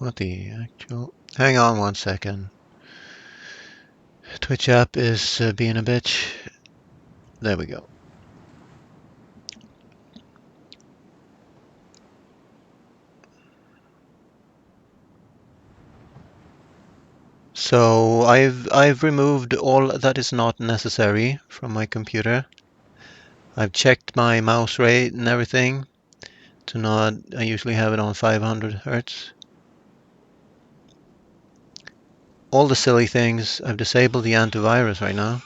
What the actual... Hang on 1 second. Twitch app is being a bitch. There we go. So I've removed all that is not necessary from my computer. I've checked my mouse rate and everything to not... I usually have it on 500 hertz. All the silly things. I've disabled the antivirus right now.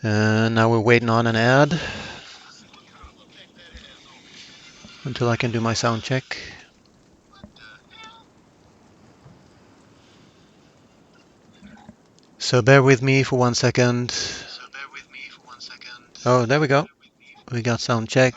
Now we're waiting on an ad until I can do my sound check. So bear with me for 1 second. Oh, there we go. We got sound check.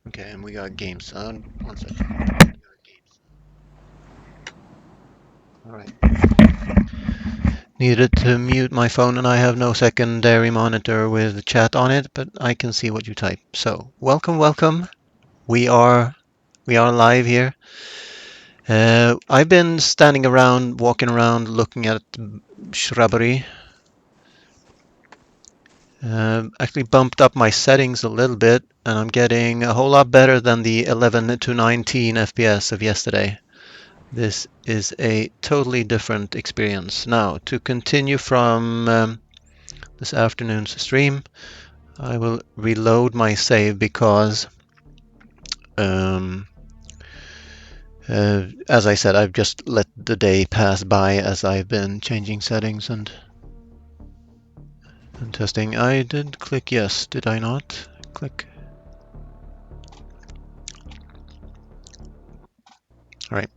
Okay, and we got game sound. 1 second. Alright. Needed to mute my phone, and I have no secondary monitor with chat on it, but I can see what you type. So, welcome. We are live here. I've been standing around, walking around, looking at shrubbery. Actually bumped up my settings a little bit, and I'm getting a whole lot better than the 11 to 19 FPS of yesterday. This is a totally different experience. Now, to continue from this afternoon's stream, I will reload my save because, as I said, I've just let the day pass by as I've been changing settings and testing. I did click yes, did I not? Click. All right.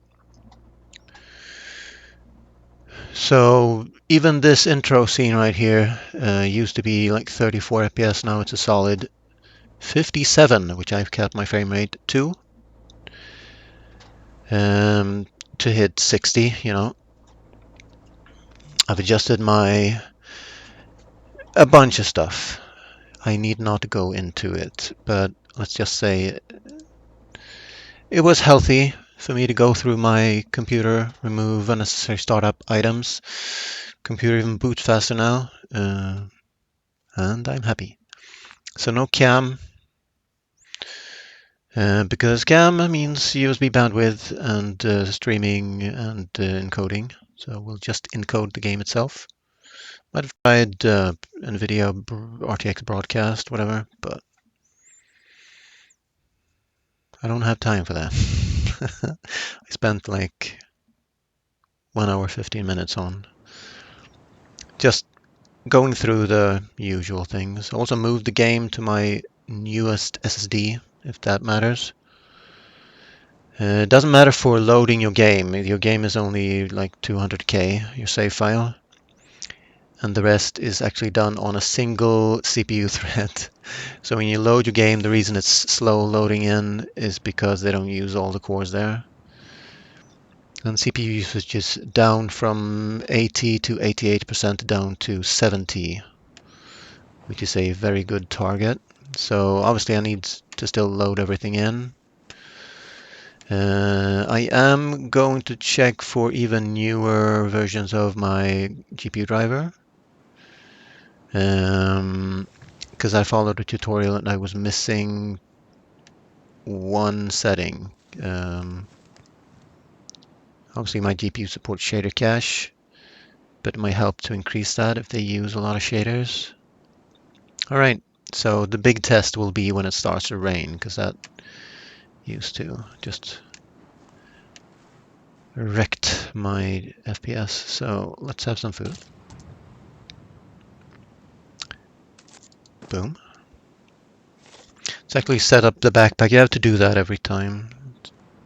So even this intro scene right here used to be like 34 FPS. Now it's a solid 57, which I've kept my frame rate to hit 60. You know, I've adjusted a bunch of stuff. I need not go into it, but let's just say it was healthy for me to go through my computer, remove unnecessary startup items. Computer even boots faster now, and I'm happy. So no cam, because cam means USB bandwidth and streaming and encoding. So we'll just encode the game itself. Might have tried NVIDIA RTX broadcast, whatever, but I don't have time for that. I spent like 1 hour 15 minutes on just going through the usual things. Also moved the game to my newest SSD, if that matters. It doesn't matter for loading your game. Your game is only like 200K, your save file. And the rest is actually done on a single CPU thread. So when you load your game, the reason it's slow loading in is because they don't use all the cores there. And CPU usage is down from 80 to 88% down to 70, which is a very good target. So obviously I need to still load everything in. I am going to check for even newer versions of my GPU driver. Because I followed a tutorial and I was missing one setting. Obviously my GPU supports shader cache, but it might help to increase that if they use a lot of shaders. Alright, so the big test will be when it starts to rain, because that used to just wrecked my FPS. So let's have some food. Boom. Let's actually set up the backpack. You have to do that every time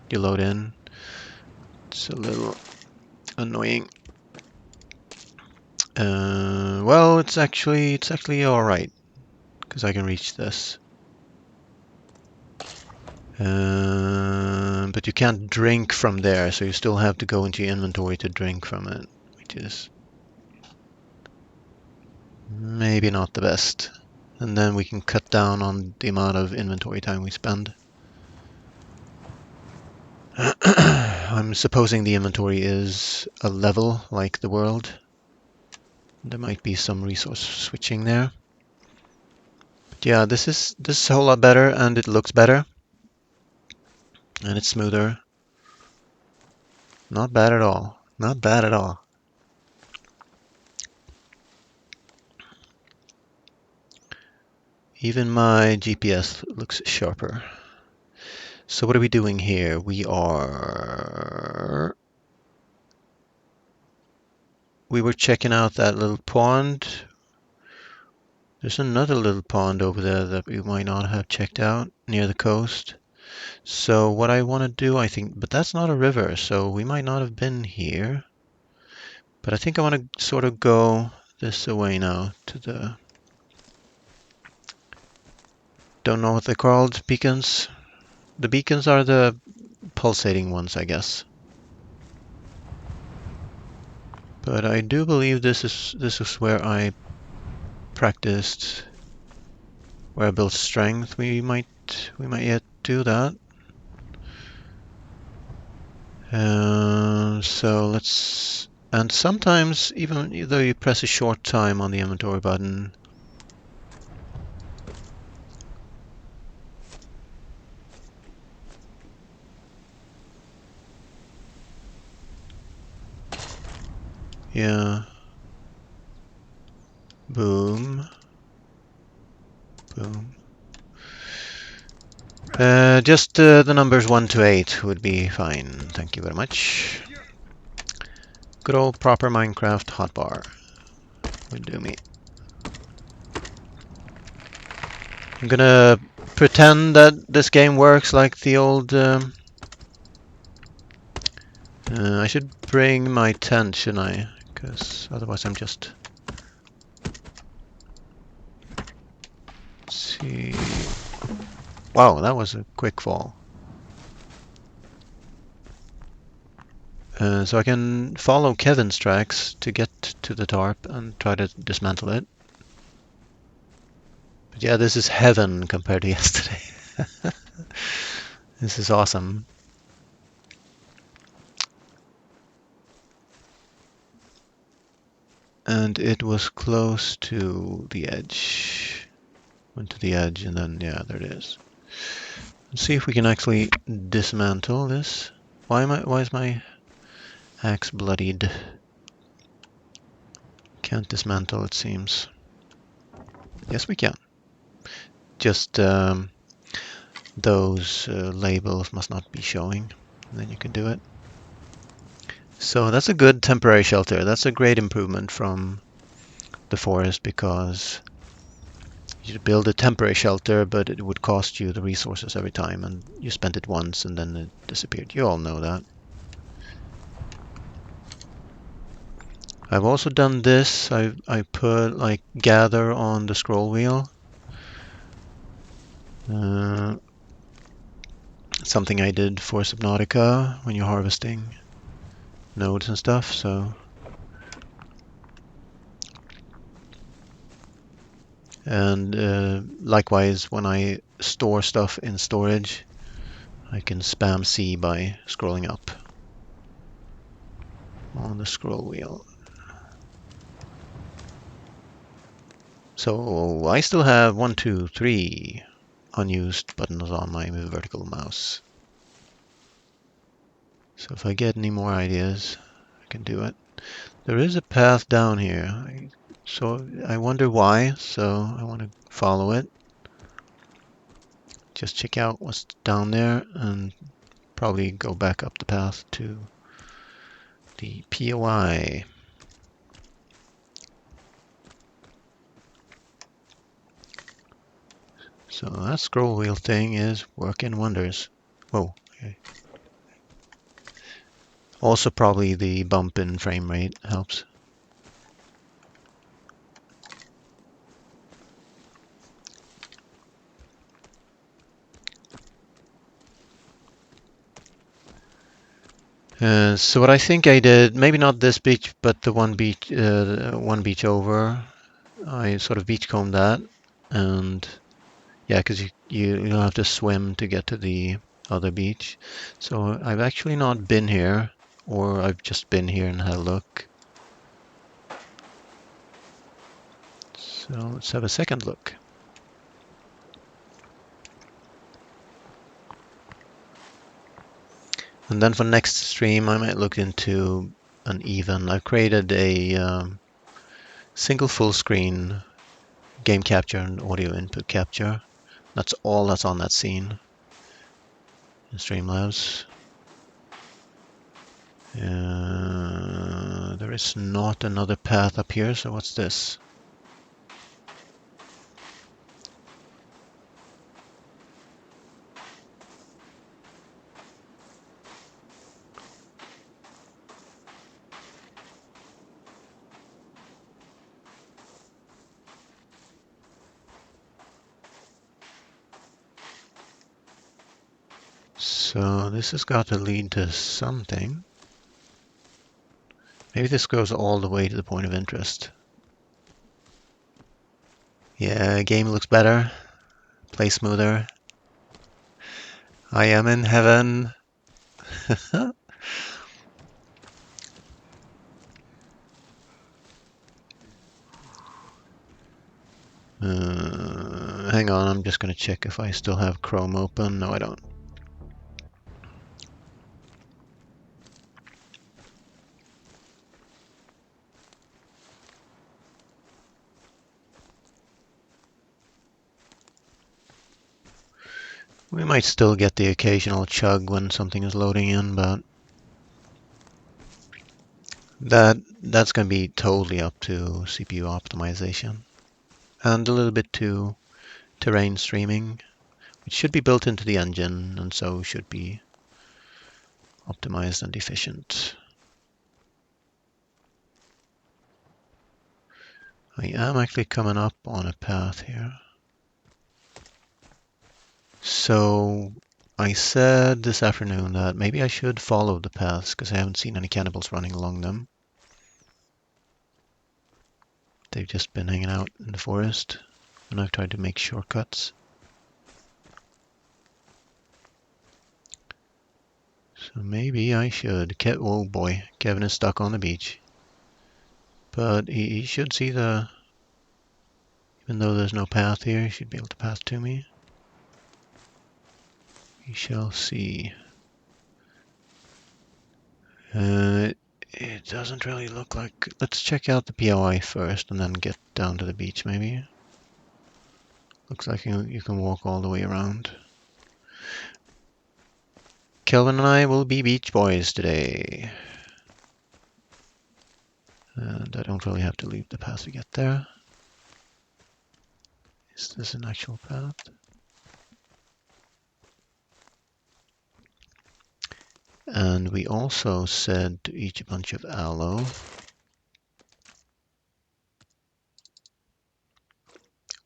you load in. It's a little annoying. Well, it's actually all right because I can reach this. But you can't drink from there, so you still have to go into your inventory to drink from it, which is maybe not the best. And then we can cut down on the amount of inventory time we spend. I'm supposing the inventory is a level like the world. There might be some resource switching there. But yeah, this is a whole lot better, and it looks better. And it's smoother. Not bad at all. Not bad at all. Even my GPS looks sharper. So what are we doing here? We were checking out that little pond. There's another little pond over there that we might not have checked out near the coast. So what I want to do, I think, but that's not a river, so we might not have been here. But I think I want to sort of go this way now to the... Don't know what they're called, beacons. The beacons are the pulsating ones, I guess. But I do believe this is where I practiced, where I built strength. We might yet do that. So let's, and sometimes even though you press a short time on the inventory button, yeah, boom, boom. Just the numbers 1 to 8 would be fine. Thank you very much. Good old proper Minecraft hotbar would do me. I'm gonna pretend that this game works like the old... I should bring my tent, shouldn't I? Because otherwise I'm just... Let's see... Wow, that was a quick fall. So I can follow Kevin's tracks to get to the tarp and try to dismantle it. But yeah, this is heaven compared to yesterday. This is awesome. And it was close to the edge. Went to the edge and then, yeah, there it is. Let's see if we can actually dismantle this. Why is my axe bloodied? Can't dismantle, it seems. Yes, we can. Just those labels must not be showing. And then you can do it. So that's a good temporary shelter. That's a great improvement from the forest, because you build a temporary shelter, but it would cost you the resources every time, and you spent it once and then it disappeared. You all know that. I've also done this. I put like gather on the scroll wheel. Something I did for Subnautica when you're harvesting nodes and stuff. So, and likewise, when I store stuff in storage, I can spam C by scrolling up on the scroll wheel. So I still have 1, 2, 3 unused buttons on my vertical mouse. So if I get any more ideas, I can do it. There is a path down here, so I wonder why, so I want to follow it. Just check out what's down there and probably go back up the path to the POI. So that scroll wheel thing is working wonders. Whoa. Okay. Also probably the bump in frame rate helps. So what I think I did, maybe not this beach, but the one beach over, I sort of beachcombed that, and yeah, because you'll have to swim to get to the other beach. So I've actually not been here, or I've just been here and had a look. So let's have a second look. And then for next stream, I might look into an even. I've created a single full screen game capture and audio input capture. That's all that's on that scene in Streamlabs. There is not another path up here, so what's this? So this has got to lead to something. Maybe this goes all the way to the point of interest. Yeah, game looks better. Play smoother. I am in heaven. Hang on, I'm just going to check if I still have Chrome open. No, I don't. We might still get the occasional chug when something is loading in, but that's going to be totally up to CPU optimization and a little bit to terrain streaming, which should be built into the engine and so should be optimized and efficient. I am actually coming up on a path here. So I said this afternoon that maybe I should follow the paths because I haven't seen any cannibals running along them. They've just been hanging out in the forest, and I've tried to make shortcuts. So maybe I should. Oh boy, Kevin is stuck on the beach. But he should see the... Even though there's no path here, he should be able to path to me. We shall see. It doesn't really look like... Let's check out the POI first and then get down to the beach maybe. Looks like you can walk all the way around. Kelvin and I will be beach boys today. And I don't really have to leave the path to get there. Is this an actual path? And we also said to each a bunch of aloe.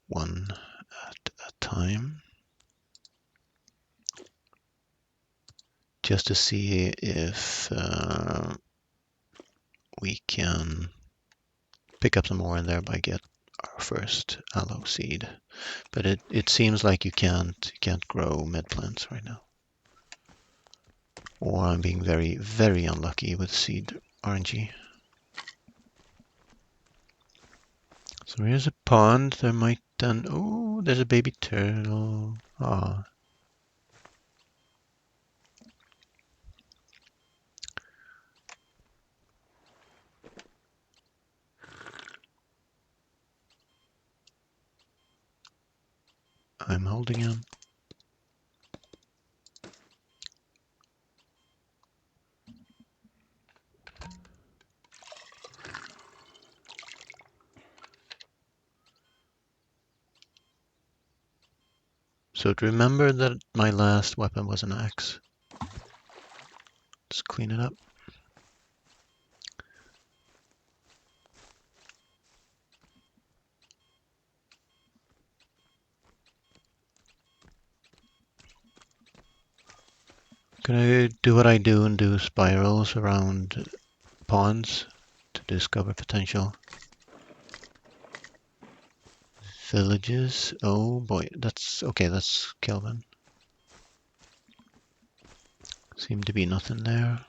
One at a time. Just to see if we can pick up some more and thereby get our first aloe seed. But it seems like you can't grow med plants right now. Or I'm being very, very unlucky with seed RNG. So here's a pond. There might then... Oh, there's a baby turtle. Ah. I'm holding him. So to remember that my last weapon was an axe. Just clean it up. gonna do what I do and do spirals around ponds to discover potential villages. Oh boy, that's okay. That's Kelvin. Seemed to be nothing there.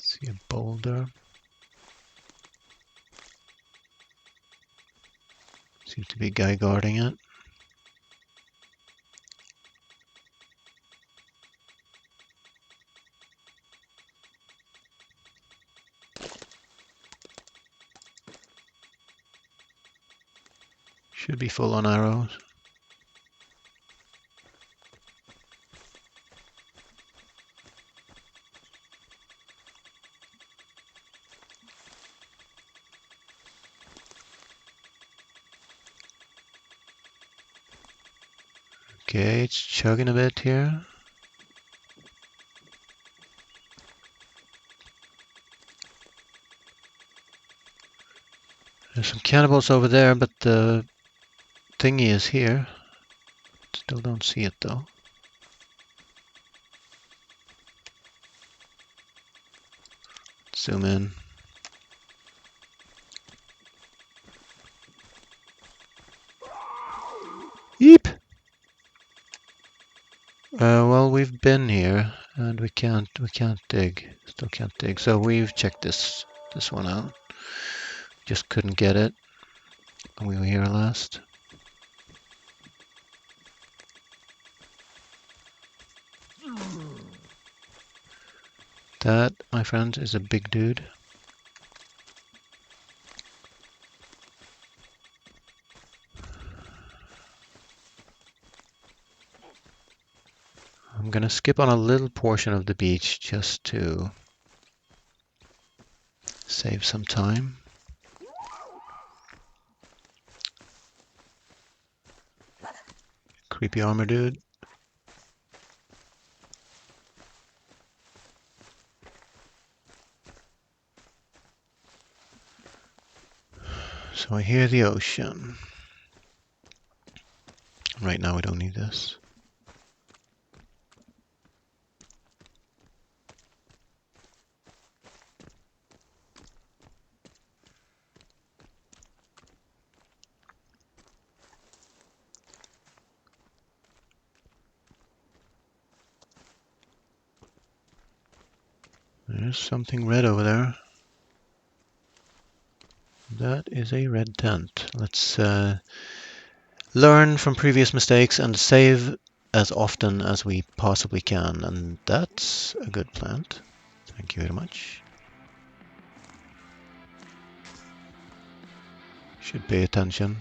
See a boulder. Seems to be a guy guarding it. Should be full on arrows. Okay, it's chugging a bit here. There's some cannibals over there, but the thingy is here. Still don't see it though. Zoom in. Yeep! Well, we've been here and we can't dig. Still can't dig. So we've checked this one out. Just couldn't get it when we were here last. That, my friends, is a big dude. I'm gonna skip on a little portion of the beach just to save some time. Creepy armor dude. So I hear the ocean. Right now we don't need this. There's something red over there. That is a red tent. Let's learn from previous mistakes and save as often as we possibly can. And that's a good plant. Thank you very much. Should pay attention.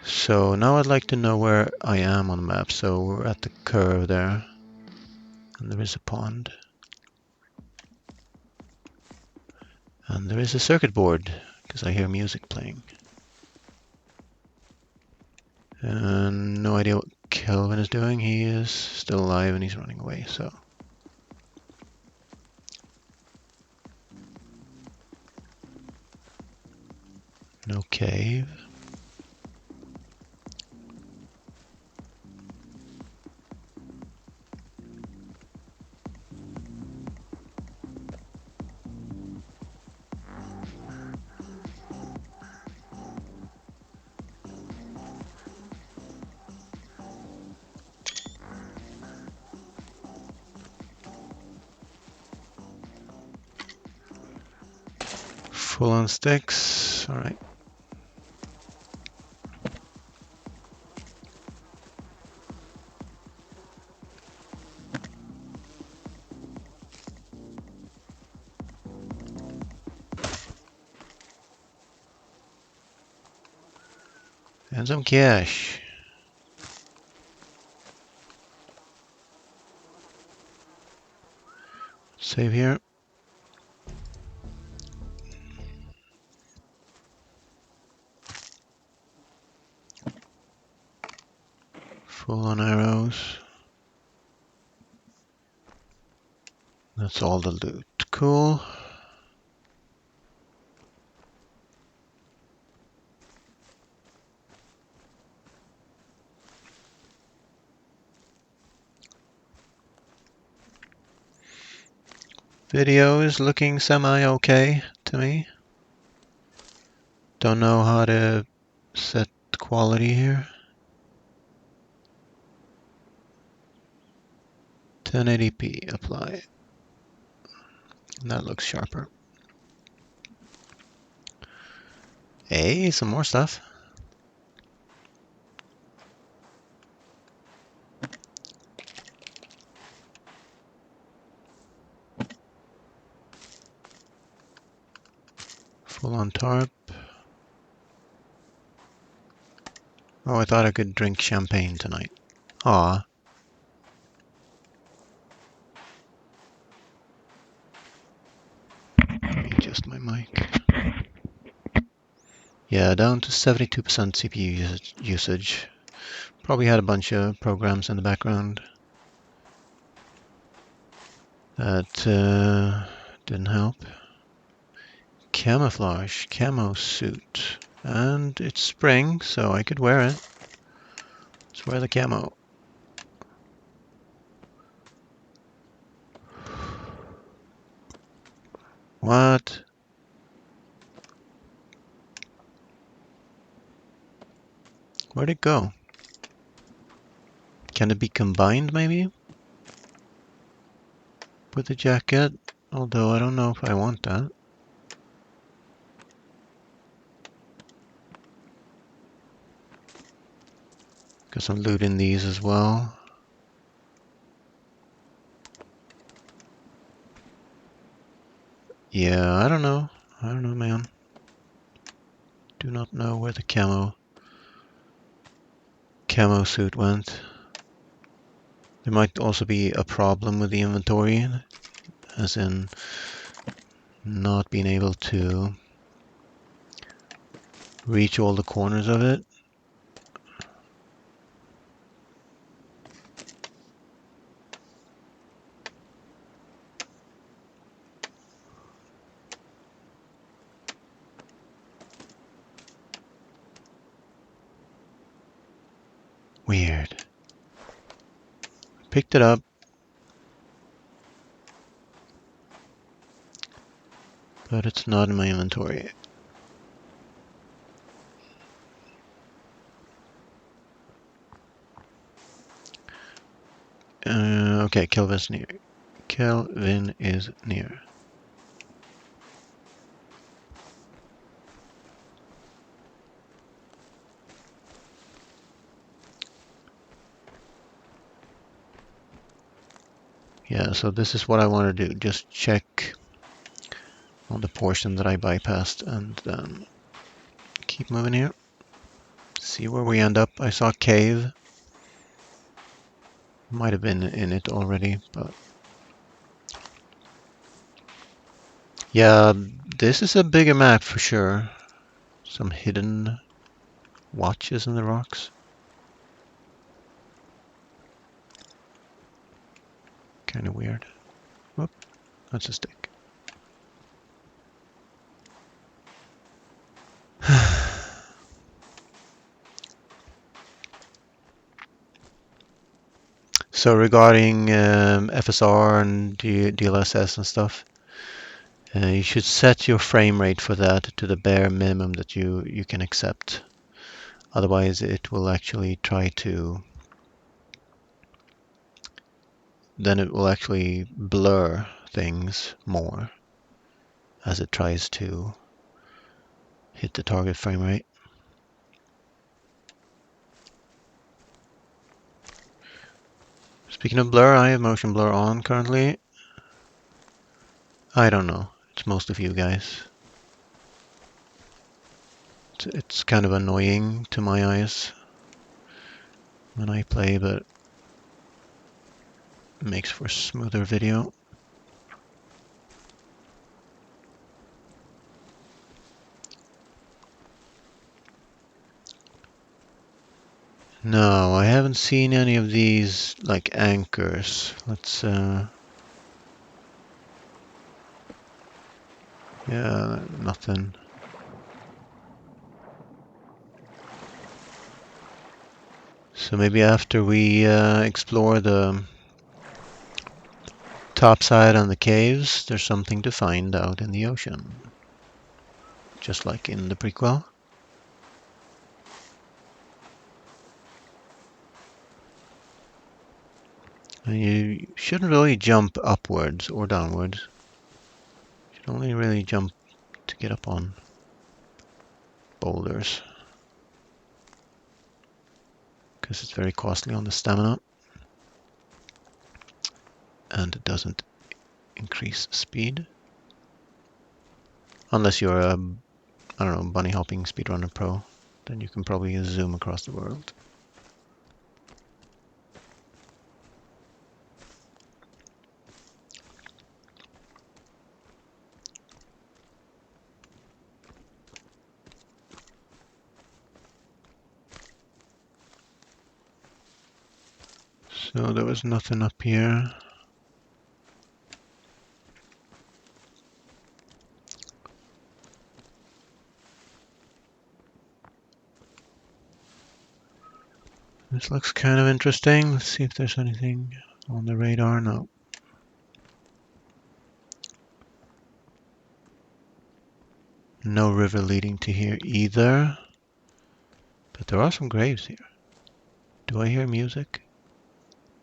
So now I'd like to know where I am on the map. So we're at the curve there. And there is a pond. And there is a circuit board, because I hear music playing. And no idea what Kelvin is doing. He is still alive and he's running away, so. No cave. Full on sticks. All right. And some cash. Save here. Full on arrows. That's all the loot. Cool. Video is looking semi-okay to me. Don't know how to set the quality here. 1080p, apply. That looks sharper. Hey, some more stuff. Full on tarp. Oh, I thought I could drink champagne tonight. Aw. Adjust my mic. Yeah, down to 72% CPU usage. Probably had a bunch of programs in the background that didn't help. Camouflage, camo suit. And it's spring, so I could wear it. Let's wear the camo. What? Where'd it go? Can it be combined, maybe? With the jacket? Although I don't know if I want that. Guess I'm looting these as well. Yeah, I don't know. I don't know, man. Do not know where the camo suit went. There might also be a problem with the inventory, as in not being able to reach all the corners of it. Weird. Picked it up. But it's not in my inventory. Okay, Kelvin's near. Kelvin is near. Yeah, so this is what I want to do. Just check on the portion that I bypassed and then keep moving here. See where we end up. I saw a cave. Might have been in it already, but yeah, this is a bigger map for sure. Some hidden watches in the rocks. Kind of weird. Whoop, that's a stick. So regarding FSR and DLSS and stuff, you should set your frame rate for that to the bare minimum that you can accept. Otherwise, it will actually try to. Then it will actually blur things more as it tries to hit the target frame rate. Speaking of blur, I have motion blur on currently. I don't know. It's most of you guys. It's kind of annoying to my eyes when I play, but it makes for smoother video. No, I haven't seen any of these like anchors. Let's Yeah, nothing. So maybe after we explore the topside and the caves, there's something to find out in the ocean. Just like in the prequel. And you shouldn't really jump upwards or downwards. You should only really jump to get up on boulders. Because it's very costly on the stamina. And it doesn't increase speed. Unless you're a, I don't know, bunny hopping speedrunner pro. Then you can probably zoom across the world. So there was nothing up here. This looks kind of interesting. Let's see if there's anything on the radar. No. No river leading to here either. But there are some graves here. Do I hear music?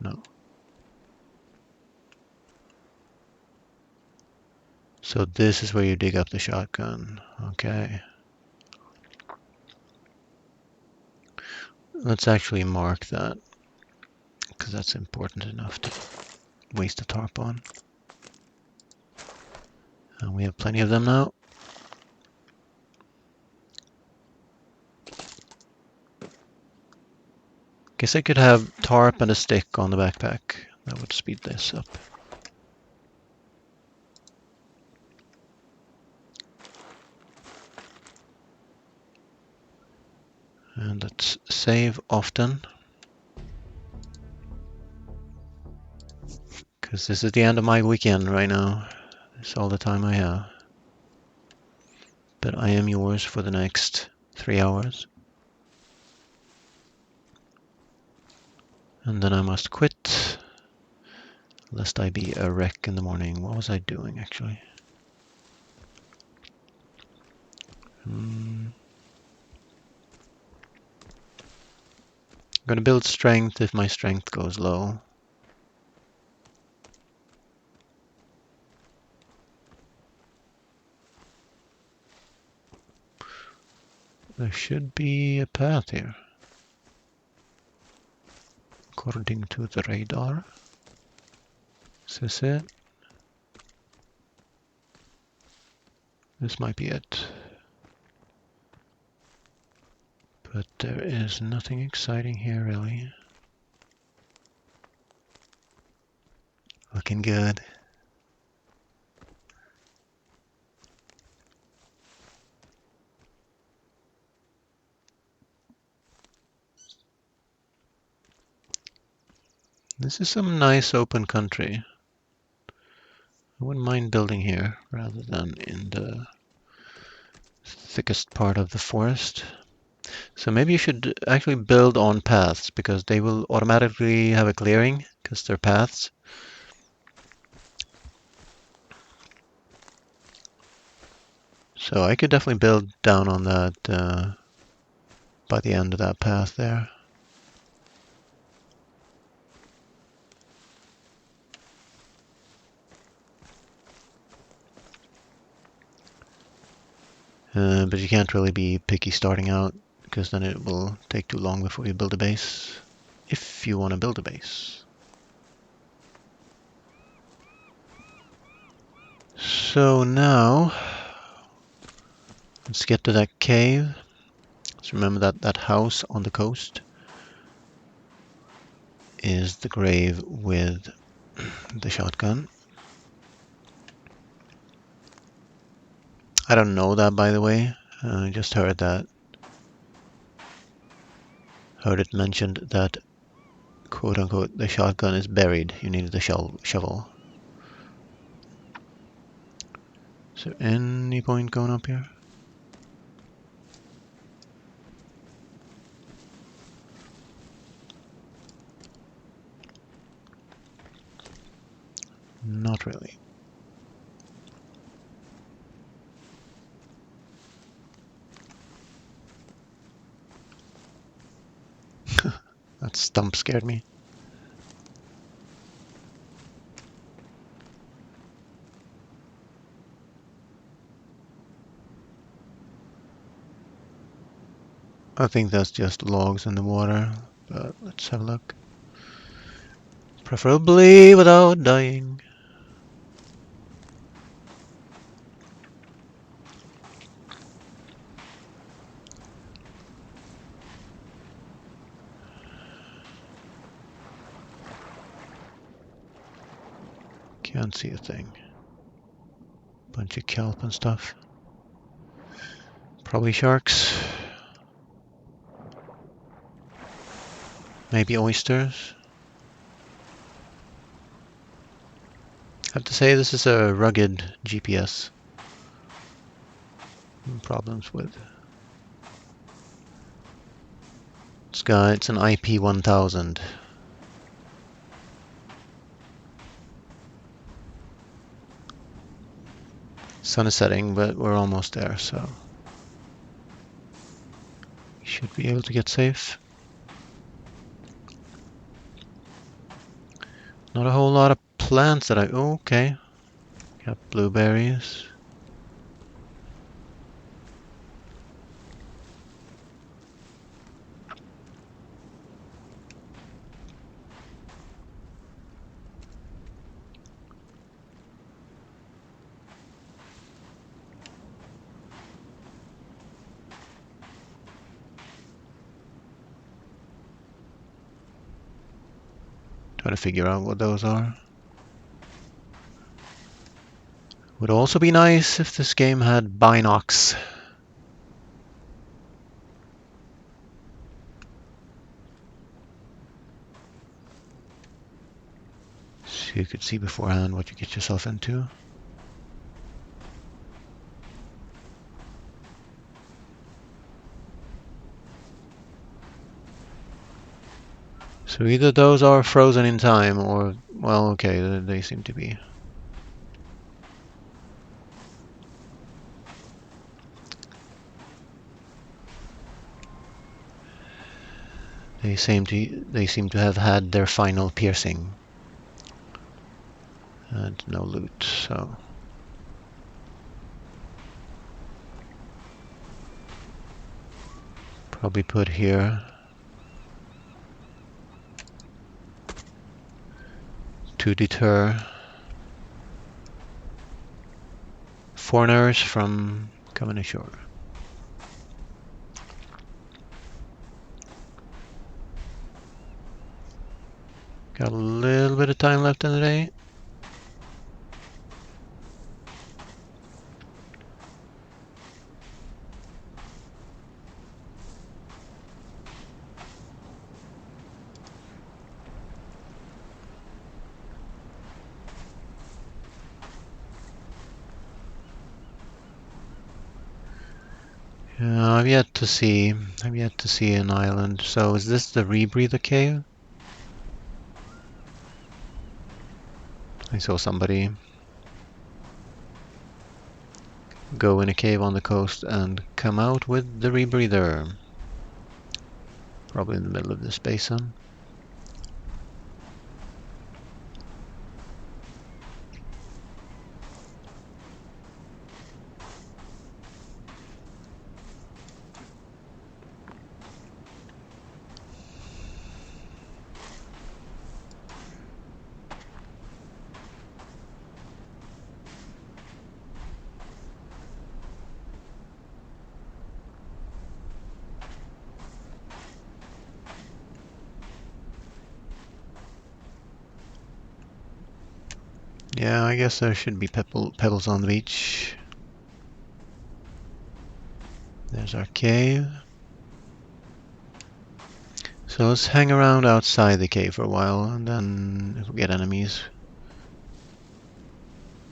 No. So this is where you dig up the shotgun. Okay. Let's actually mark that, because that's important enough to waste a tarp on. And we have plenty of them now. Guess I could have tarp and a stick on the backpack. That would speed this up. And let's save often. Because this is the end of my weekend right now. It's all the time I have. But I am yours for the next 3 hours. And then I must quit, lest I be a wreck in the morning. What was I doing, actually? I'm going to build strength if my strength goes low. There should be a path here, according to the radar. Is this it? This might be it. But there is nothing exciting here, really. Looking good. This is some nice open country. I wouldn't mind building here rather than in the thickest part of the forest. So maybe you should actually build on paths, because they will automatically have a clearing because they're paths. So I could definitely build down on that by the end of that path there. But you can't really be picky starting out, because then it will take too long before you build a base. If you want to build a base. So now, let's get to that cave. Let's remember that that house on the coast is the grave with the shotgun. I don't know that, by the way. I just heard that. Heard it mentioned that, quote unquote, the shotgun is buried. You needed a shovel. Is there any point going up here? Not really. That stump scared me. I think that's just logs in the water, but let's have a look. Preferably without dying. Can't see a thing. Bunch of kelp and stuff. Probably sharks. Maybe oysters. I have to say this is a rugged GPS. Problems with. It's an IP1000. Sun is setting, but we're almost there, so we should be able to get safe. Not a whole lot of plants that okay. Got blueberries. Trying to figure out what those are. Would also be nice if this game had binocs. So you could see beforehand what you get yourself into. So either those are frozen in time or, well, okay, they seem to be. They seem to have had their final piercing. And no loot, so. Probably put here. To deter foreigners from coming ashore. Got a little bit of time left in the day. I've yet to see an island. So is this the rebreather cave? I saw somebody go in a cave on the coast and come out with the rebreather. Probably in the middle of this basin. Yeah, I guess there should be pebbles on the beach. There's our cave. So let's hang around outside the cave for a while, and then if we get enemies,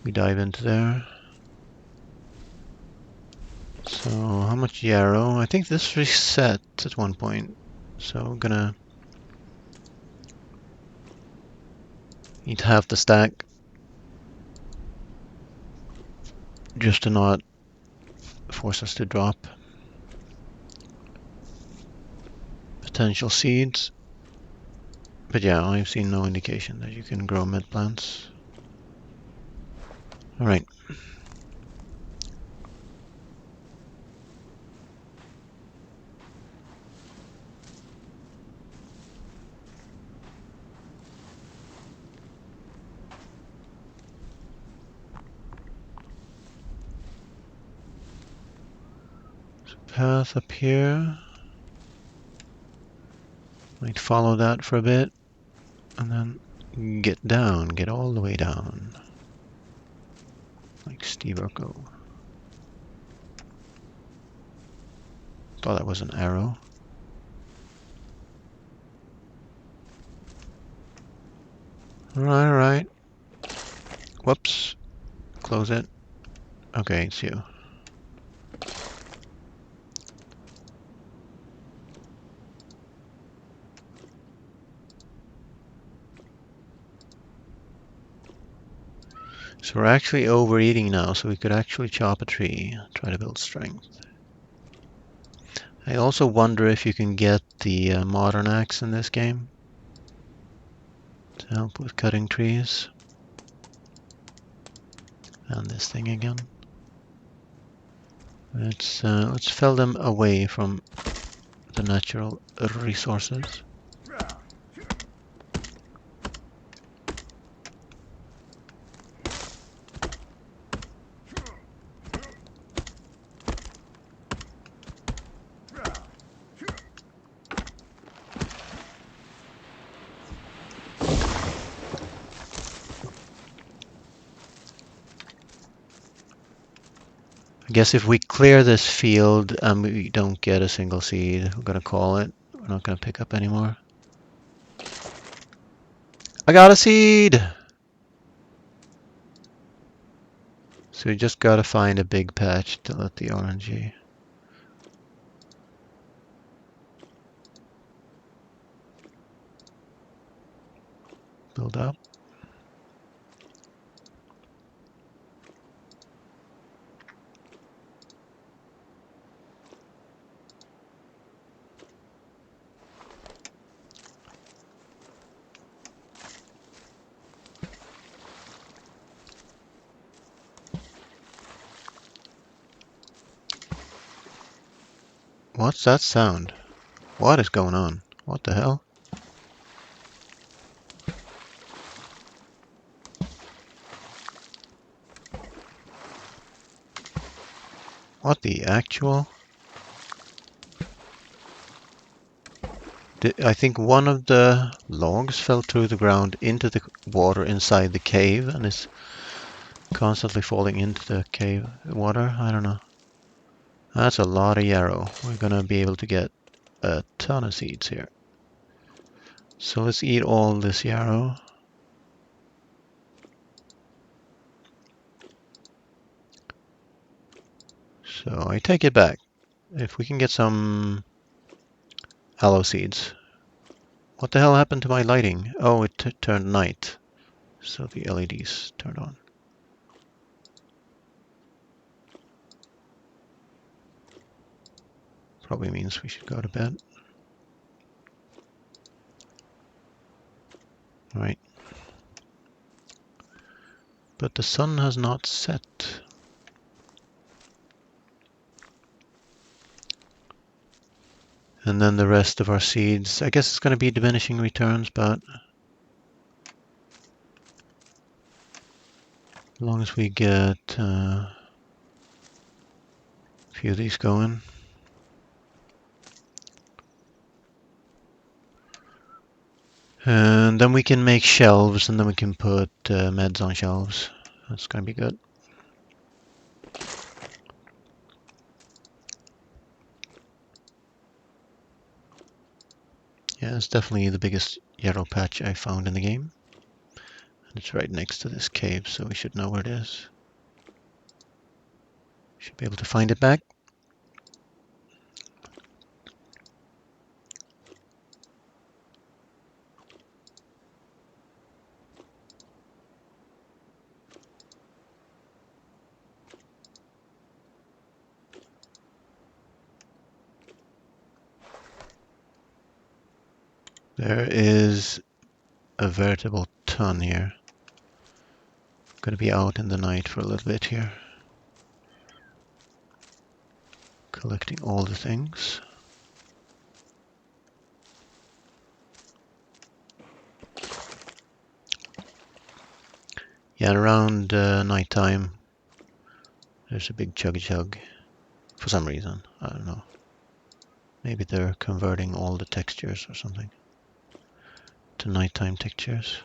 we dive into there. So how much yarrow? I think this reset at one point. So I'm gonna eat half the stack just to not force us to drop potential seeds. But yeah, I've seen no indication that you can grow mid plants. Alright. Path up here. Might follow that for a bit. And then get down. Get all the way down. Like Steve Urkel. Thought that was an arrow. Alright, alright. Whoops. Close it. Okay, it's you. So we're actually overeating now, so we could actually chop a tree, try to build strength. I also wonder if you can get the modern axe in this game to help with cutting trees. And this thing again. Let's fell them away from the natural resources. I guess if we clear this field and we don't get a single seed, we're gonna call it. We're not gonna pick up anymore. I got a seed! So we just gotta find a big patch to let the orangey build up. What's that sound? What is going on? What the hell? What the actual? I think one of the logs fell through the ground into the water inside the cave and is constantly falling into the cave water. I don't know. That's a lot of yarrow. We're gonna be able to get a ton of seeds here. So let's eat all this yarrow. So I take it back. If we can get some aloe seeds. What the hell happened to my lighting? Oh, it turned night. So the LEDs turned on. Probably means we should go to bed. Right. But the sun has not set. And then the rest of our seeds, I guess it's going to be diminishing returns, but as long as we get a few of these going. And then we can make shelves, and then we can put meds on shelves. That's going to be good. Yeah, it's definitely the biggest yarrow patch I found in the game. And it's right next to this cave, so we should know where it is. Should be able to find it back. There is a veritable ton here. Gonna be out in the night for a little bit here. Collecting all the things. Yeah, around nighttime, there's a big chug-chug for some reason. I don't know. Maybe they're converting all the textures or something to nighttime textures.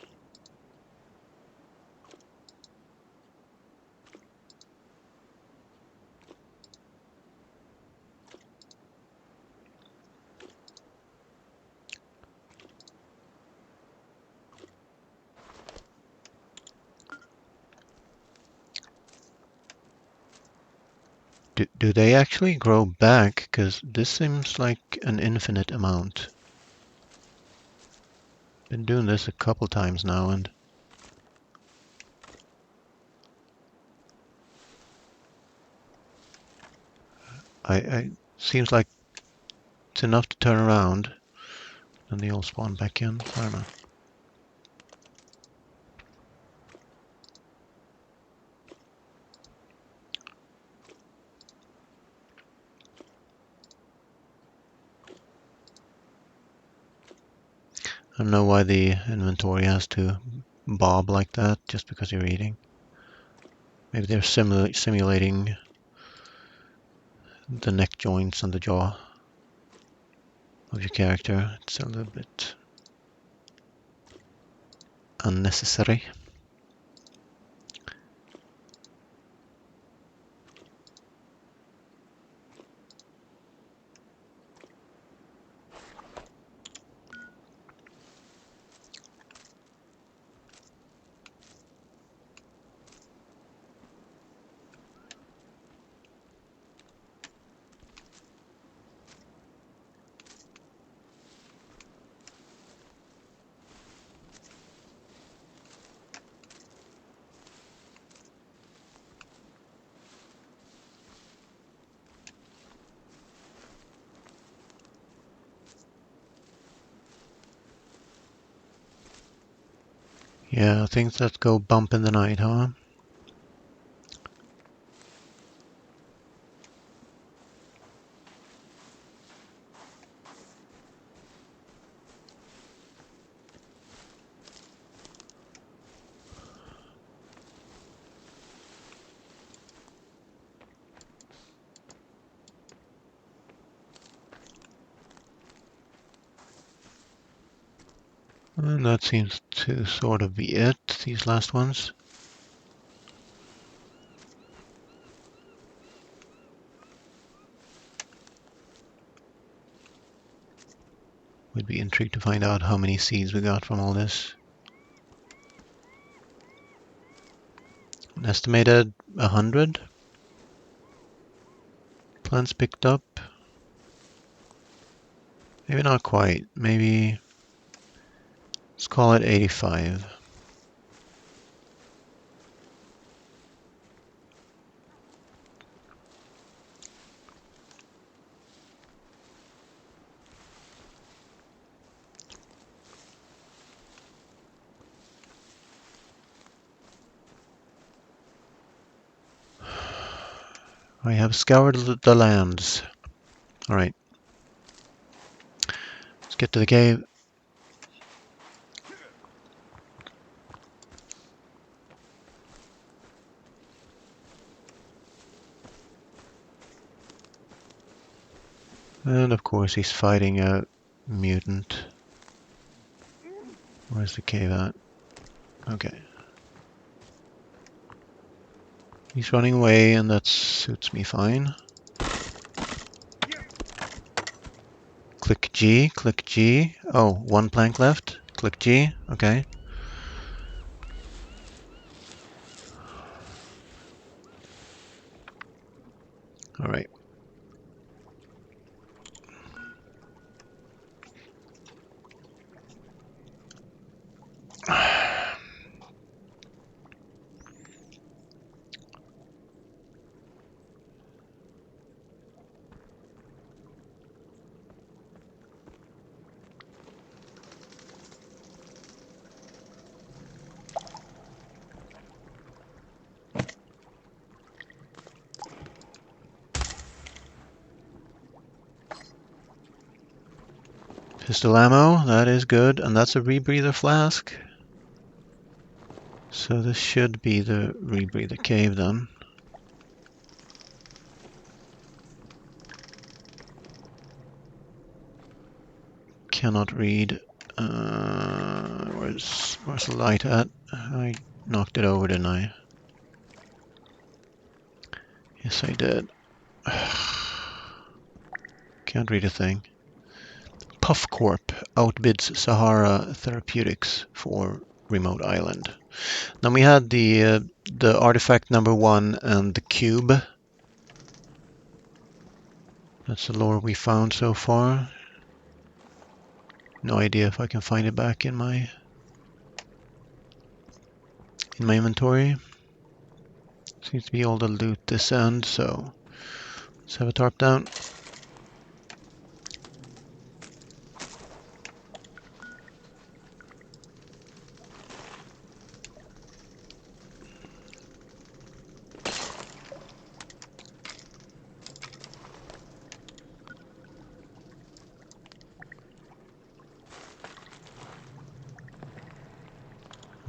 Do they actually grow back? Because this seems like an infinite amount. Been doing this a couple times now, and I seems like it's enough to turn around, and they all spawn back in. I don't know. I don't know why the inventory has to bob like that just because you're eating. Maybe they're simulating the neck joints and the jaw of your character. It's a little bit unnecessary. Yeah, things that go bump in the night, huh? And that seems to sort of be it, these last ones. Would be intrigued to find out how many seeds we got from all this. An estimated 100 plants picked up. Maybe not quite. Maybe let's call it 85. I have scoured the lands. Alright, let's get to the cave. And of course he's fighting a mutant. Where's the cave at? Okay. He's running away and that suits me fine. Click G, click G. Oh, one plank left. Click G, okay. Alright. Pistol ammo, that is good, and that's a rebreather flask. So this should be the rebreather cave then. Cannot read. Where's the light at? I knocked it over, didn't I? Yes, I did. Can't read a thing. Puff Corp outbids Sahara Therapeutics for remote island. Then we had the artifact number 1 and the cube. That's the lore we found so far. No idea if I can find it back in my inventory. Seems to be all the loot this end, so let's have a tarp down.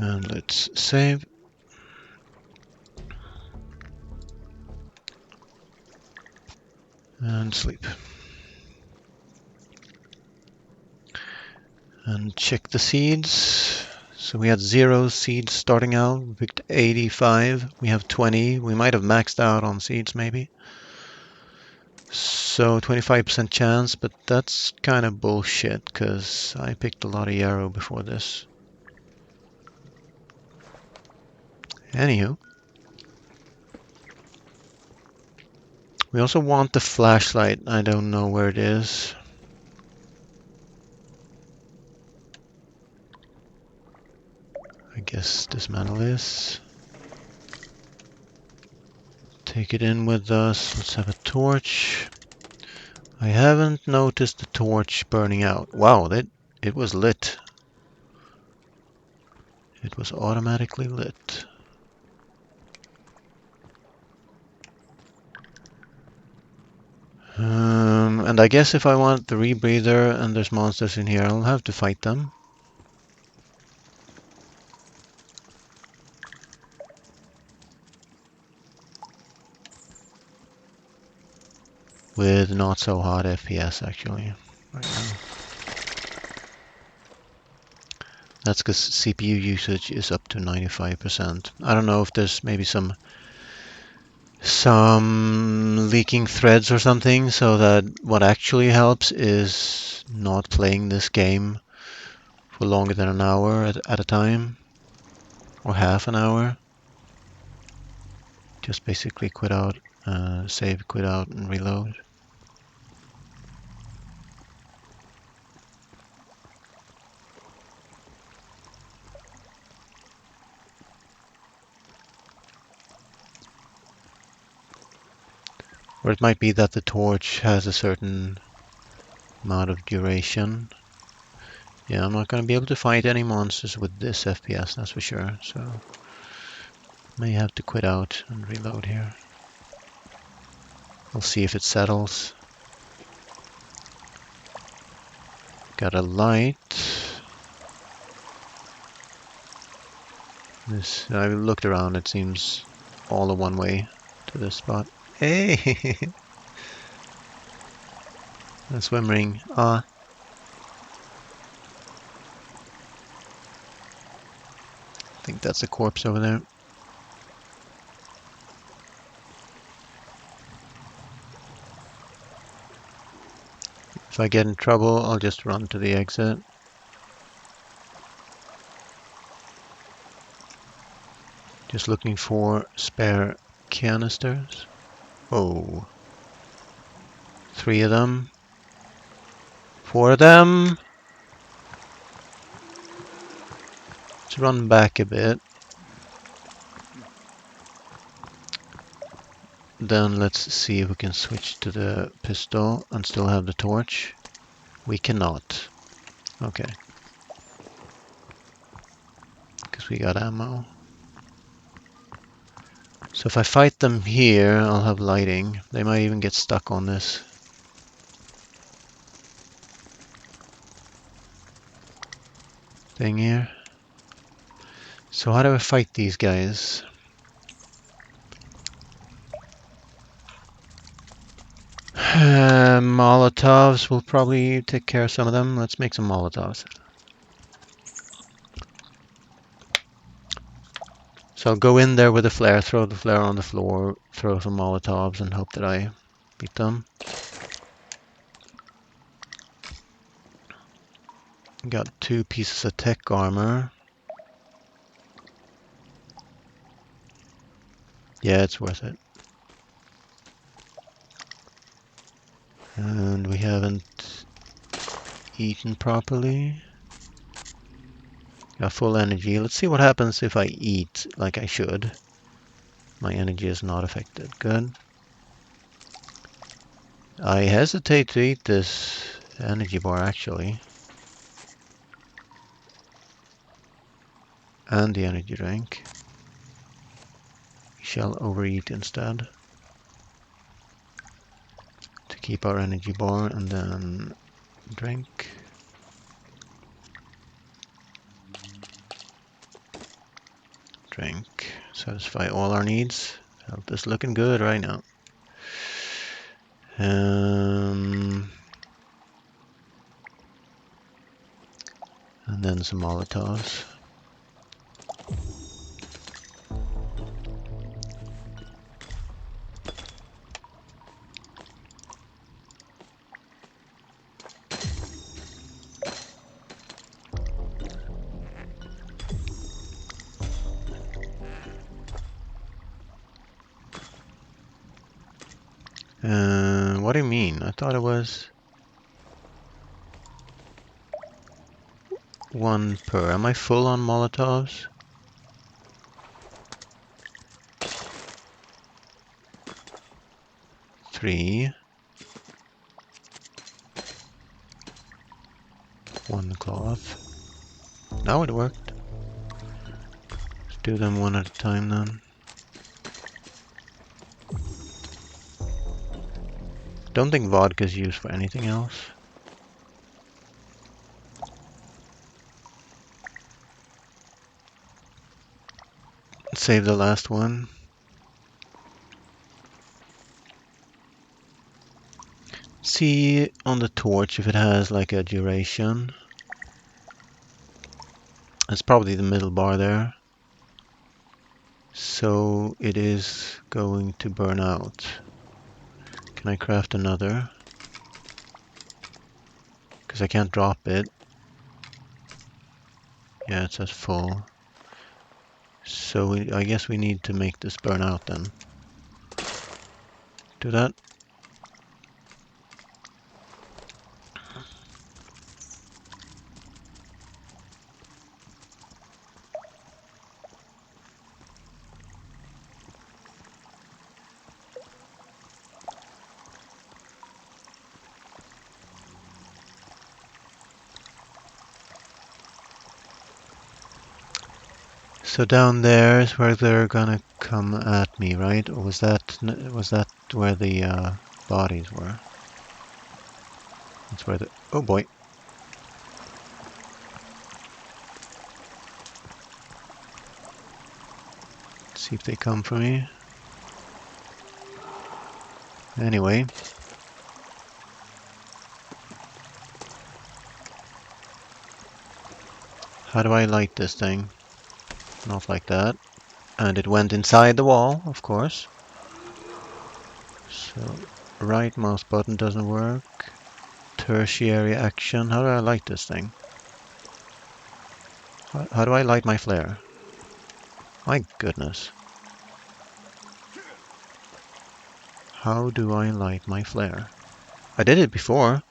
And let's save. And sleep. And check the seeds. So we had 0 seeds starting out. We picked 85. We have 20. We might have maxed out on seeds maybe. So 25% chance, but that's kind of bullshit because I picked a lot of yarrow before this. Anywho. We also want the flashlight. I don't know where it is. I guess dismantle this. Take it in with us. Let's have a torch. I haven't noticed the torch burning out. Wow, it was lit. It was automatically lit. And I guess if I want the rebreather and there's monsters in here, I'll have to fight them. With not so hot FPS actually right now. That's because CPU usage is up to 95%. I don't know if there's maybe some leaking threads or something, so that what actually helps is not playing this game for longer than an hour at a time, or half an hour. Just basically quit out, save, quit out, and reload. Or it might be that the torch has a certain amount of duration. Yeah, I'm not going to be able to fight any monsters with this FPS, that's for sure. So, may have to quit out and reload here. We'll see if it settles. Got a light. This, I looked around, it seems all a one way to this spot. Hey! A swim ring. Ah. I think that's a corpse over there. If I get in trouble, I'll just run to the exit. Just looking for spare canisters. Oh. 3 of them. 4 of them. Let's run back a bit. Then let's see if we can switch to the pistol and still have the torch. We cannot. Okay. Because we got ammo. So if I fight them here, I'll have lighting. They might even get stuck on this. thing here. So how do I fight these guys? Molotovs will probably take care of some of them. Let's make some Molotovs. So I'll go in there with a flare, throw the flare on the floor, throw some Molotovs, and hope that I beat them. Got 2 pieces of tech armor. Yeah, it's worth it. And we haven't eaten properly. Got full energy. Let's see what happens if I eat like I should. My energy is not affected. Good. I hesitate to eat this energy bar actually. And the energy drink. We shall overeat instead. To keep our energy bar and then drink. Drink. Satisfy all our needs. Health is looking good right now. And then some Molotovs. What do you mean? I thought it was 1 per. Am I full on Molotovs? Three. 1 cloth. Now it worked. Let's do them one at a time then. Don't think vodka is used for anything else. Save the last one. See on the torch if it has like a duration. It's probably the middle bar there. So it is going to burn out. Can I craft another? Because I can't drop it. Yeah, it says full. So I guess we need to make this burn out then. Do that. So down there is where they're gonna come at me, right? Or was that where the bodies were? That's where the... Oh boy. Let's see if they come for me. Anyway. How do I light this thing? Not like that. And it went inside the wall, of course. So, right mouse button doesn't work. Tertiary action. How do I light this thing? How do I light my flare? My goodness. How do I light my flare? I did it before.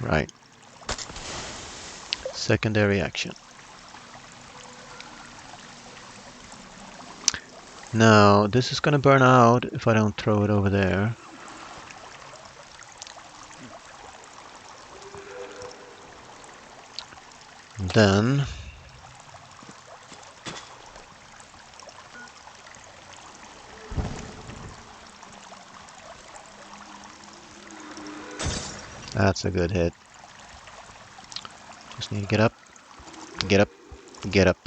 Right. Secondary action. Now, this is going to burn out if I don't throw it over there. And then... That's a good hit. Just need to get up, get up, get up.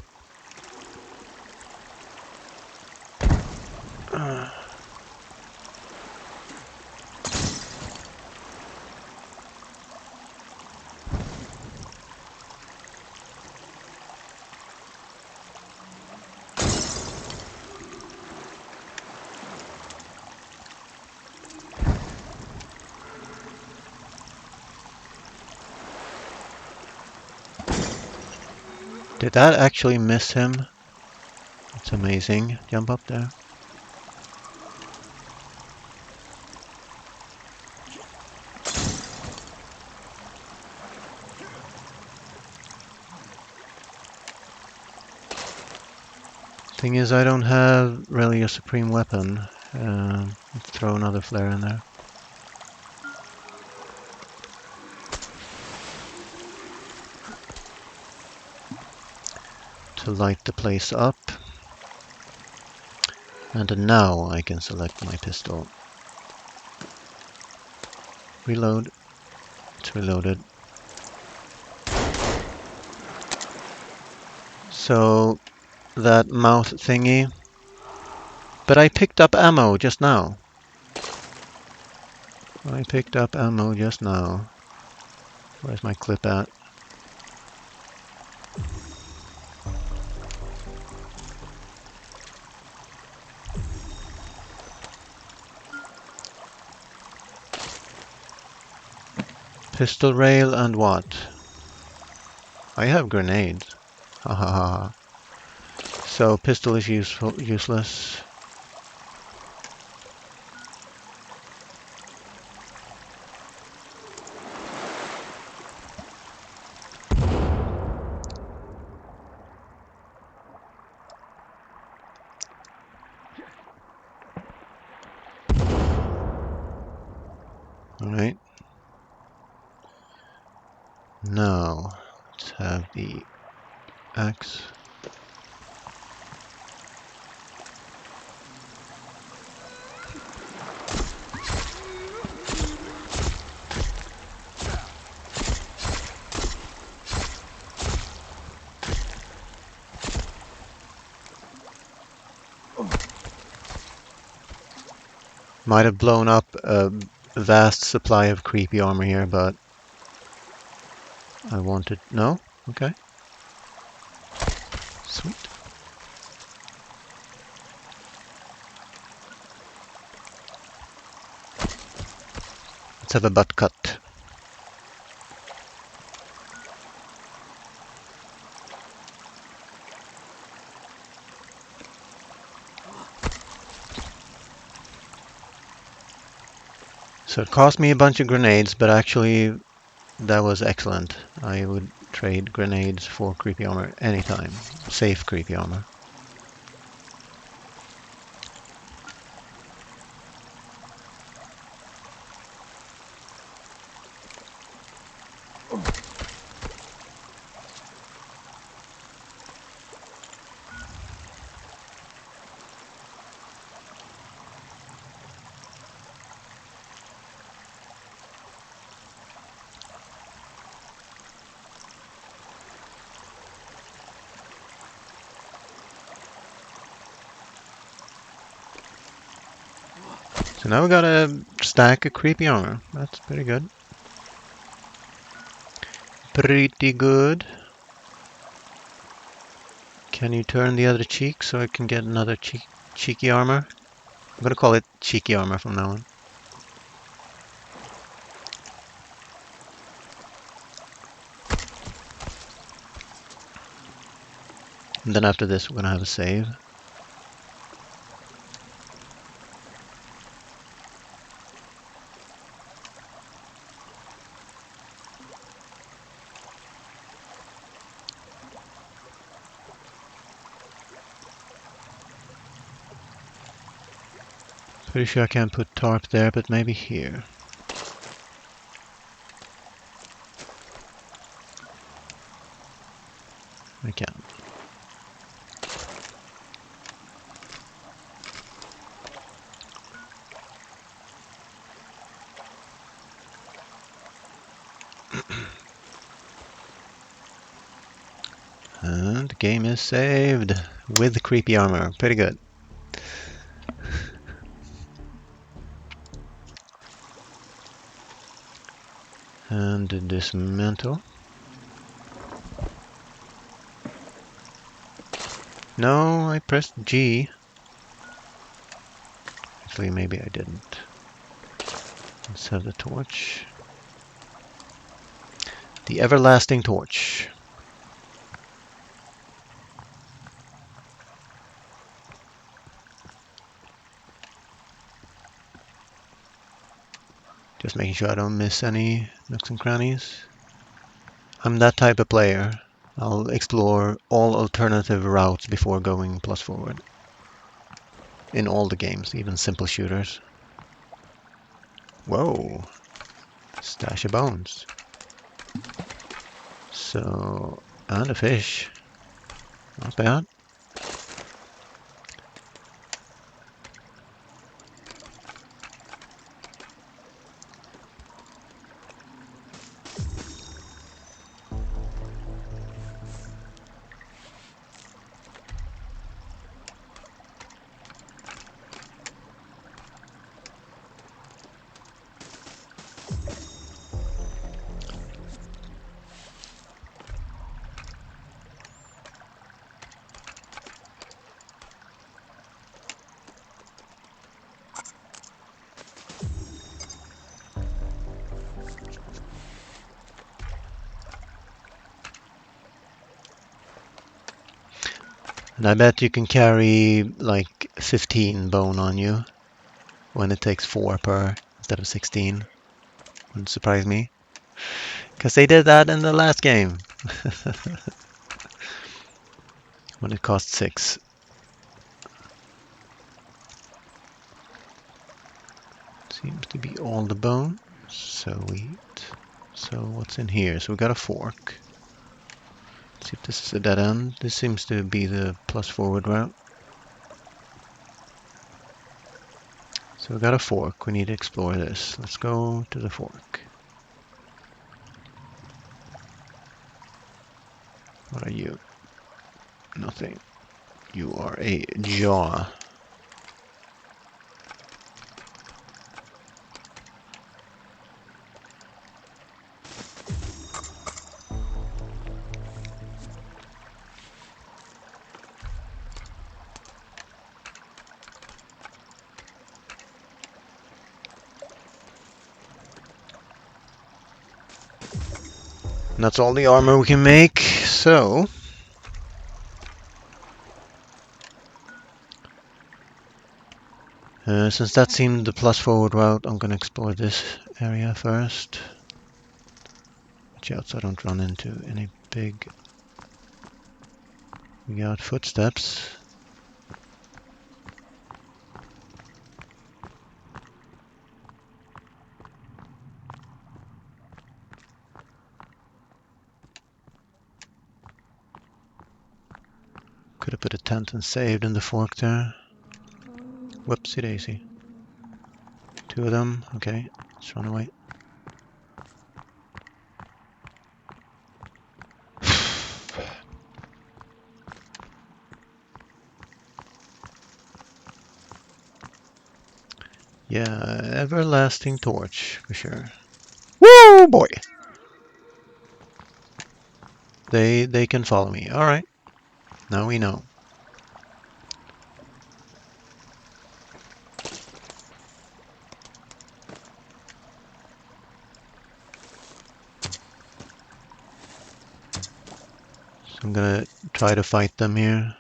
Did that actually miss him? It's amazing. Jump up there. Thing is, I don't have really a supreme weapon. Let's throw another flare in there. To light the place up. And now I can select my pistol. Reload. It's reloaded. So that mouth thingy. But I picked up ammo just now. I picked up ammo just now. Where's my clip at? Pistol rail and what? I have grenades. Ha ha ha. So pistol is useless. Alright. Now, let's have the axe. Might have blown up a vast supply of creepy armor here, but I wanted... No? Okay. Sweet. Let's have a butt cut. So it cost me a bunch of grenades, but actually that was excellent. I would trade grenades for creepy armor anytime. Safe creepy armor. So now we got a stack of creepy armor. That's pretty good. Pretty good. Can you turn the other cheek so I can get another cheeky armor? I'm gonna call it cheeky armor from now on. And then after this we're gonna have a save. Pretty sure I can't put tarp there, but maybe here. I can. game is saved with creepy armor. Pretty good. And dismantle. No, I pressed G. Actually, maybe I didn't. Let's have the torch. The everlasting torch. Just making sure I don't miss any nooks and crannies. I'm that type of player. I'll explore all alternative routes before going plus forward. In all the games, even simple shooters. Whoa. Stash of bones. So, and a fish. Not bad. And I bet you can carry like 15 bone on you when it takes 4 per instead of 16. Wouldn't surprise me. Because they did that in the last game. When it cost 6. Seems to be all the bone. Sweet. So what's in here? So we got a fork. Let's see if this is a dead end. This seems to be the plus forward route. So we got a fork. We need to explore this. Let's go to the fork. What are you? Nothing. You are a jaw. And that's all the armor we can make. So since that seemed the plus forward route, I'm gonna explore this area first. Watch out so I don't run into any big... We got footsteps. Could have put a tent and saved in the fork there. Whoopsie daisy. 2 of them. Okay, let's run away. Yeah, everlasting torch for sure. Woo boy! They can follow me. All right, now we know. So I'm gonna try to fight them here.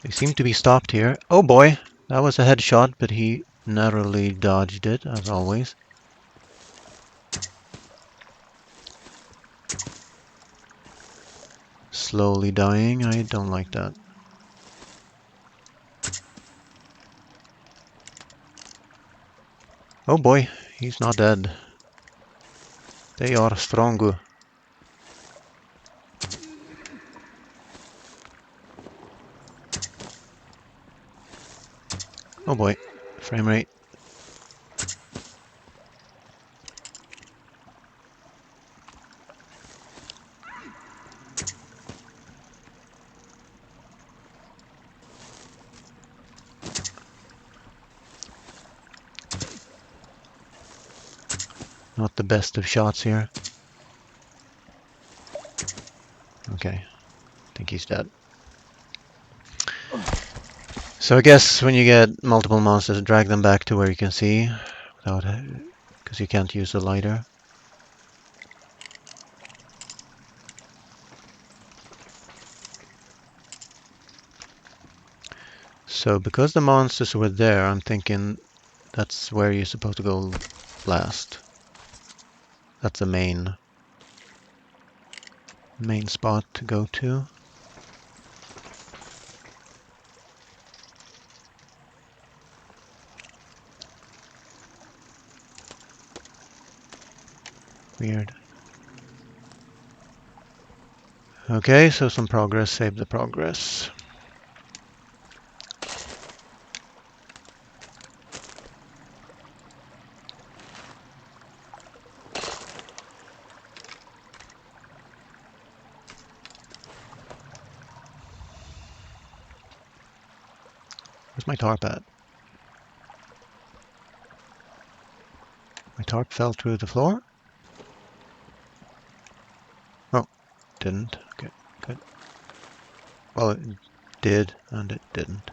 They seem to be stopped here. Oh boy, that was a headshot, but he narrowly dodged it, as always. Slowly dying, I don't like that. Oh boy, he's not dead. They are stronger. Oh boy, frame rate. Not the best of shots here. Okay, I think he's dead. So I guess when you get multiple monsters, drag them back to where you can see, without, because you can't use the lighter. So because the monsters were there, I'm thinking that's where you're supposed to go last. That's the main spot to go to. Weird. Okay, so some progress, save the progress. Where's my tarp at? My tarp fell through the floor? Oh, didn't. Okay, good. Well, it did, and it didn't.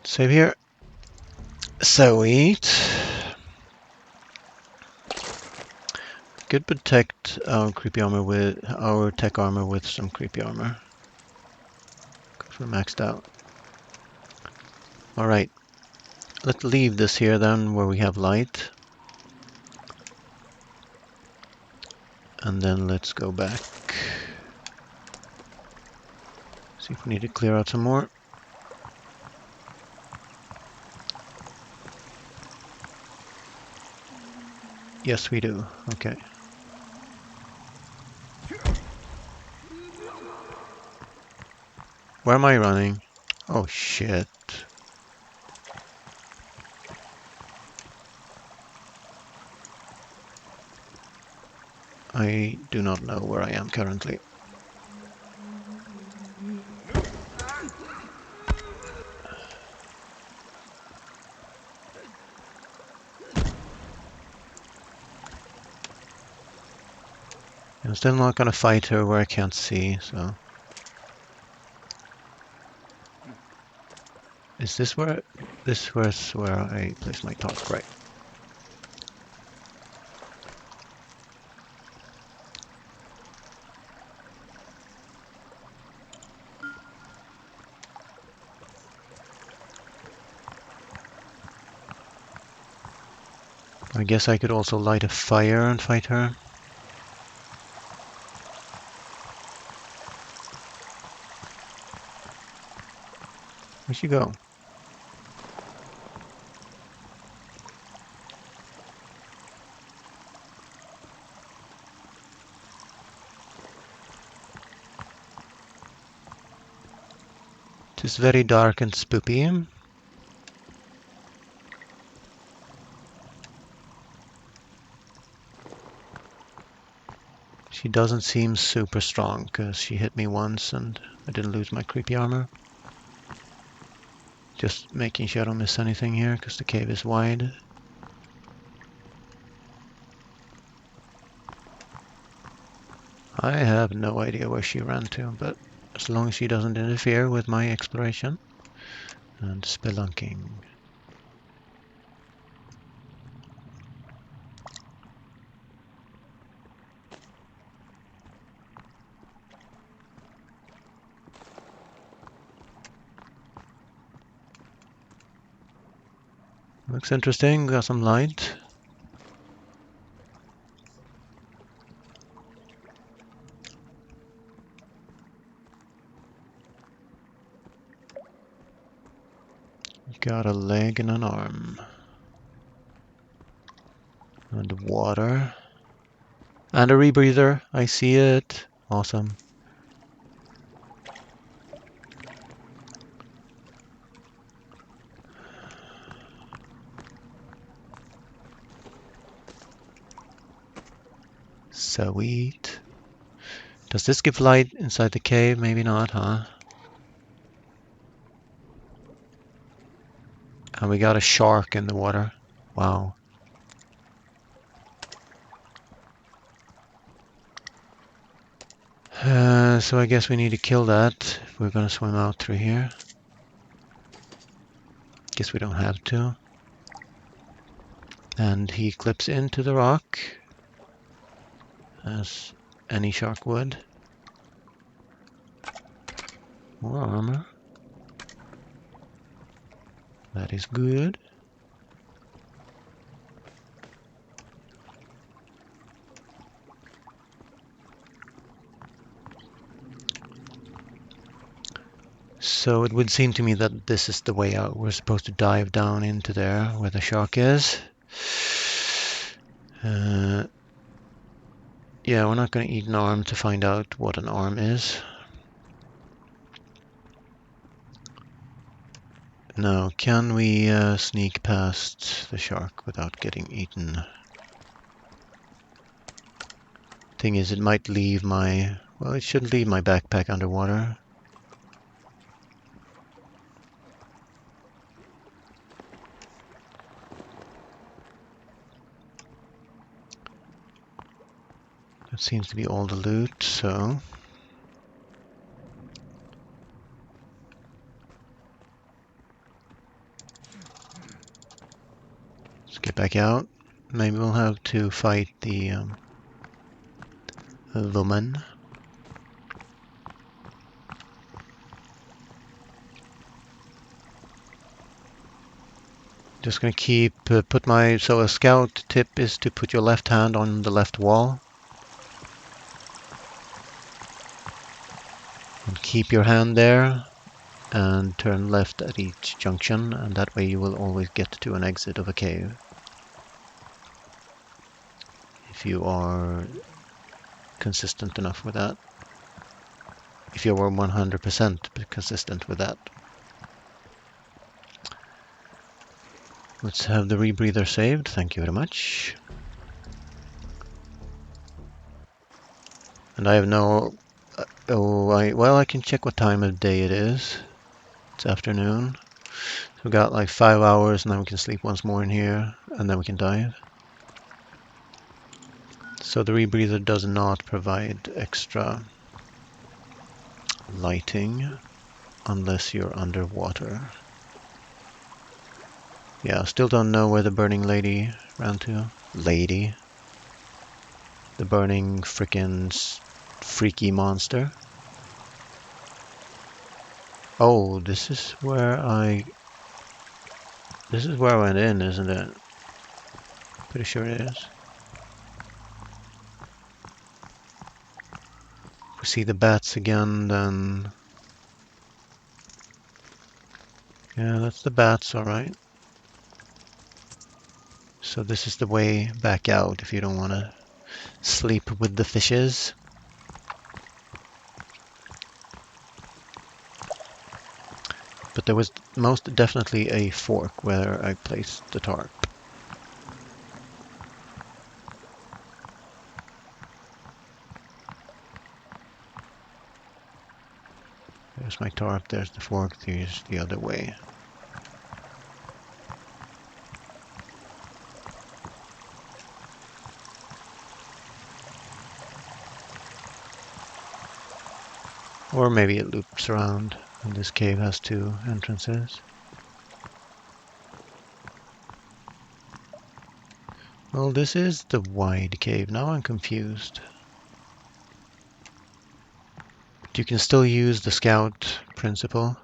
Save here. So eat. Could protect our creepy armor with our tech armor with some creepy armor. Because we're maxed out. Alright. Let's leave this here then where we have light. And then let's go back. See if we need to clear out some more. Yes, we do. Okay. Where am I running? Oh shit. I do not know where I am currently. I'm still not gonna fight her where I can't see, so. Is this where, this was where I place my tarp, right? I guess I could also light a fire and fight her. Where'd she go? It is very dark and spooky. She doesn't seem super strong because she hit me once and I didn't lose my creepy armor. Just making sure I don't miss anything here because the cave is wide. I have no idea where she ran to, but as long as she doesn't interfere with my exploration and spelunking. Looks interesting, got some light. Got a leg and an arm. And water. And a rebreather. I see it. Awesome. Sweet. Does this give light inside the cave? Maybe not, huh? And we got a shark in the water. Wow. So I guess we need to kill that if we're gonna swim out through here. Guess we don't have to. And he clips into the rock, as any shark would. More armor. That is good. So it would seem to me that this is the way out. We're supposed to dive down into there where the shark is. Yeah, we're not going to eat an arm to find out what an arm is. Now, can we sneak past the shark without getting eaten? Thing is, it might leave my... Well, it shouldn't leave my backpack underwater. That seems to be all the loot, so... Let's get back out. Maybe we'll have to fight the woman. Just gonna keep, so a scout tip is to put your left hand on the left wall. And keep your hand there and turn left at each junction, and that way you will always get to an exit of a cave. If you are consistent enough with that. If you were 100% consistent with that. Let's have the rebreather saved, thank you very much. And I have no... I can check what time of day it is. It's afternoon. So we got like 5 hours, and then we can sleep once more in here, and then we can dive. So the rebreather does not provide extra lighting unless you're underwater. Yeah, still don't know where the burning lady ran to. Lady. The burning frickin' freaky monster. Oh, this is where I went in, isn't it? Pretty sure it is. If we see the bats again, then... Yeah, that's the bats, alright. So this is the way back out if you don't want to sleep with the fishes. But there was most definitely a fork where I placed the tarp. There's my tarp, there's the fork, there's the other way. Or maybe it loops around, and this cave has 2 entrances. Well, this is the wide cave. Now I'm confused. But you can still use the scout principle.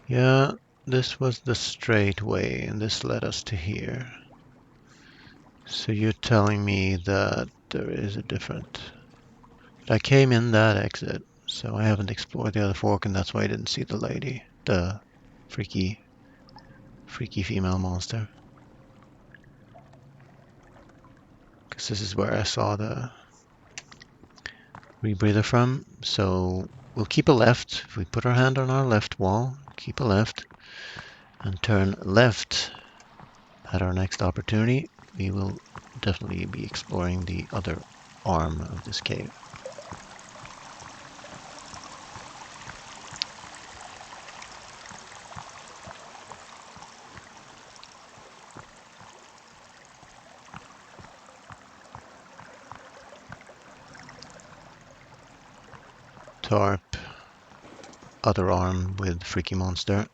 Yeah, this was the straight way, and this led us to here. So you're telling me that there is a different... But I came in that exit, so I haven't explored the other fork, and that's why I didn't see the lady. The freaky female monster. Because this is where I saw the rebreather from. So we'll keep a left. If we put our hand on our left wall, keep a left, and turn left at our next opportunity, we will definitely be exploring the other arm of this cave. tarp, other arm with freaky monster.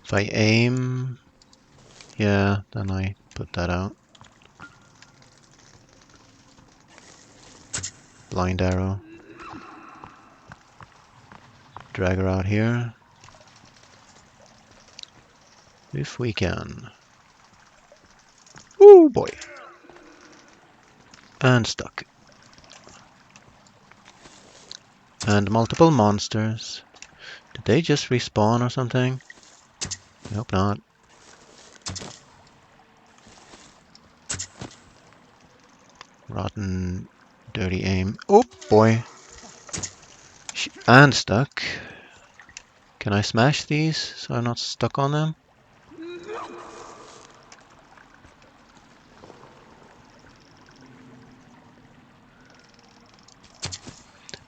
If I aim, yeah, then I put that out. Blind arrow. Drag her out here. If we can. Oh boy. And stuck. And multiple monsters. Did they just respawn or something? I hope not. Rotten, dirty aim. Oh boy. And stuck. Can I smash these so I'm not stuck on them?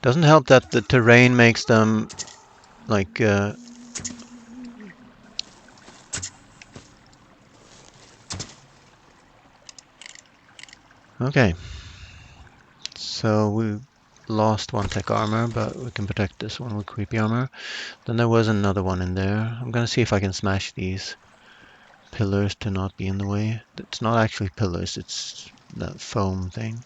Doesn't help that the terrain makes them like okay. So we lost one tech armor, but we can protect this one with creepy armor. Then there was another one in there. I'm gonna see if I can smash these pillars to not be in the way. It's not actually pillars, it's that foam thing.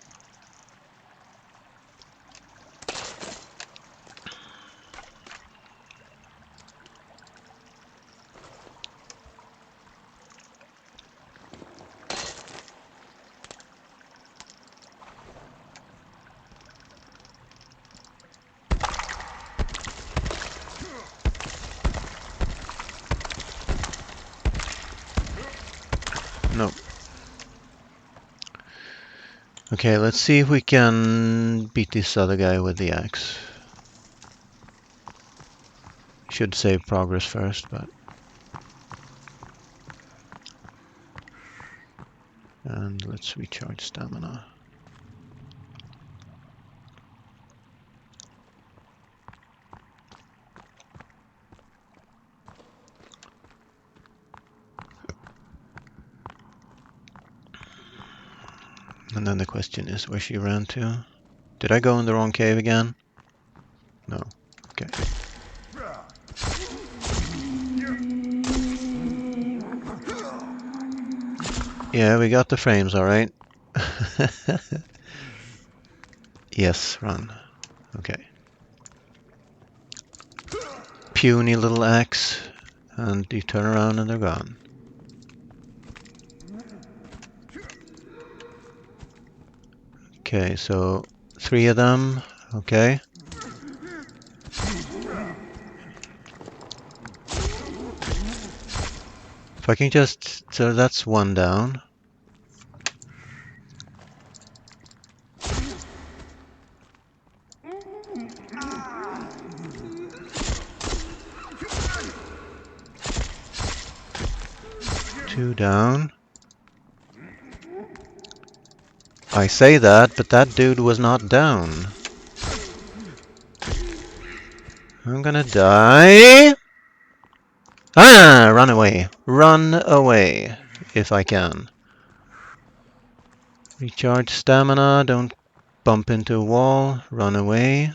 No. Okay, let's see if we can beat this other guy with the axe. Should save progress first, but... And let's recharge stamina. And then the question is where she ran to. Did I go in the wrong cave again? No. Okay. Yeah, we got the frames, alright. Yes, run. Okay. Puny little axe. And you turn around and they're gone. Okay, so 3 of them. Okay. If I can just... So that's 1 down. Two down. I say that, but that dude was not down. I'm gonna die. Ah! Run away. Run away. If I can. Recharge stamina. Don't bump into a wall. Run away.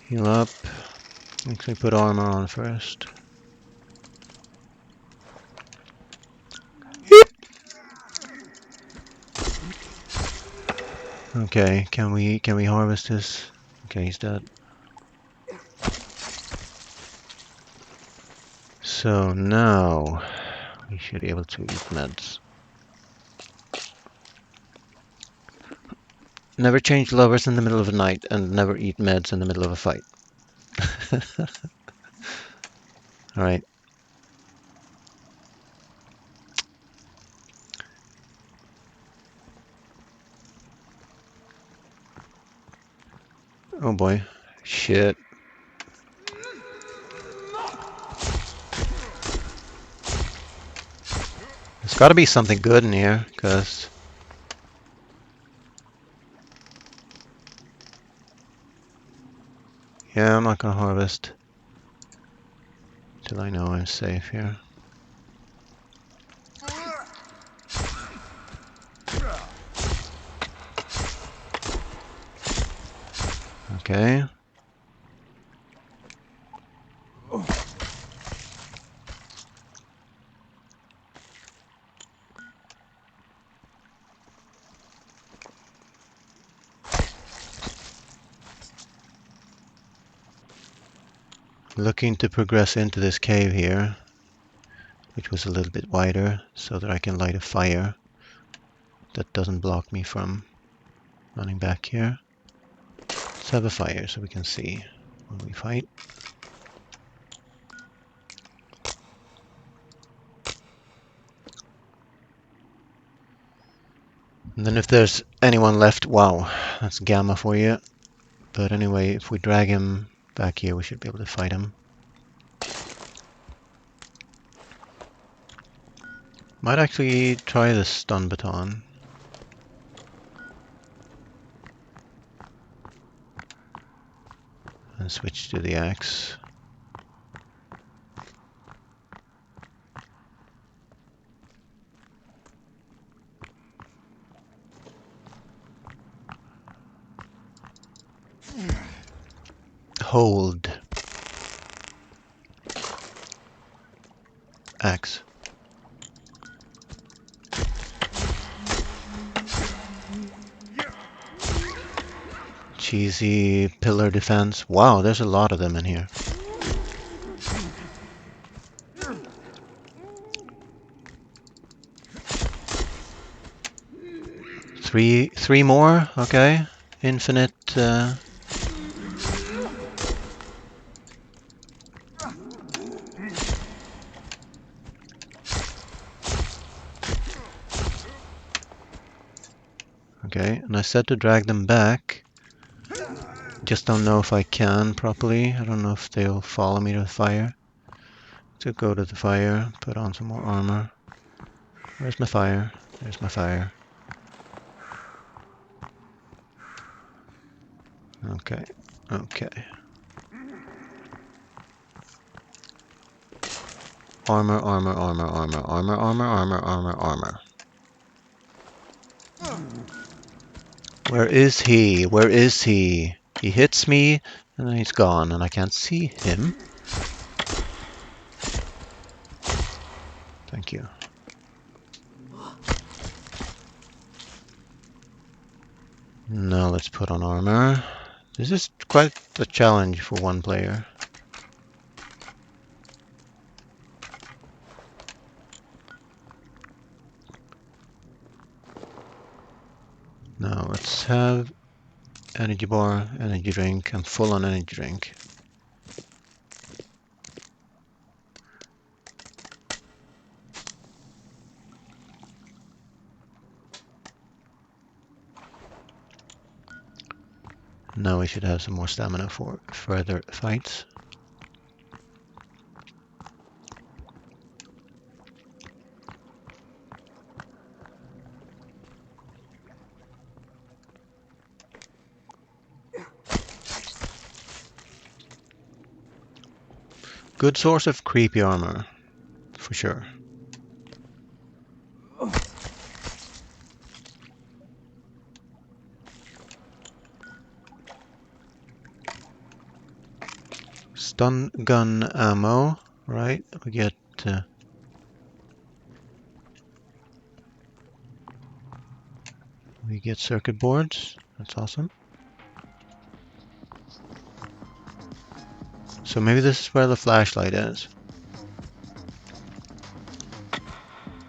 Heal up. Actually put armor on first. Okay, can we harvest this? Okay, he's dead. So now we should be able to eat meds. Never change lovers in the middle of the night and never eat meds in the middle of a fight. Alright. Oh boy. Shit. There's gotta be something good in here, because... Yeah, I'm not gonna harvest. till I know I'm safe here. Okay. Looking to progress into this cave here, which was a little bit wider, so that I can light a fire that doesn't block me from running back here. Let's have a fire so we can see when we fight. And then if there's anyone left, wow, that's Gamma for you. But anyway, if we drag him back here, we should be able to fight him. Might actually try the stun baton. And switch to the axe. Hold. Axe. Cheesy pillar defense. Wow, there's a lot of them in here. Three more. Okay, infinite. Okay, and I said to drag them back. Just don't know if I can properly. I don't know if they'll follow me to the fire. To go to the fire, put on some more armor. Where's my fire? There's my fire. Okay, okay. Armor, armor, armor, armor, armor, armor, armor, armor, armor. Where is he? Where is he? He hits me, and then he's gone, and I can't see him. Thank you. Now let's put on armor. This is quite a challenge for one player. Now let's have energy bar, energy drink. I'm full on energy drink. Now we should have some more stamina for further fights. Good source of creepy armor, for sure. Stun gun ammo, right? We get circuit boards. That's awesome. So maybe this is where the flashlight is.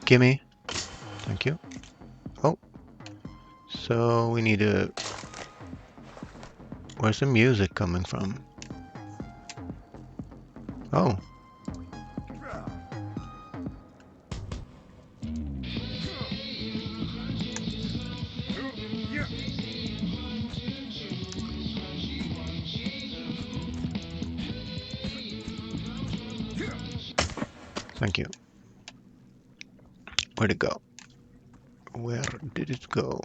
Gimme. Thank you. Oh. So we need to... Where's the music coming from? Oh. Thank you. Where'd it go? Where did it go?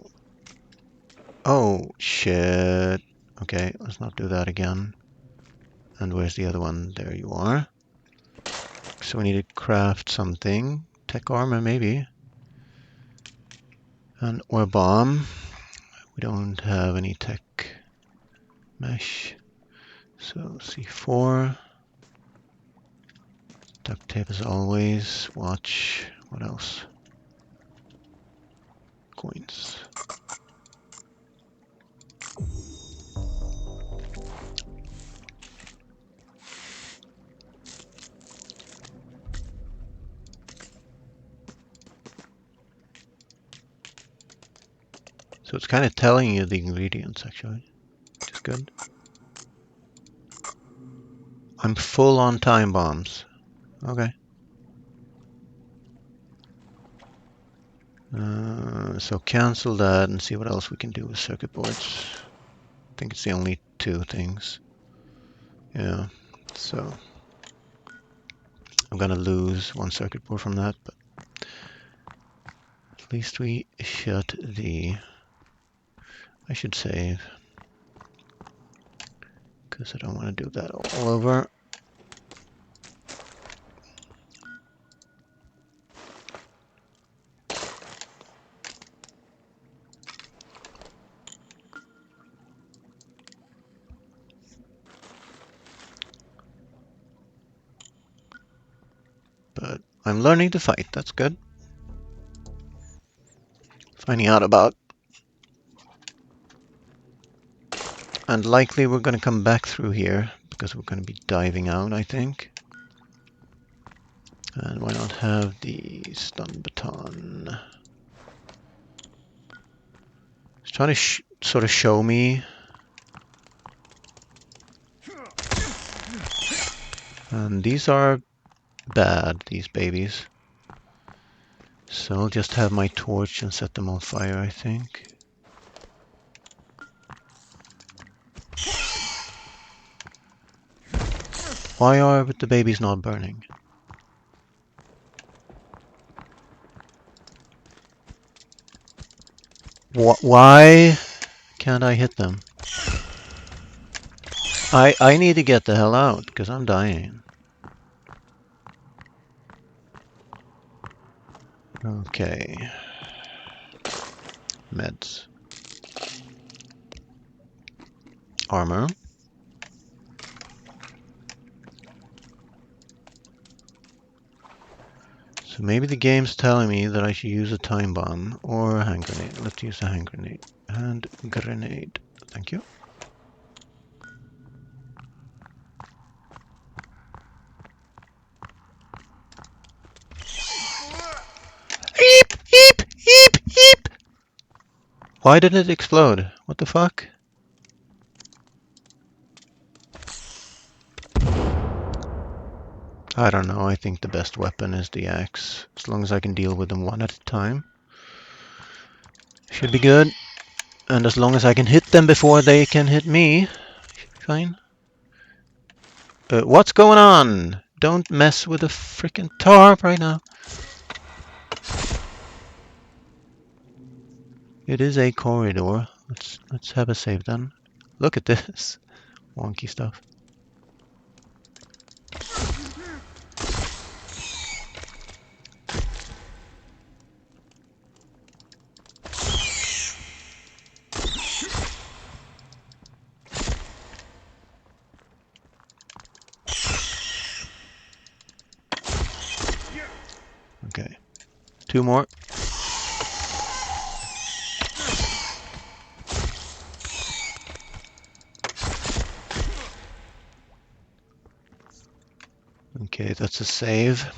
Oh, shit. Okay, let's not do that again. And where's the other one? There you are. So we need to craft something. Tech armor, maybe. And or bomb. We don't have any tech mesh. So C4. Duct tape as always. Watch. What else? Coins. So it's kind of telling you the ingredients, actually, which is good. I'm full on time bombs. Okay. So cancel that and see what else we can do with circuit boards. I think it's the only two things. Yeah. So I'm gonna lose one circuit board from that, but at least we shut the... I should save, because I don't want to do that all over. But I'm learning to fight, that's good. Finding out about... And likely we're going to come back through here, because we're going to be diving out, I think. And why not have the stun baton? It's trying to sort of show me. And these are bad, these babies. So I'll just have my torch and set them on fire, I think. Why are the babies not burning? Why can't I hit them? I need to get the hell out, because I'm dying. Okay. Meds. Armor. So maybe the game's telling me that I should use a time bomb or a hand grenade. Let's use a hand grenade. Hand grenade. Thank you. Eep! Eep! Eep! Eep! Why didn't it explode? What the fuck? I don't know. I think the best weapon is the axe. As long as I can deal with them one at a time. Should be good. And as long as I can hit them before they can hit me, should be fine. What's going on? Don't mess with the freaking tarp right now. It is a corridor. Let's have a save then. Look at this wonky stuff. Okay, two more. Okay, that's a save.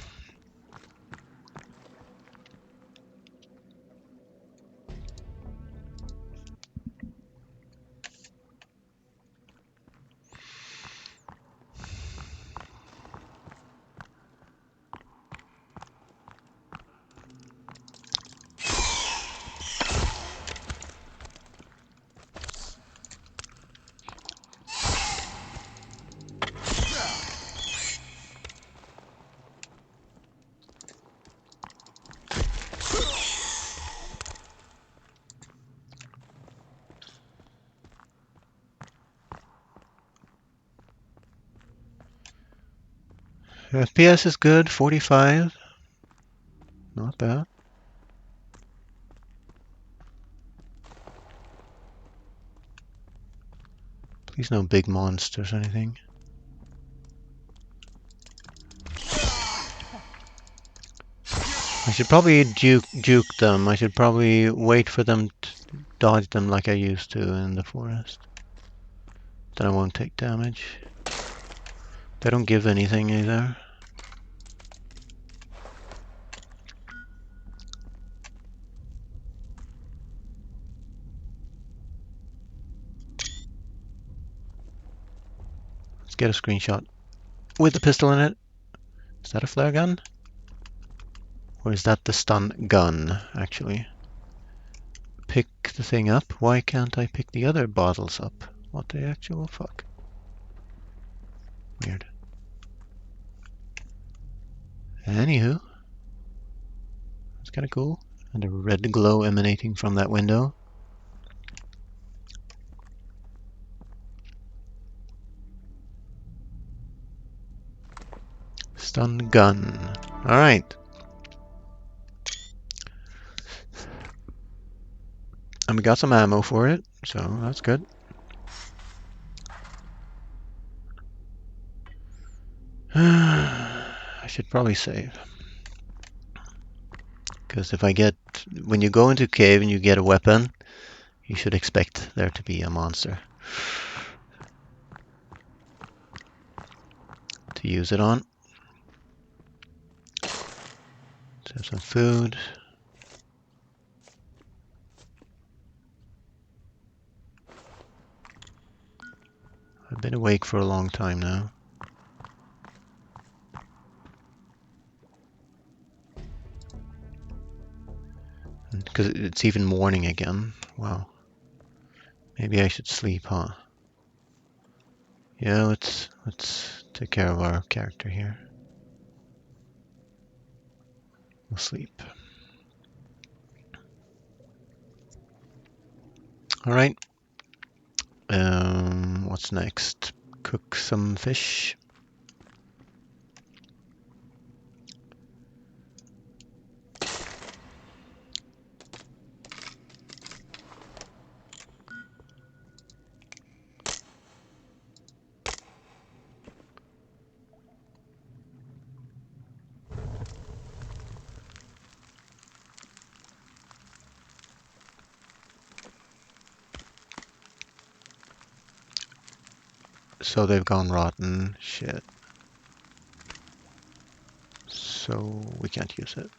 FPS is good, 45. Not bad. Please no big monsters or anything. I should probably juke them. I should probably wait for them to dodge them like I used to in the forest. Then I won't take damage. They don't give anything either. Let's get a screenshot with the pistol in it. Is that a flare gun? Or is that the stun gun, actually? Pick the thing up? Why can't I pick the other bottles up? What the actual fuck? Weird. Anywho. It's kind of cool. And a red glow emanating from that window. Stun gun. Alright. And we got some ammo for it, so that's good. I should probably save. Because if I get... When you go into a cave and you get a weapon, you should expect there to be a monster to use it on. Let's have some food. I've been awake for a long time now. Because it's even morning again. Wow. Maybe I should sleep, huh? Yeah, let's take care of our character here. We'll sleep. Alright. What's next? Cook some fish. So they've gone rotten. Shit. So we can't use it.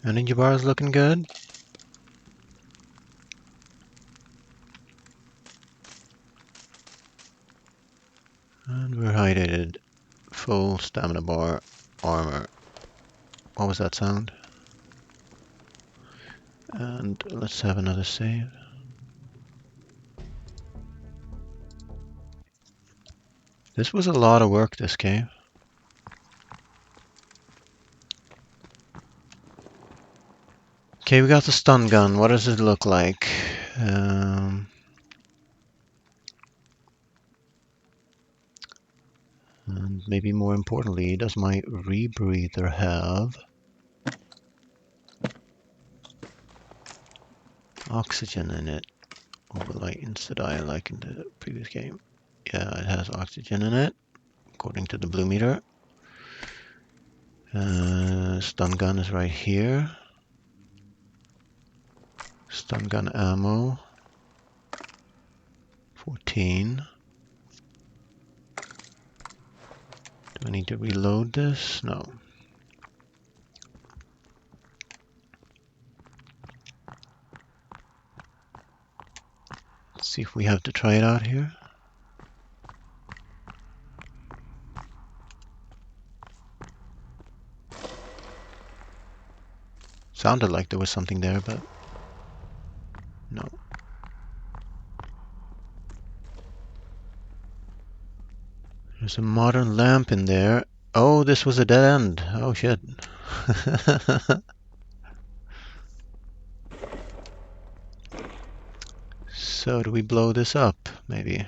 Energy bar is looking good. And we're hydrated. Full stamina bar. Armor. What was that sound? And let's have another save. This was a lot of work, this cave. Okay, we got the stun gun. What does it look like? And maybe more importantly, does my rebreather have oxygen in it? Or will I insta-die like in the previous game? Yeah, it has oxygen in it, according to the blue meter. Stun gun is right here. Stun gun ammo. 14. Do I need to reload this? No. Let's see if we have to try it out here. Sounded like there was something there, but no. There's a modern lamp in there. Oh, this was a dead end. Oh shit. So do we blow this up, maybe?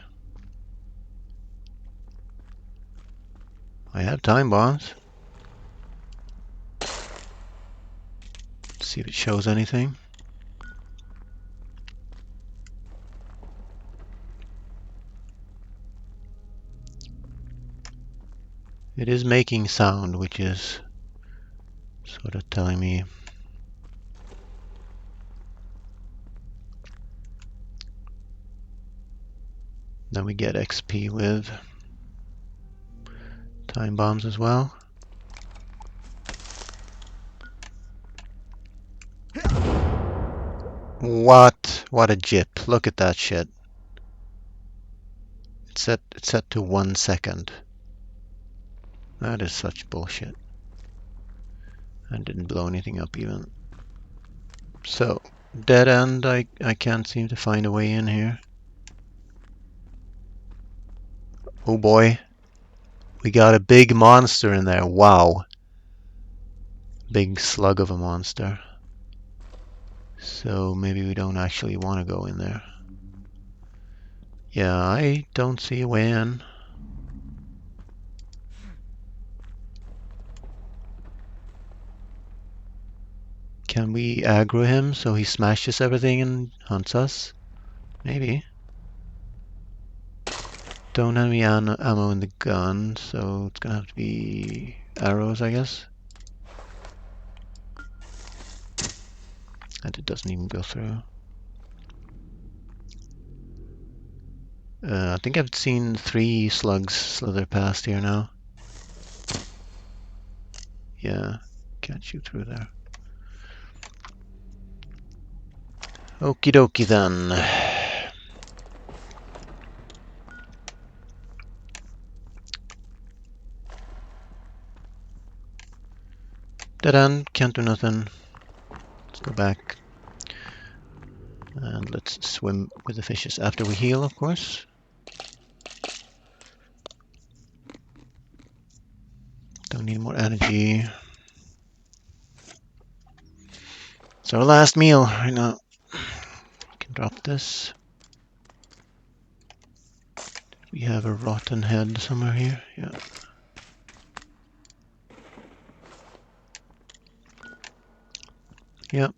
I have time bombs. See if it shows anything. It is making sound, which is sort of telling me that we get XP with time bombs as well. What? What a jip. Look at that shit. It's set to 1 second. That is such bullshit. I didn't blow anything up even. So, dead end, I can't seem to find a way in here. Oh boy. We got a big monster in there. Wow. Big slug of a monster. So maybe we don't actually want to go in there. Yeah, I don't see a way in. Can we aggro him so he smashes everything and hunts us? Maybe. Don't have any ammo in the gun, so it's gonna have to be arrows, I guess. And it doesn't even go through. I think I've seen 3 slugs slither past here now. Yeah, can't shoot through there. Okie dokie then. Dead end, can't do nothing. Let's go back. And let's swim with the fishes after we heal, of course. Don't need more energy. It's our last meal right now. We can drop this. We have a rotten head somewhere here. Yeah. Yeah,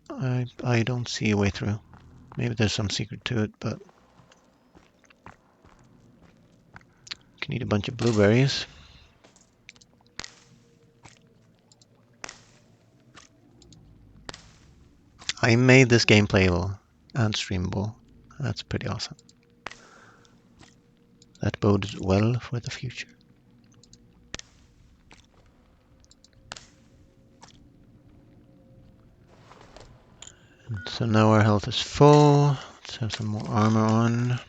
I don't see a way through. Maybe there's some secret to it, but can eat a bunch of blueberries. I made this game playable and streamable. That's pretty awesome. That bodes well for the future. And so now our health is full. Let's have some more armor on.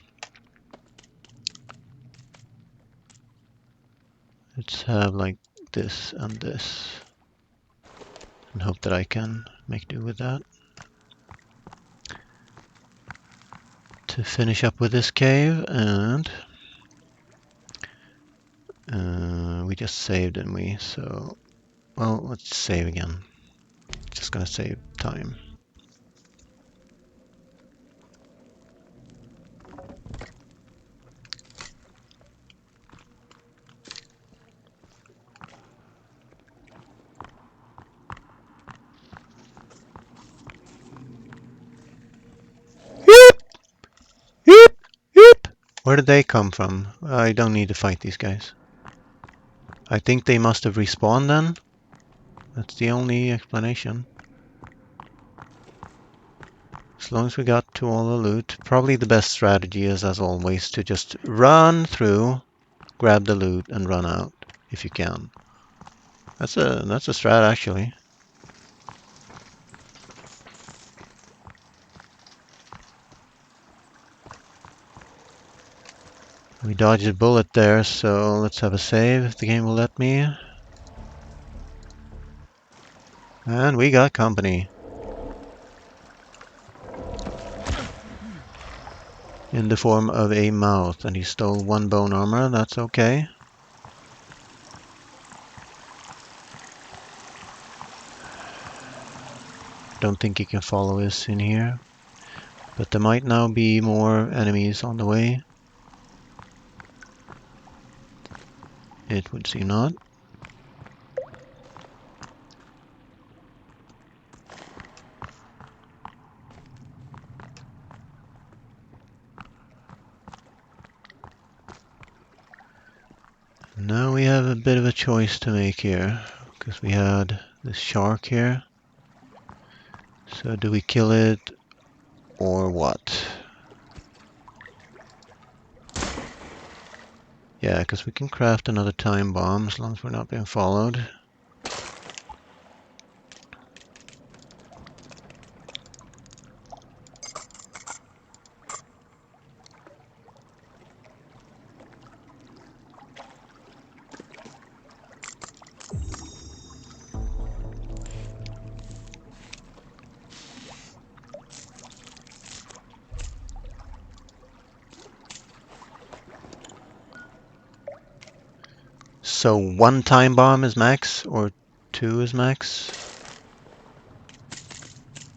Let's have like this and this. And hope that I can make do with that. To finish up with this cave, and we just saved, didn't we? So, well, let's save again. Just gonna save time. Yep! Yep! Yep! Where did they come from? I don't need to fight these guys. I think they must have respawned then. That's the only explanation. As long as we got to all the loot, probably the best strategy is, as always, to just run through, grab the loot, and run out if you can. That's a strat actually. We dodged a bullet there, so let's have a save if the game will let me. And we got company. In the form of a mouth, and he stole 1 bone armor, that's okay. don't think he can follow us in here. But there might now be more enemies on the way. It would seem not. Now we have a bit of a choice to make here, because we had this shark here. So do we kill it or what? Yeah, because we can craft another time bomb as long as we're not being followed. So one time bomb is max, or two is max?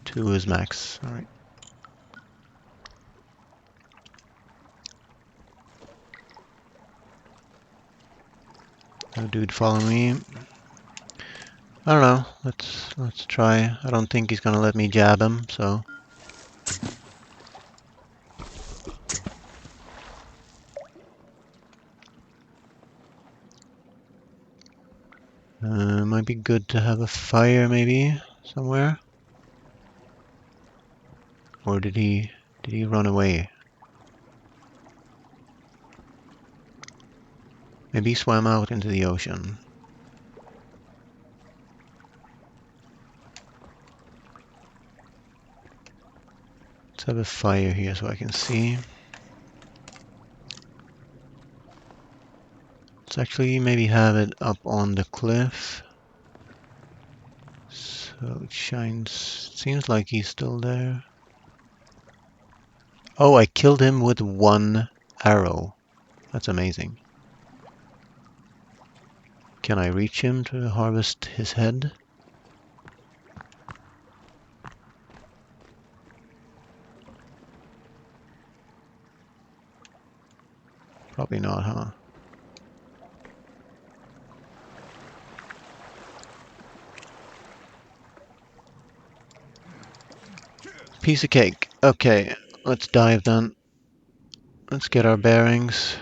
Two is max, alright. No dude follow me. I don't know, let's try. I don't think he's gonna let me jab him, so. Might be good to have a fire maybe, somewhere. Or did he run away? Maybe he swam out into the ocean. Let's have a fire here so I can see. Let's actually maybe have it up on the cliff. So it shines. Seems like he's still there. Oh, I killed him with one arrow. That's amazing. Can I reach him to harvest his head? Probably not, huh? Piece of cake. Okay, let's dive then. Let's get our bearings.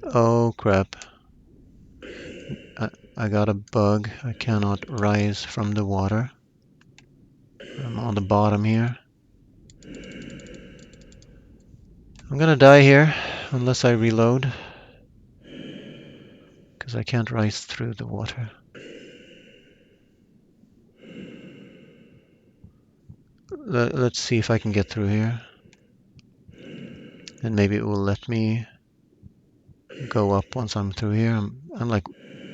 Oh crap. I got a bug. I cannot rise from the water. I'm on the bottom here. I'm gonna die here unless I reload, because I can't rise through the water. Let's see if I can get through here. And maybe it will let me go up once I'm through here. I'm like,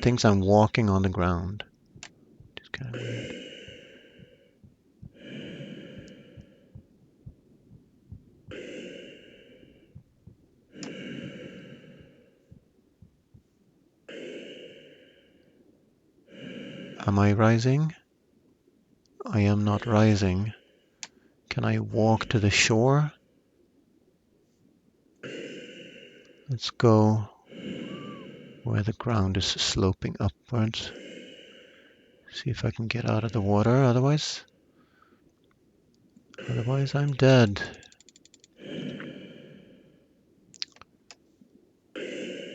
thinks I'm walking on the ground. It's kind of weird. Am I rising? I am not rising. Can I walk to the shore? Let's go where the ground is sloping upwards. See if I can get out of the water, otherwise I'm dead.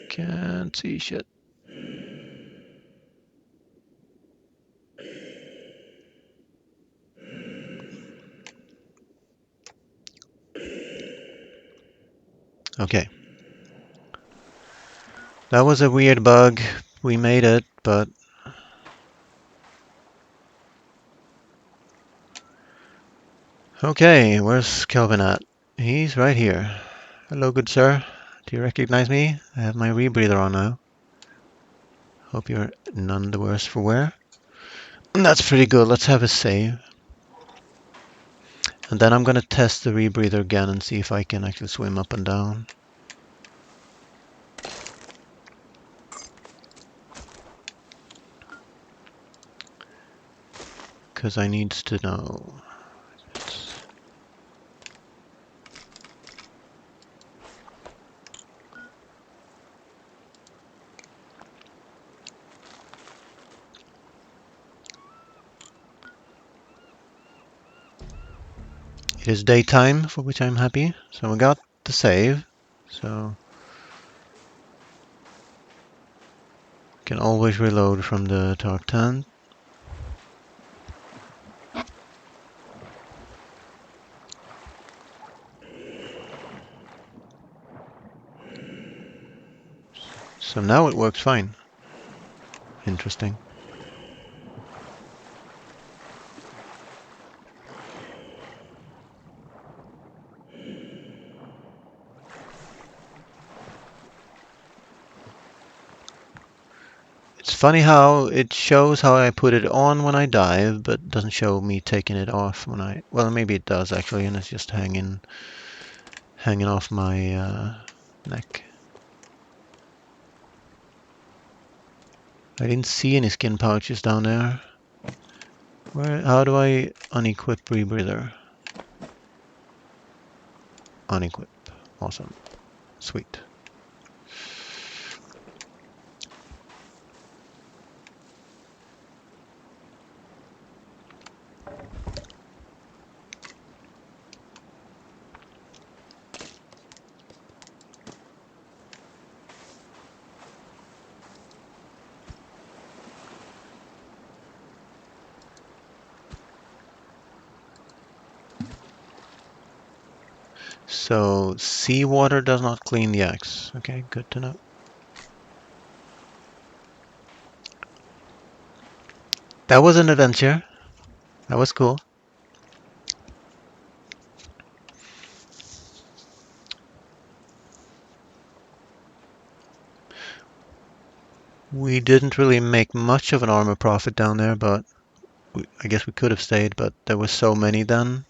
Can't see shit. Okay. That was a weird bug. We made it, but... Okay, where's Kelvin at? He's right here. Hello, good sir. Do you recognize me? I have my rebreather on now. Hope you're none the worse for wear. That's pretty good. Let's have a save. And then I'm gonna test the rebreather again and see if I can actually swim up and down. because I need to know. It is daytime, for which I'm happy. So we got the save. So can always reload from the dark tent. So now it works fine. Interesting. It's funny how it shows how I put it on when I dive, but doesn't show me taking it off when I... Well, maybe it does actually, and it's just hanging off my neck. I didn't see any skin pouches down there. How do I unequip rebreather? Unequip. Awesome. Sweet. So, seawater does not clean the axe. Okay, good to know. That was an adventure. That was cool. We didn't really make much of an armor profit down there, but I guess we could have stayed, but there were so many then.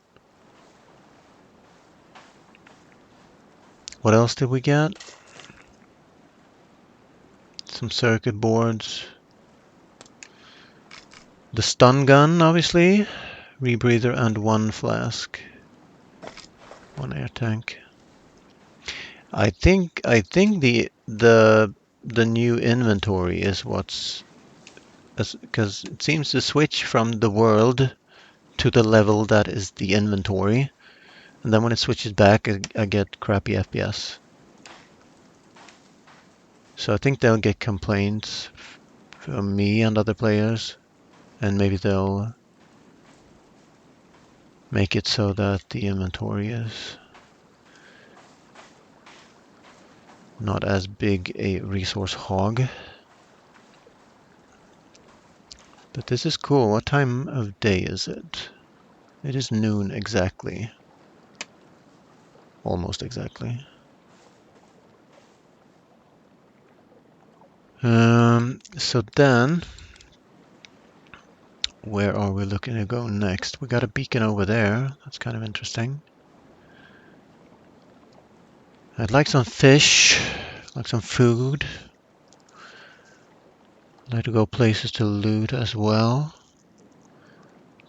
What else did we get? Some circuit boards. The stun gun, obviously. Rebreather and one flask. One air tank. I think the new inventory is what's, because it seems to switch from the world to the level that is the inventory, and then when it switches back, I get crappy FPS. So I think they'll get complaints from me and other players, and maybe they'll make it so that the inventory is not as big a resource hog. But this is cool. What time of day is it? It is noon exactly. Almost exactly. So then, where are we looking to go next? We got a beacon over there. That's kind of interesting. I'd like some fish, like some food. I'd like to go places to loot as well.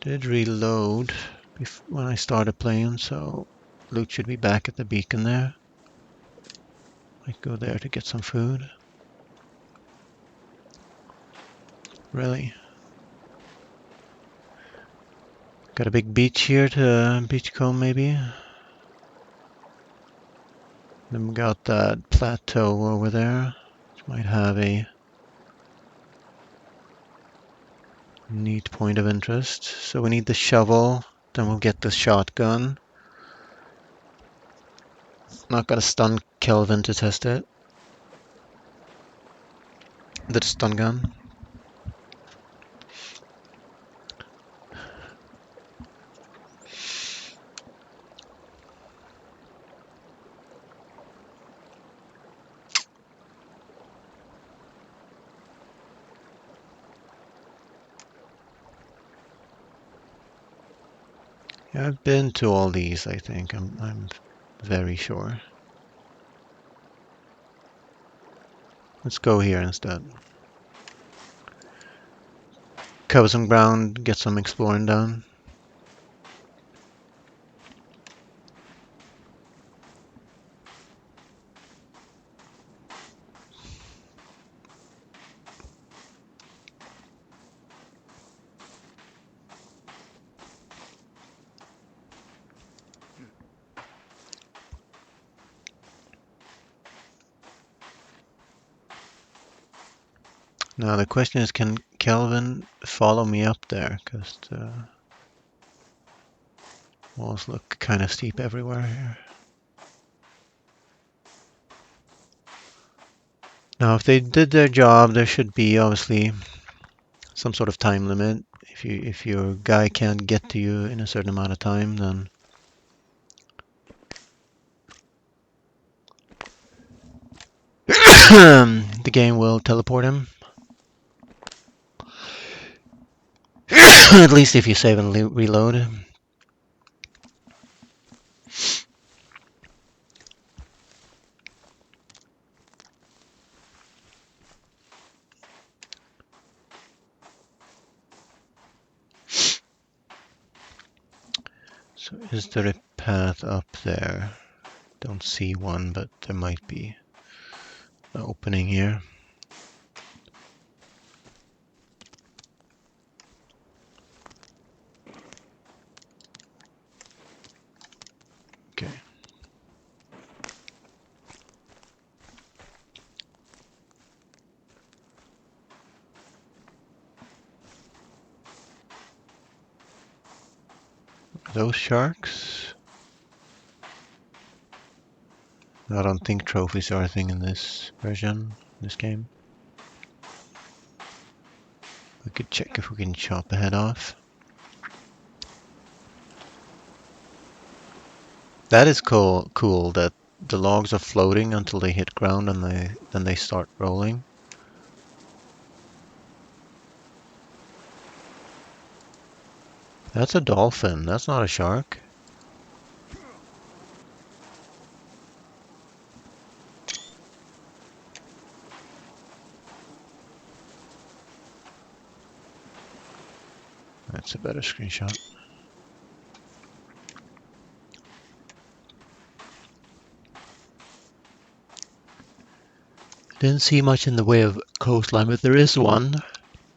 Did reload when I started playing, so loot should be back at the beacon there. Might go there to get some food. Really? Got a big beach here to beachcomb maybe. Then we got that plateau over there, which might have a neat point of interest. So we need the shovel, then we'll get the shotgun. Not gonna stun Kelvin to test it. The stun gun. Yeah, I've been to all these, I think. I'm very sure. Let's go here instead. cover some ground, get some exploring done. Now the question is, can Kelvin follow me up there? Because the walls look kind of steep everywhere here. Now, if they did their job, there should be obviously some sort of time limit. If your guy can't get to you in a certain amount of time, then the game will teleport him. At least if you save and reload. So is there a path up there? Don't see one, but there might be an opening here. Okay. Are those sharks? I don't think trophies are a thing in this version, this game. We could check if we can chop a head off. That is cool that the logs are floating until they hit ground and then they start rolling. That's a dolphin, that's not a shark. That's a better screenshot. Didn't see much in the way of coastline, but there is one.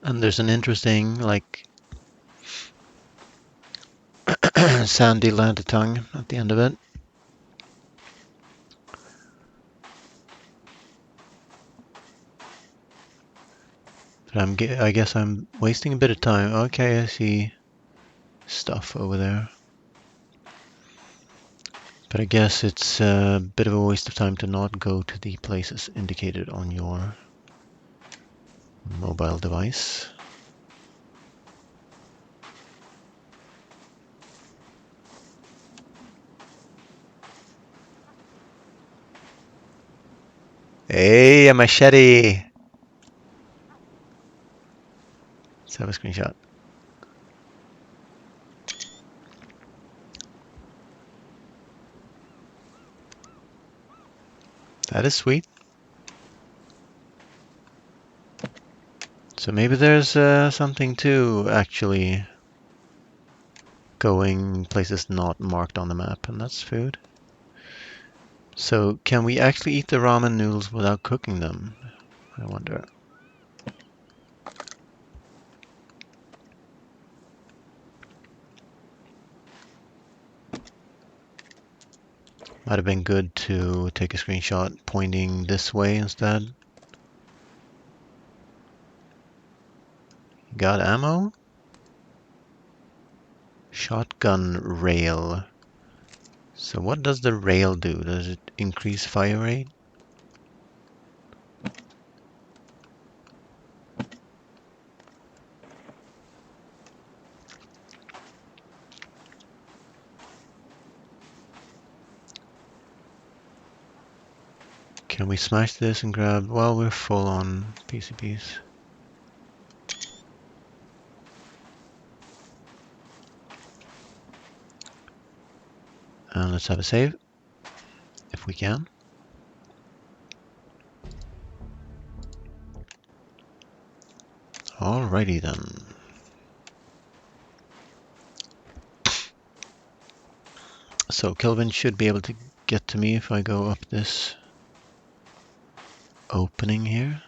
And there's an interesting, like, sandy landed tongue at the end of it. But I guess I'm wasting a bit of time. Okay, I see stuff over there. But I guess it's a bit of a waste of time to not go to the places indicated on your mobile device. Hey, a machete! Let's have a screenshot. That is sweet. So maybe there's something to actually going places not marked on the map, and that's food. So can we actually eat the ramen noodles without cooking them? I wonder. Might have been good to take a screenshot pointing this way instead. Got ammo? Shotgun rail. So what does the rail do? Does it increase fire rate? Can we smash this and grab... Well, we're full on PCBs. And let's have a save, if we can. Alrighty then. So Kelvin should be able to get to me if I go up this opening here.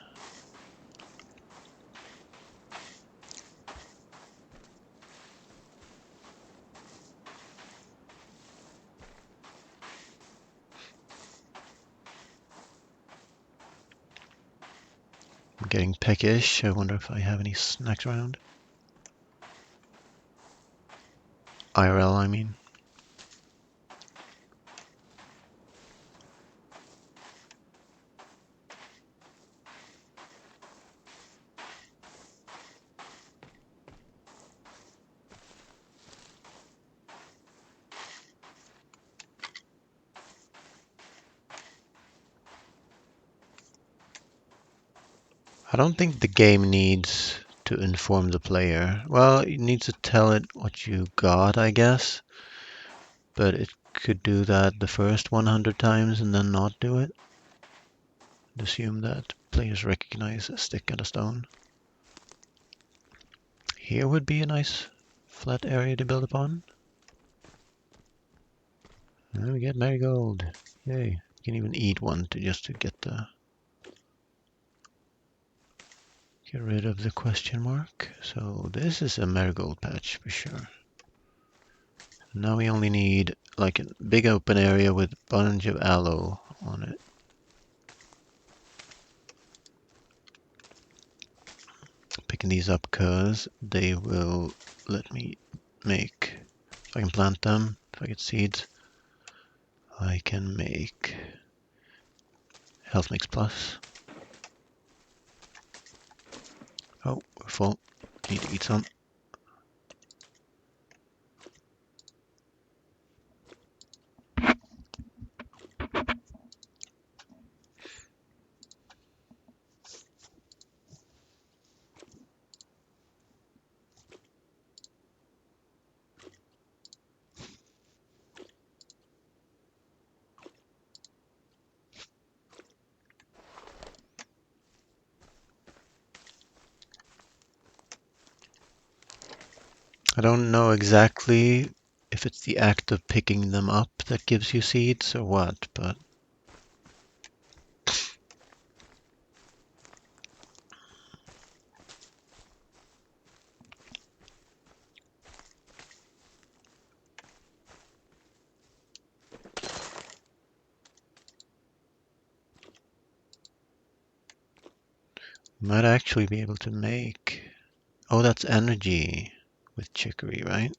I'm getting peckish. I wonder if I have any snacks around. IRL, I mean. I don't think the game needs to inform the player. Well, it needs to tell it what you got, I guess. But it could do that the first 100 times and then not do it. Assume that players recognize a stick and a stone. Here would be a nice flat area to build upon. And we get marigold. Yay. You can even eat one to just to get rid of the question mark. So this is a marigold patch for sure. Now we only need like a big open area with a bunch of aloe on it. Picking these up because they will let me make, if I can plant them, if I get seeds, I can make health mix plus. Oh, we're full. Need to eat some. I don't know exactly if it's the act of picking them up that gives you seeds or what, but might actually be able to make. Oh, that's energy with chicory, right?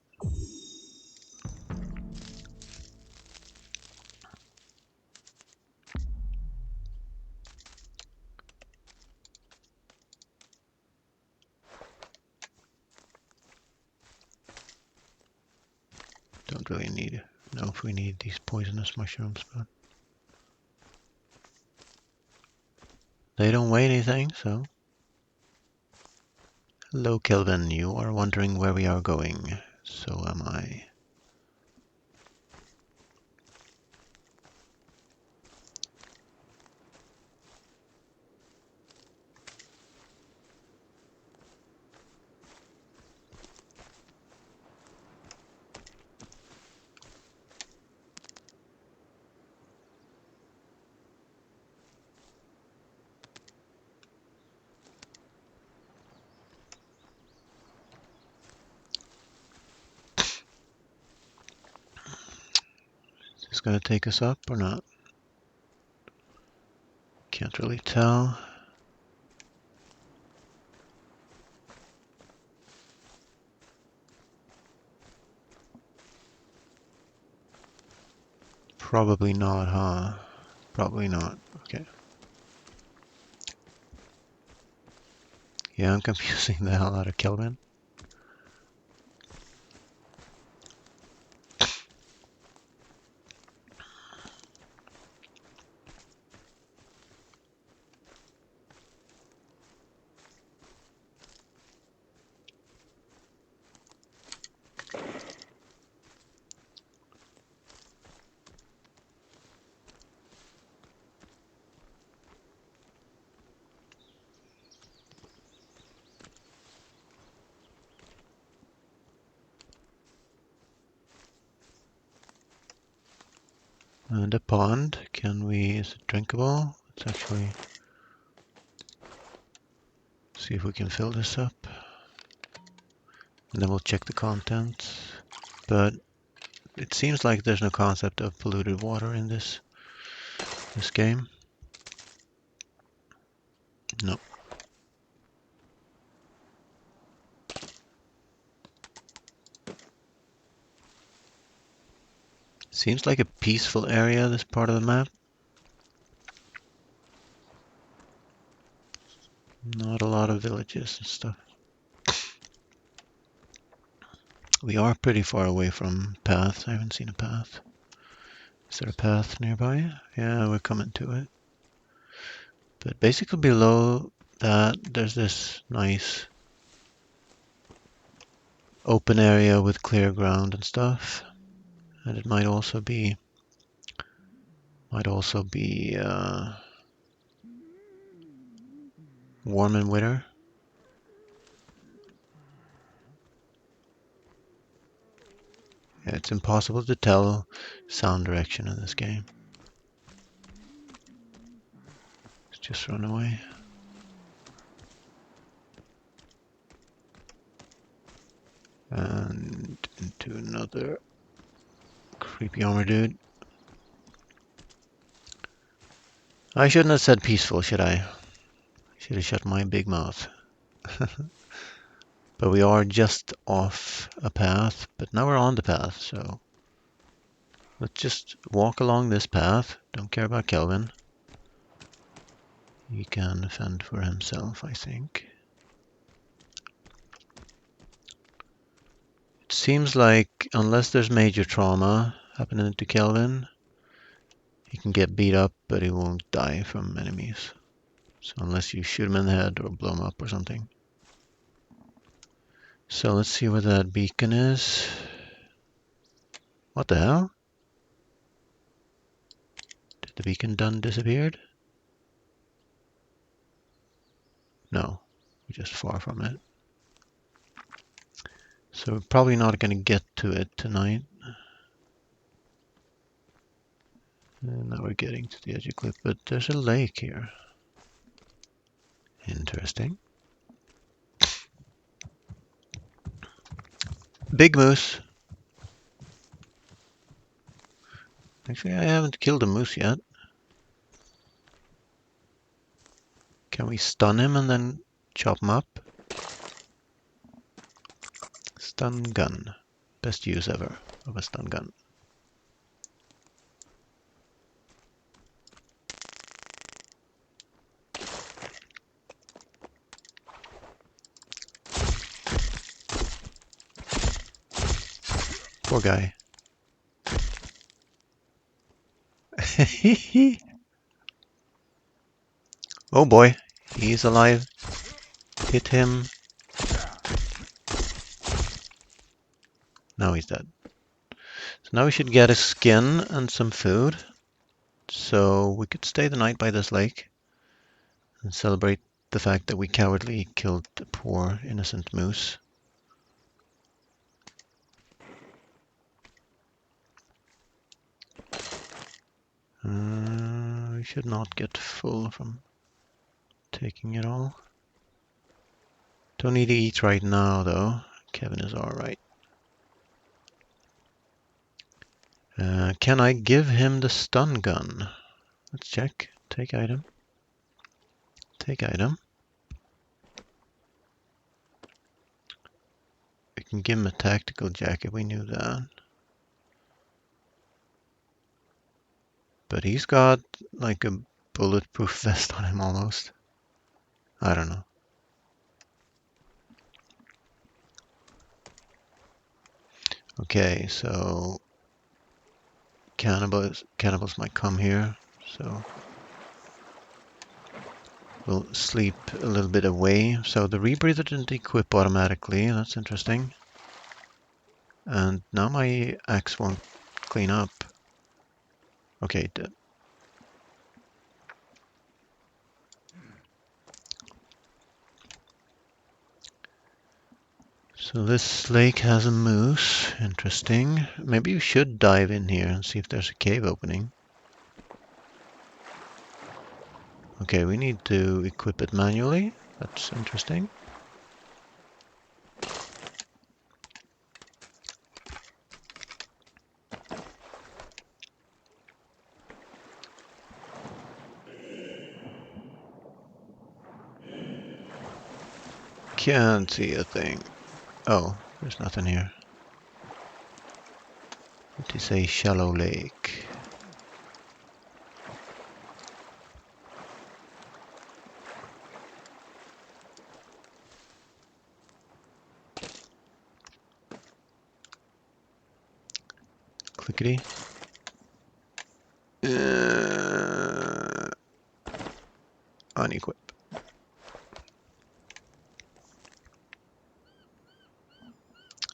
Don't really know if we need these poisonous mushrooms, but they don't weigh anything, so. Hello, Kelvin. You are wondering where we are going. So am I. Is this going to take us up or not? Can't really tell. Probably not, huh? Probably not. Okay. Yeah, I'm confusing the hell out of Kelvin. And a pond. Is it drinkable? Let's actually see if we can fill this up. And then we'll check the contents. But it seems like there's no concept of polluted water in this game. No. Seems like a peaceful area, this part of the map. Not a lot of villages and stuff. We are pretty far away from paths. I haven't seen a path. Is there a path nearby? Yeah, we're coming to it. But basically below that, there's this nice open area with clear ground and stuff. And it might also be warm in winter. Yeah, it's impossible to tell sound direction in this game. Let's just run away. And into another creepy armor dude. I shouldn't have said peaceful, should I? Should have shut my big mouth. But we are just off a path, but now we're on the path, so let's just walk along this path. Don't care about Kelvin. He can fend for himself, I think. It seems like unless there's major trauma happening to Kelvin, he can get beat up, but he won't die from enemies. So unless you shoot him in the head or blow him up or something. So let's see where that beacon is. What the hell? Did the beacon done disappeared? No, we're just far from it. So we're probably not going to get to it tonight. And now we're getting to the edge of the cliff, but there's a lake here. Interesting. Big moose. Actually, I haven't killed a moose yet. Can we stun him and then chop him up? Stun gun. Best use ever of a stun gun. Poor guy. Oh boy, he's alive. Hit him. Now he's dead. So now we should get a skin and some food. So we could stay the night by this lake and celebrate the fact that we cowardly killed the poor innocent moose. We should not get full from taking it all. Don't need to eat right now though. Kevin is alright. Can I give him the stun gun? Let's check. Take item. Take item. We can give him a tactical jacket, we knew that. But he's got like a bulletproof vest on him almost. I don't know. Okay, so cannibals might come here, so we'll sleep a little bit away. So the rebreather didn't equip automatically, that's interesting. And now my axe won't clean up. Okay, it did. So this lake has a moose. Interesting. Maybe you should dive in here and see if there's a cave opening. Okay, we need to equip it manually. That's interesting. Can't see a thing. Oh, there's nothing here. It is a shallow lake. Clickety. Unequip.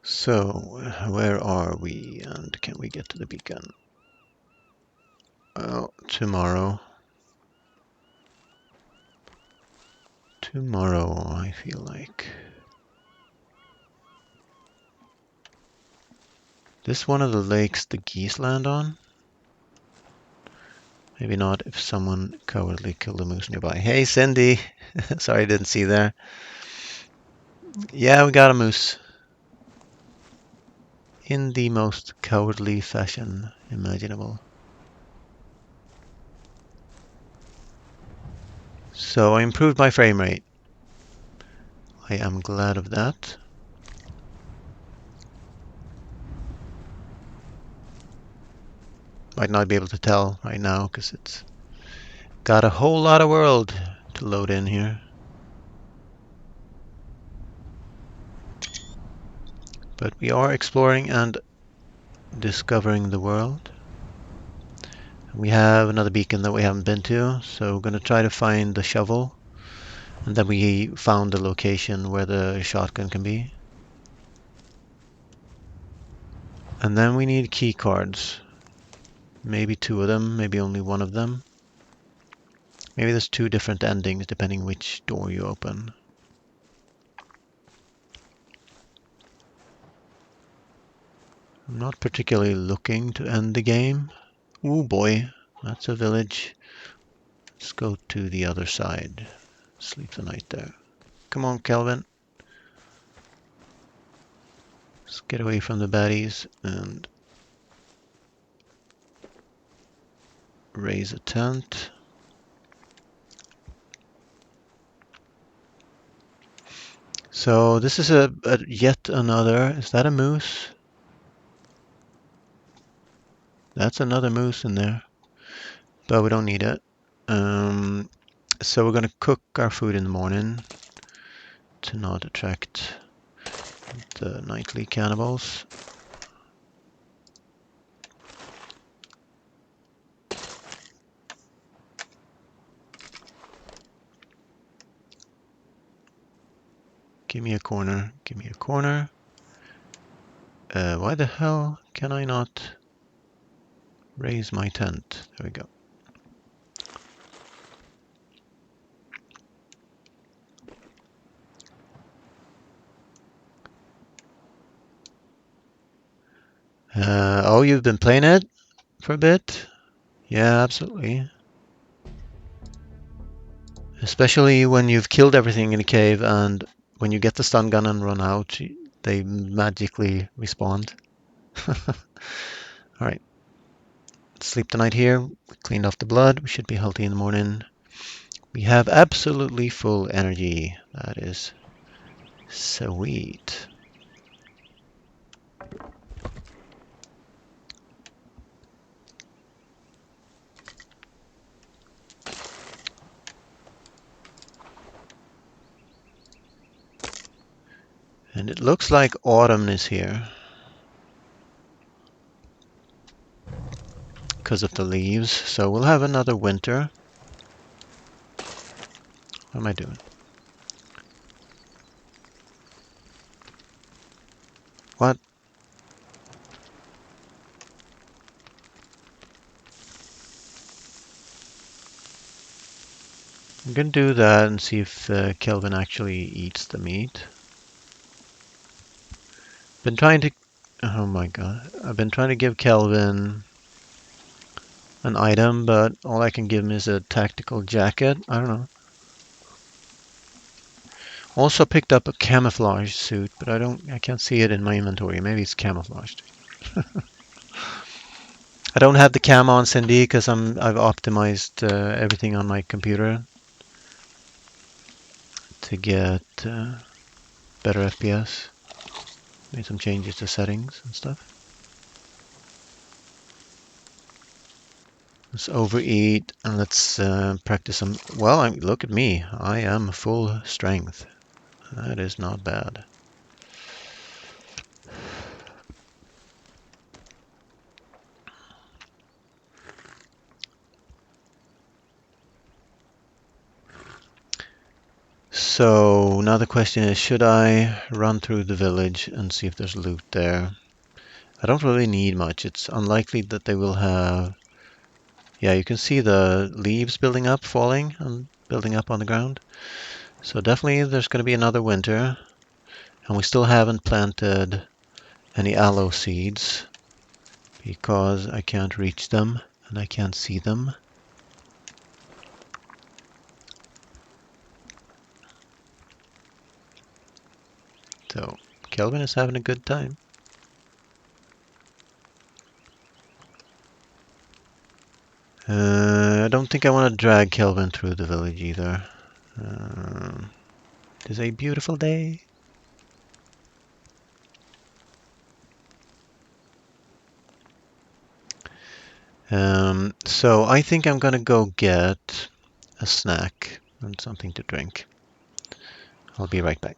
So, where are we and can we get to the beacon? Well, tomorrow. Tomorrow, I feel like. This one of the lakes the geese land on? Maybe not if someone cowardly killed a moose nearby. Hey, Cindy! Sorry I didn't see there. Yeah, we got a moose. In the most cowardly fashion imaginable. So I improved my frame rate. I am glad of that. Might not be able to tell right now because it's got a whole lot of world to load in here. But we are exploring and discovering the world. We have another beacon that we haven't been to, so we're going to try to find the shovel. And then we found the location where the shotgun can be. And then we need key cards. Maybe 2 of them, maybe only 1 of them. Maybe there's 2 different endings depending which door you open. I'm not particularly looking to end the game. Ooh boy, that's a village. Let's go to the other side. Sleep the night there. Come on, Kelvin. Let's get away from the baddies and raise a tent. So this is a yet another. Is that a moose? That's another moose in there, but we don't need it. So we're gonna cook our food in the morning to not attract the nightly cannibals. Give me a corner. Give me a corner. Why the hell can I not raise my tent? There we go. Oh, you've been playing it for a bit? Yeah, absolutely. Especially when you've killed everything in a cave and when you get the stun gun and run out, they magically respawn. Alright. Sleep the night here. We cleaned off the blood. We should be healthy in the morning. We have absolutely full energy. That is sweet. And it looks like autumn is here. Because of the leaves. So we'll have another winter. What am I doing? What? I'm gonna do that and see if Kelvin actually eats the meat. Been trying to... Oh my god. I've been trying to give Kelvin an item, but all I can give him is a tactical jacket. I don't know. Also picked up a camouflage suit, but I can't see it in my inventory. Maybe it's camouflaged. I don't have the camo on Cindy because I've optimized everything on my computer to get better FPS. Made some changes to settings and stuff. Let's overeat and let's practice some. Well, look at me. I am full strength. That is not bad. So now the question is, should I run through the village and see if there's loot there? I don't really need much. It's unlikely that they will have... Yeah, you can see the leaves building up, falling, and building up on the ground. So definitely there's going to be another winter. And we still haven't planted any aloe seeds because I can't reach them and I can't see them. So Kelvin is having a good time. I don't think I want to drag Kelvin through the village either. It is a beautiful day. So I think I'm gonna go get a snack and something to drink. I'll be right back.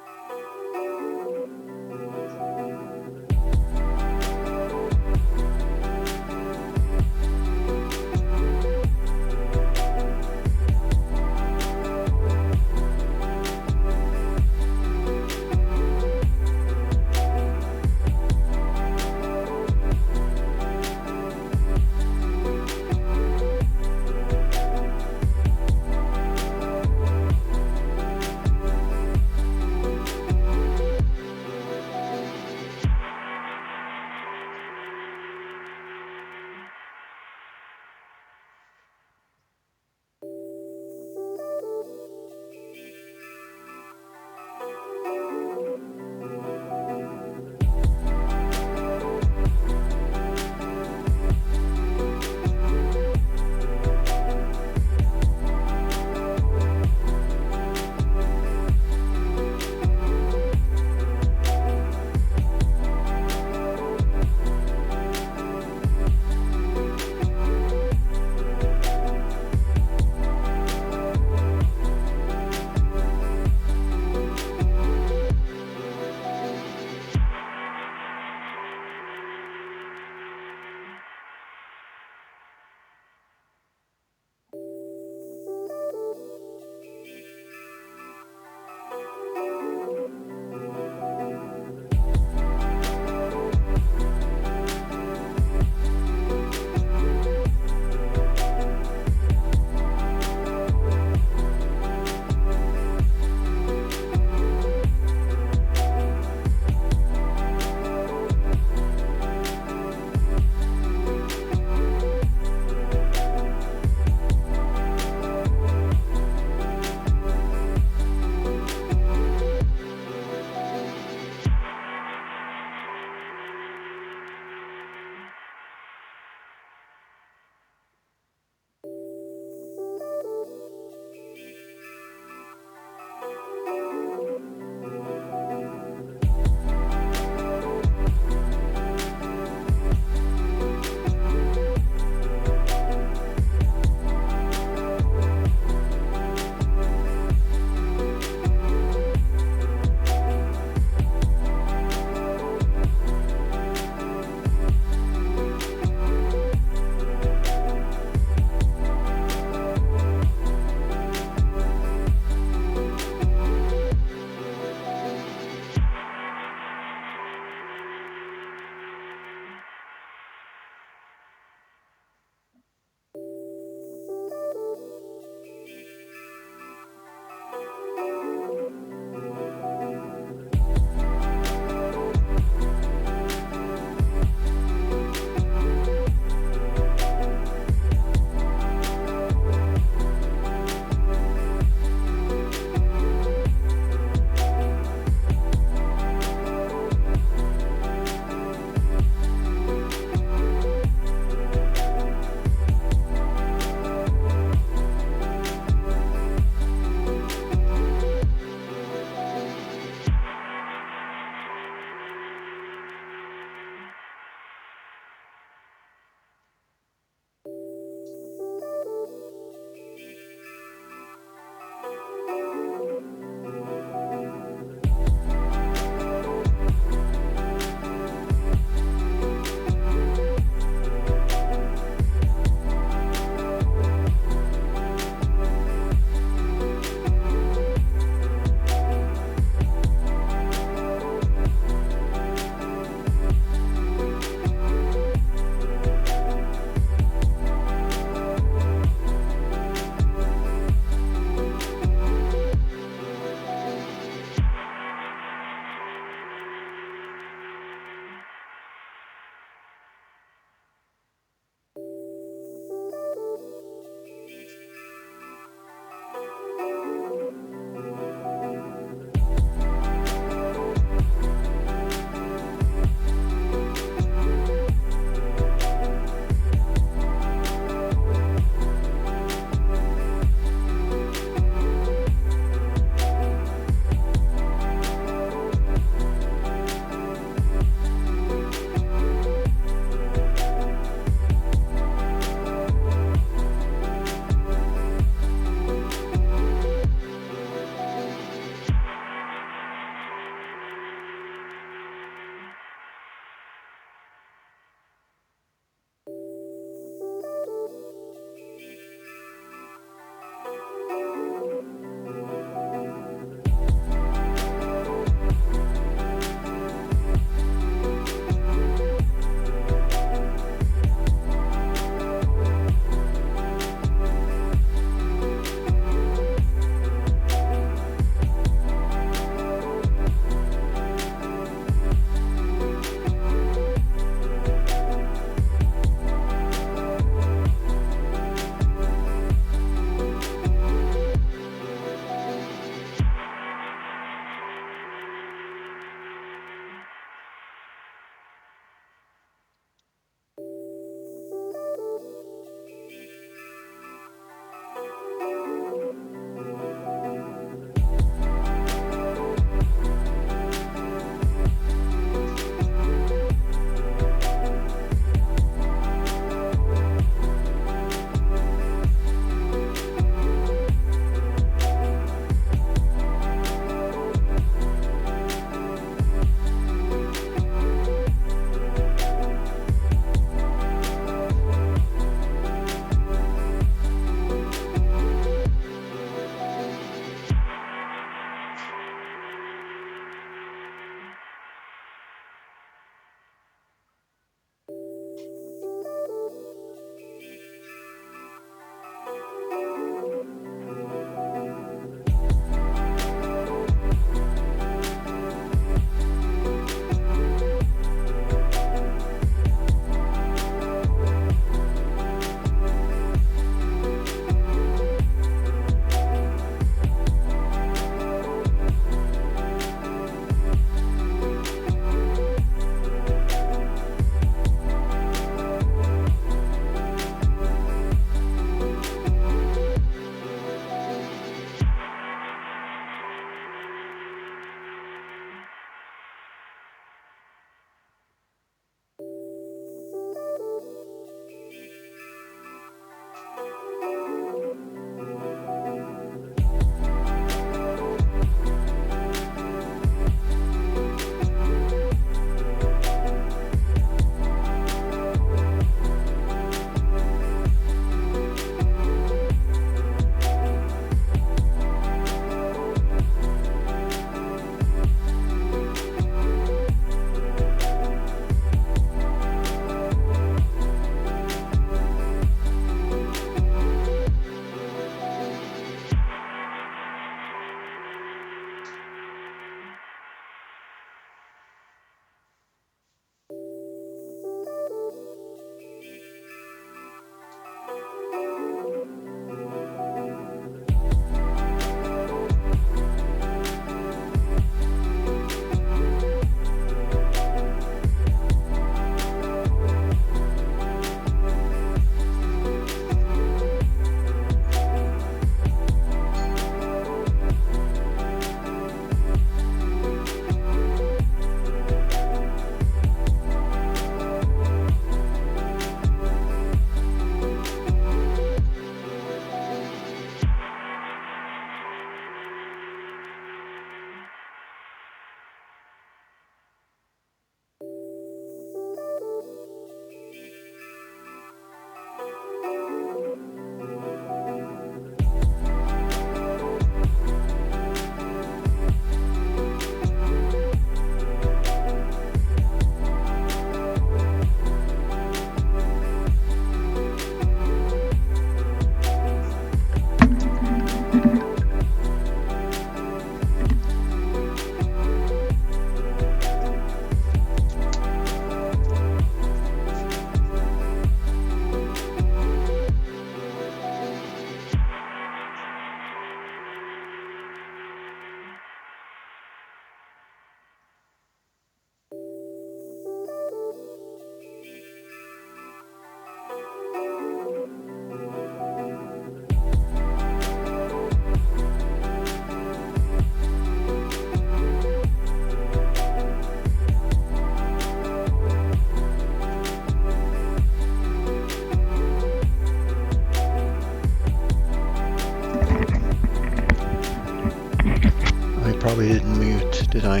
probably didn't mute, did I?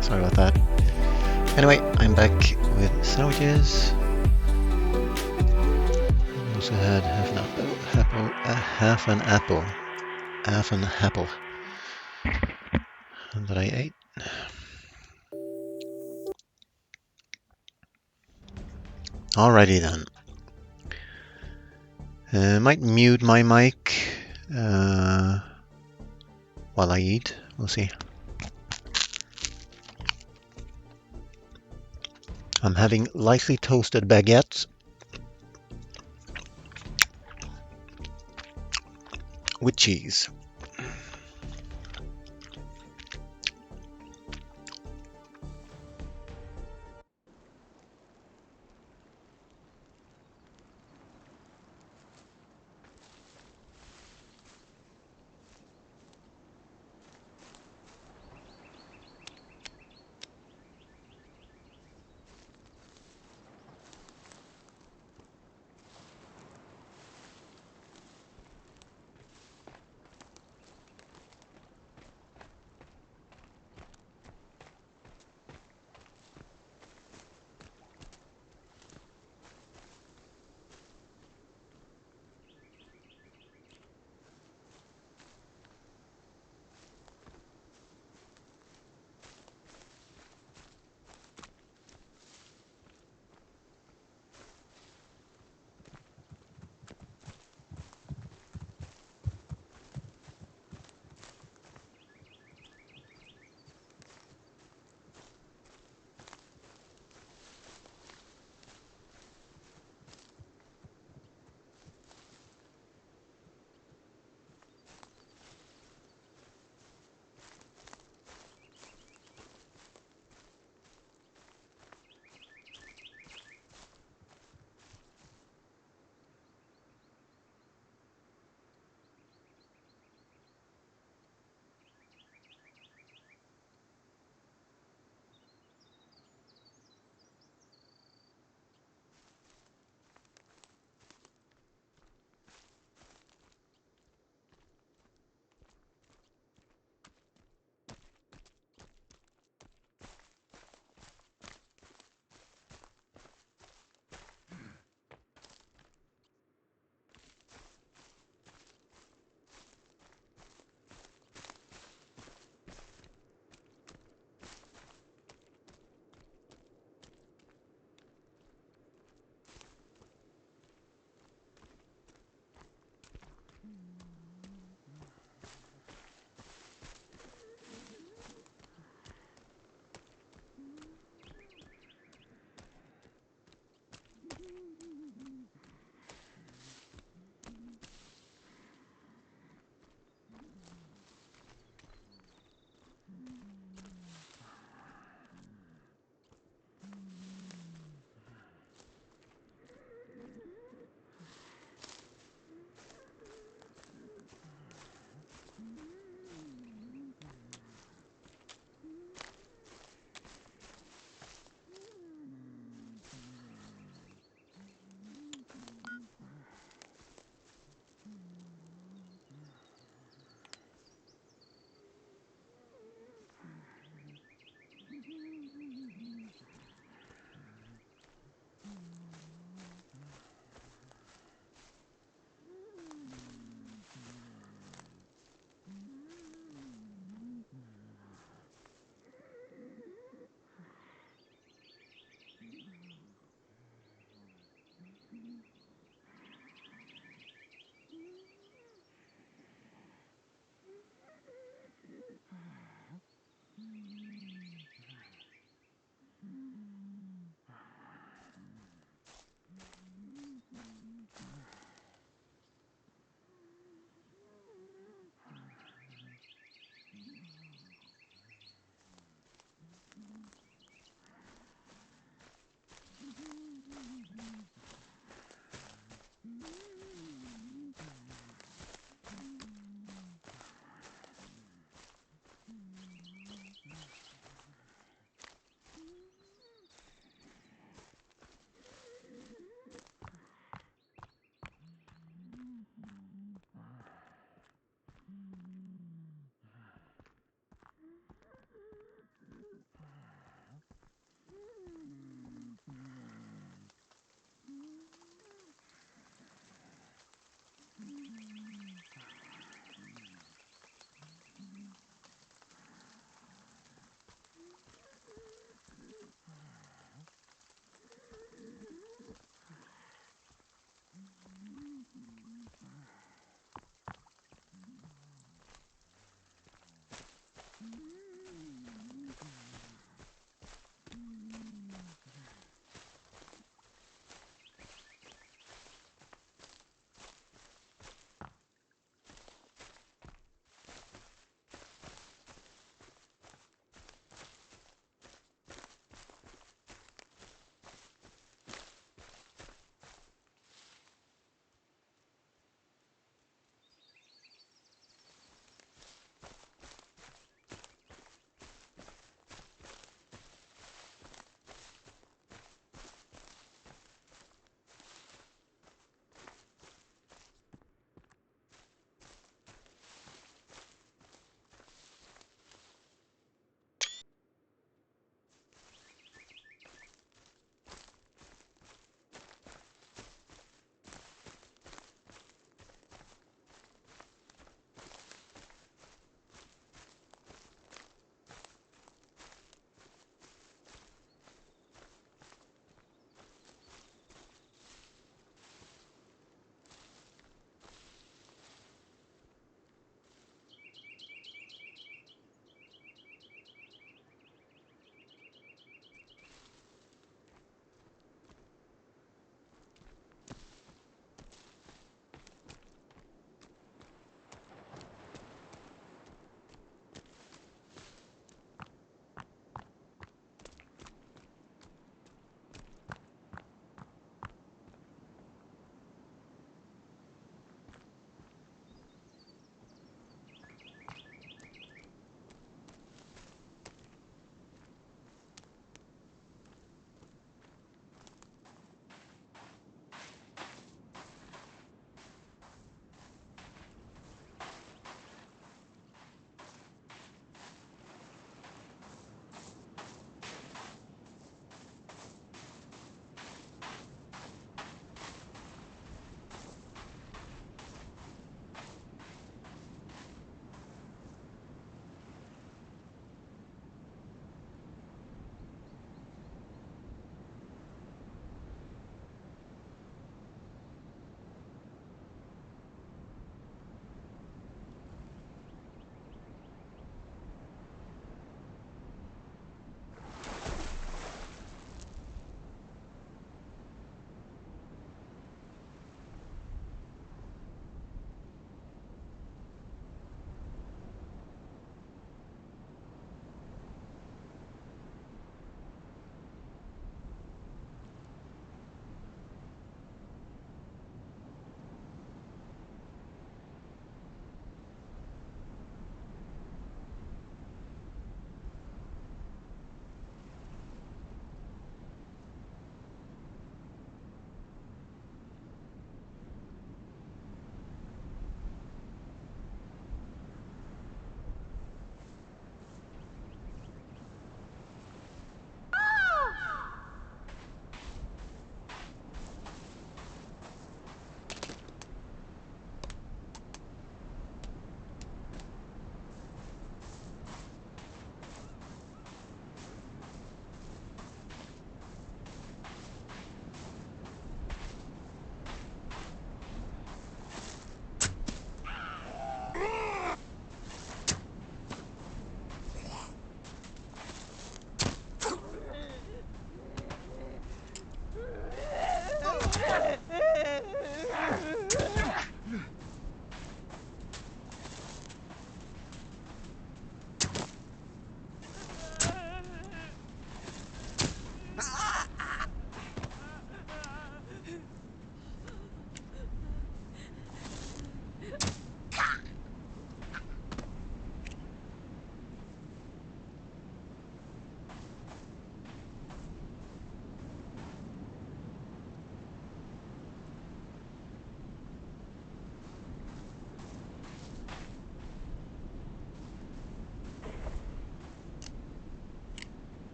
Sorry about that. Anyway, I'm back with sandwiches. Also had half an apple that I ate. Alrighty then. Might mute my mic while I eat. We'll see. I'm having lightly toasted baguettes with cheese.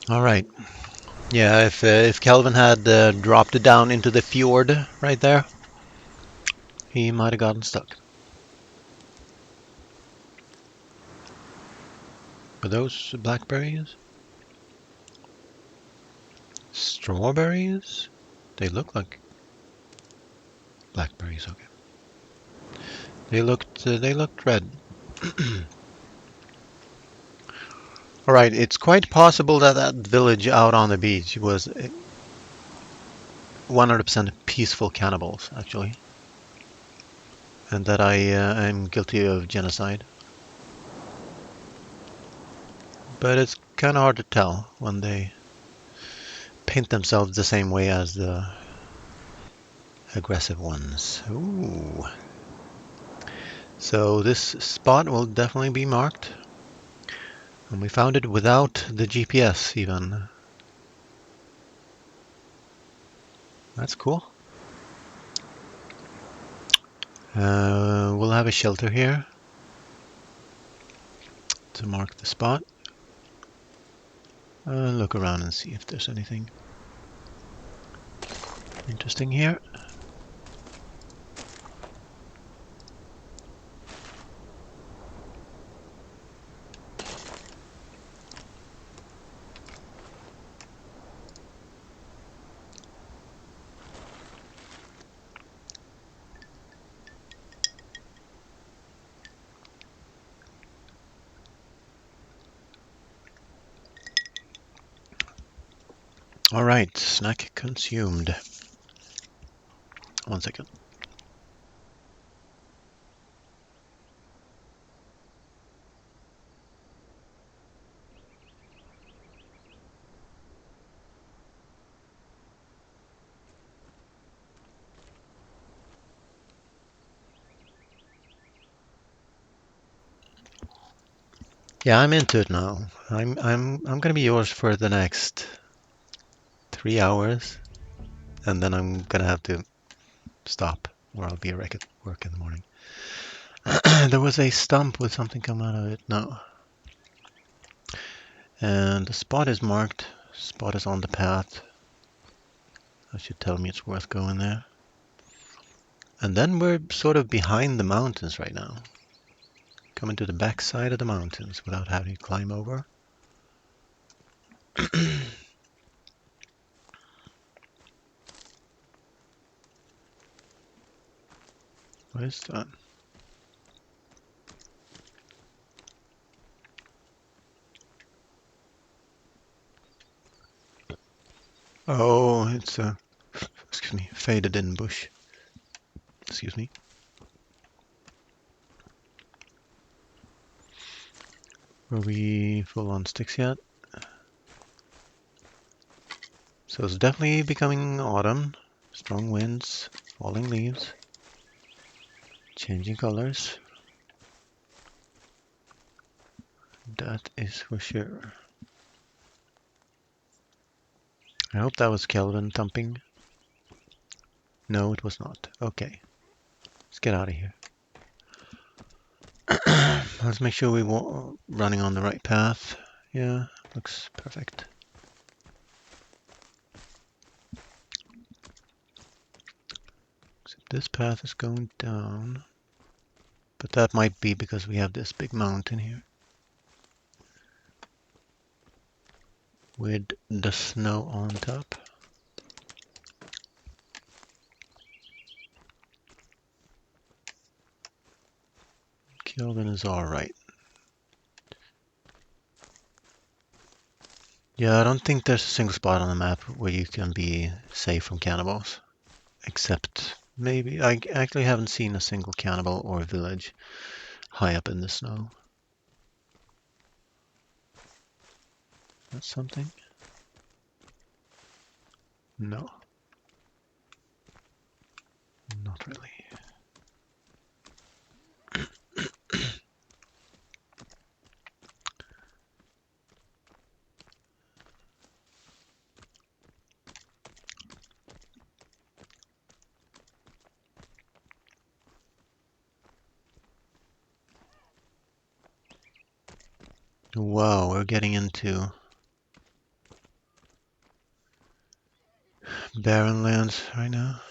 All right. Yeah, if Kelvin had dropped it down into the fjord right there, he might have gotten stuck. Are those blackberries? Strawberries? They look like blackberries. Okay. They looked red. All right. It's quite possible that that village out on the beach was 100% peaceful cannibals, actually, and that I am guilty of genocide. But it's kind of hard to tell when they paint themselves the same way as the aggressive ones. Ooh. So this spot will definitely be marked. And we found it without the GPS even. That's cool. We'll have a shelter here to mark the spot. Look around and see if there's anything interesting here. All right, snack consumed. 1 second. Yeah, I'm into it now. I'm gonna be yours for the next 3 hours, and then I'm gonna have to stop, or I'll be a wreck at work in the morning. There was a stump with something come out of it. No. And the spot is marked. Spot is on the path. That should tell me it's worth going there. And then we're sort of behind the mountains right now. Coming to the back side of the mountains without having to climb over. What is that? Oh, it's a, excuse me, faded in bush. Excuse me. Are we full on sticks yet? So it's definitely becoming autumn. Strong winds, falling leaves, changing colors. That is for sure. I hope that was Kelvin thumping. No, it was not. Okay, let's get out of here. Let's make sure we're running on the right path. Yeah, looks perfect. Except this path is going down. But that might be because we have this big mountain here. With the snow on top. Kelvin is alright. Yeah, I don't think there's a single spot on the map where you can be safe from cannibals. Except maybe, I actually haven't seen a single cannibal or village high up in the snow. That's something? No, not really. Wow, we're getting into barren lands right now.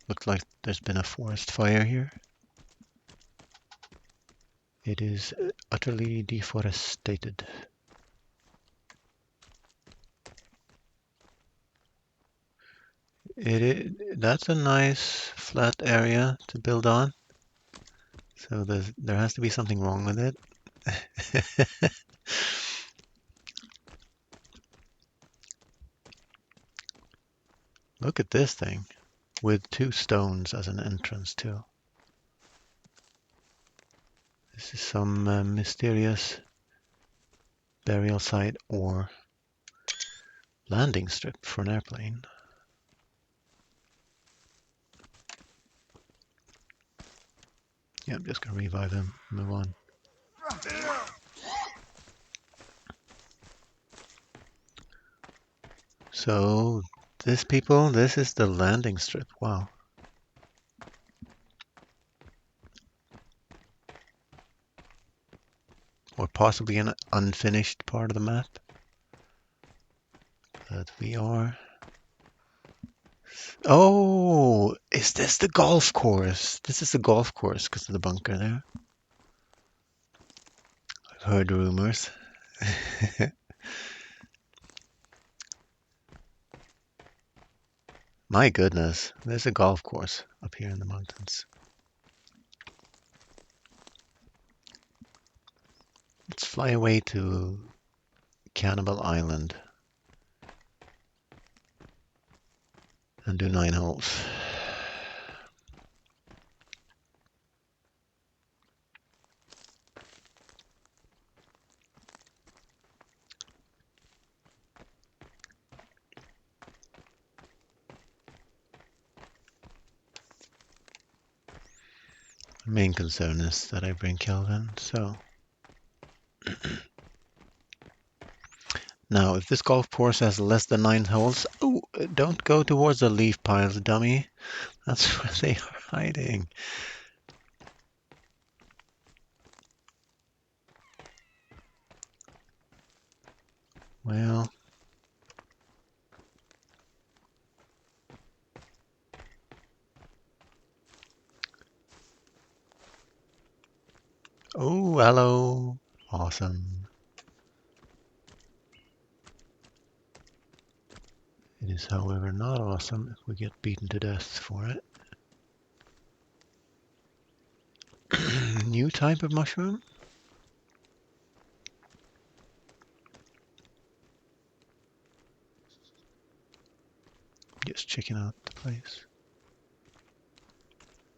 Looks like there's been a forest fire here. It is utterly deforested. That's a nice flat area to build on. So there has to be something wrong with it. Look at this thing with 2 stones as an entrance too. This is some mysterious burial site or landing strip for an airplane. Yeah, I'm just gonna revive them, move on. So this is the landing strip. Wow. Or possibly an unfinished part of the map. But we are. Oh, is this the golf course? This is the golf course because of the bunker there. I've heard rumors. My goodness, there's a golf course up here in the mountains. Let's fly away to Cannibal Island and do 9 holes. The main concern is that I bring Kelvin, so. Now, if this golf course has less than 9 holes, oh, don't go towards the leaf piles, dummy. That's where they are hiding. Well. Oh, hello. Awesome. It is, however, not awesome if we get beaten to death for it. New type of mushroom? Just checking out the place.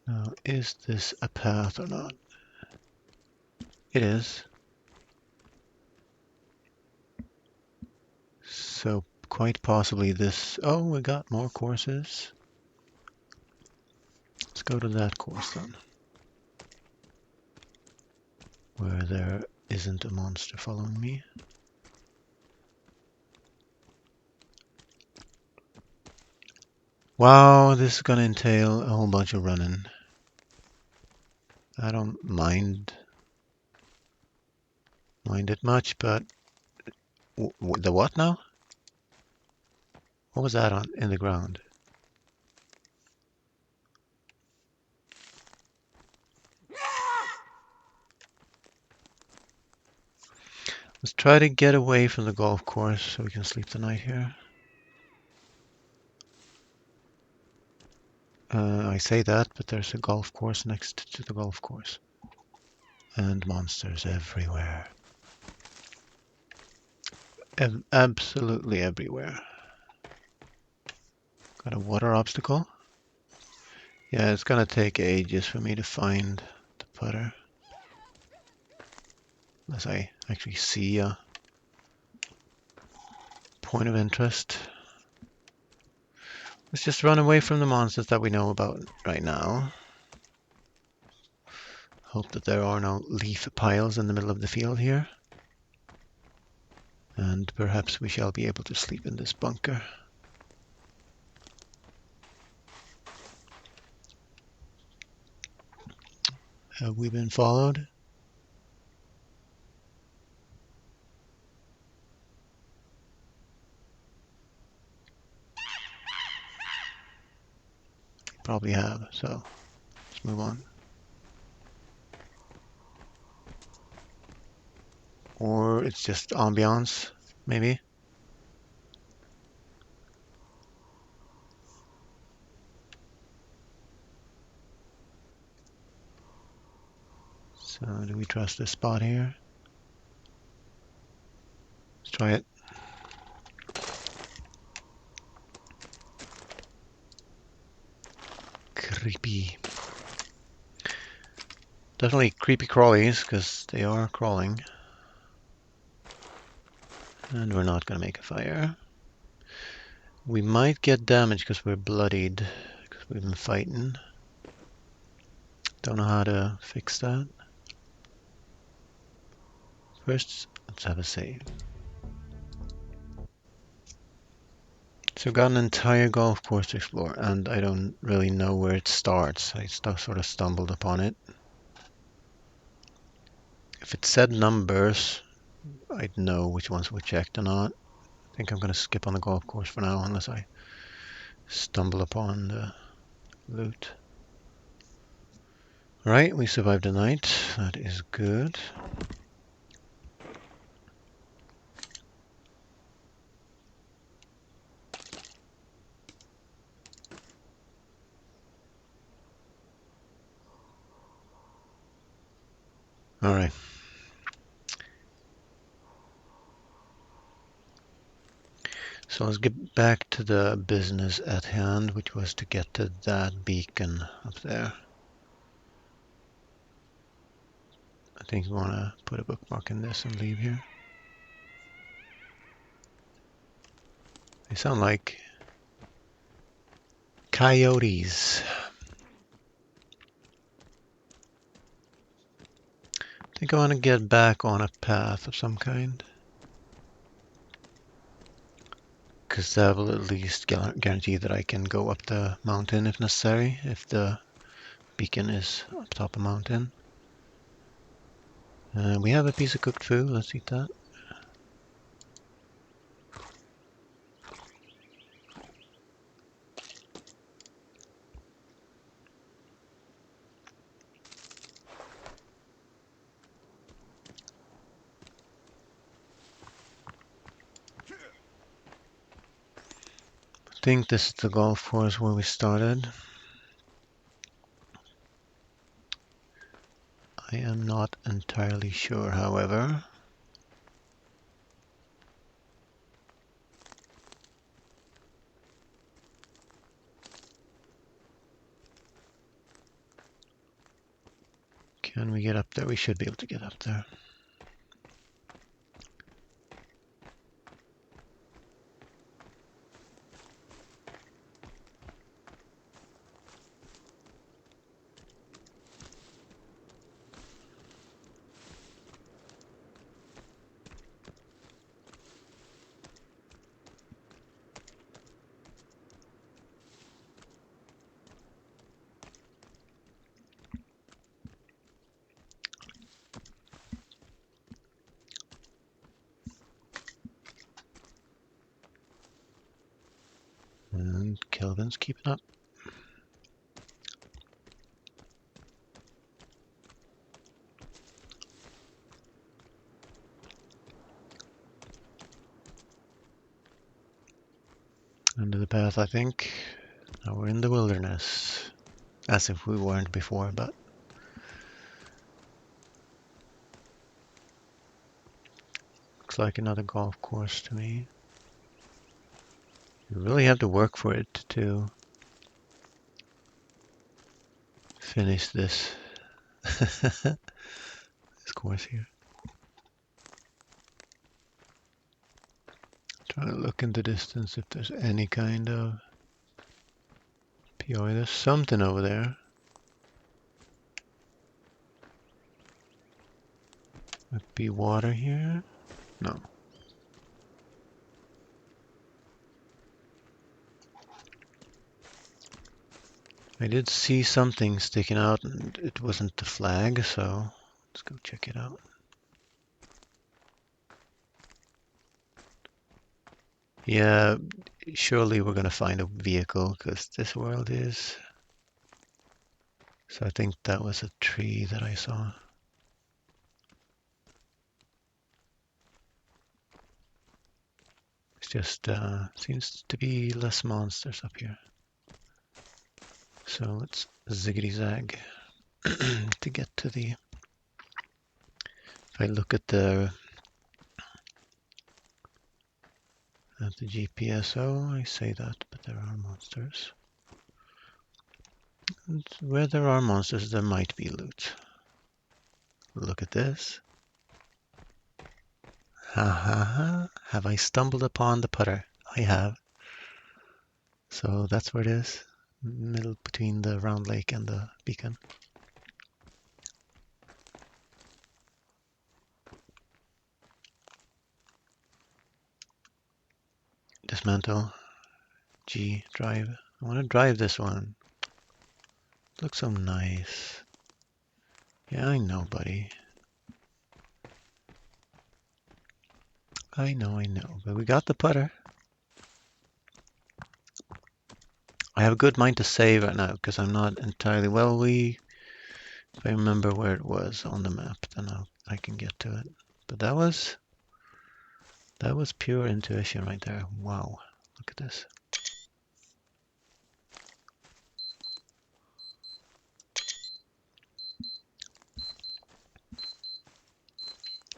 Now, is this a path or not? It is. So quite possibly this. Oh, we got more courses. Let's go to that course then, where there isn't a monster following me. Wow, this is gonna entail a whole bunch of running. I don't mind it much, but the what now? What was that on in the ground? Let's try to get away from the golf course so we can sleep the night here. I say that, but there's a golf course next to the golf course. And monsters everywhere. Absolutely everywhere. Got a water obstacle. Yeah, it's gonna take ages for me to find the putter. Unless I actually see a point of interest. Let's just run away from the monsters that we know about right now. Hope that there are no leaf piles in the middle of the field here. And perhaps we shall be able to sleep in this bunker. Have we been followed? probably have, so let's move on. Or it's just ambiance, maybe. So do we trust this spot here? Let's try it. Creepy. Definitely creepy crawlies, because they are crawling. And we're not going to make a fire. We might get damage because we're bloodied, because we've been fighting. Don't know how to fix that. First, let's have a save. So I've got an entire golf course to explore, and I don't really know where it starts. I sort of stumbled upon it. If it said numbers, I'd know which ones were checked or not. I think I'm going to skip on the golf course for now, unless I stumble upon the loot. Right, we survived the night. That is good. All right. So let's get back to the business at hand, which was to get to that beacon up there. I think we want to put a bookmark in this and leave here. They sound like coyotes. I think I want to get back on a path of some kind, because that will at least guarantee that I can go up the mountain if necessary, if the beacon is up top of the mountain. We have a piece of cooked food. Let's eat that. I think this is the golf course where we started. I am not entirely sure, however. Can we get up there? We should be able to get up there. And Kelvin's keeping up. Under the path, I think. Now we're in the wilderness. As if we weren't before, but looks like another golf course to me. You really have to work for it to finish this this course here. Trying to look in the distance if there's any kind of POI. There's something over there. Might be water here. No. I did see something sticking out, and it wasn't the flag, so let's go check it out. Yeah, surely we're gonna find a vehicle, because this world is So I think that was a tree that I saw. It's just seems to be less monsters up here. So let's ziggity zag to get to the. If I look at the GPSO, I say that, but there are monsters. And where there are monsters, there might be loot. Look at this. Ha ha ha. Have I stumbled upon the putter? I have. So that's where it is. Middle between the round lake and the beacon. Dismantle. G. Drive. I want to drive this one. It looks so nice. Yeah, I know, buddy. I know. But we got the putter. I have a good mind to save right now because I'm not entirely well. If I remember where it was on the map, then I can get to it. But that was pure intuition right there. Wow, look at this.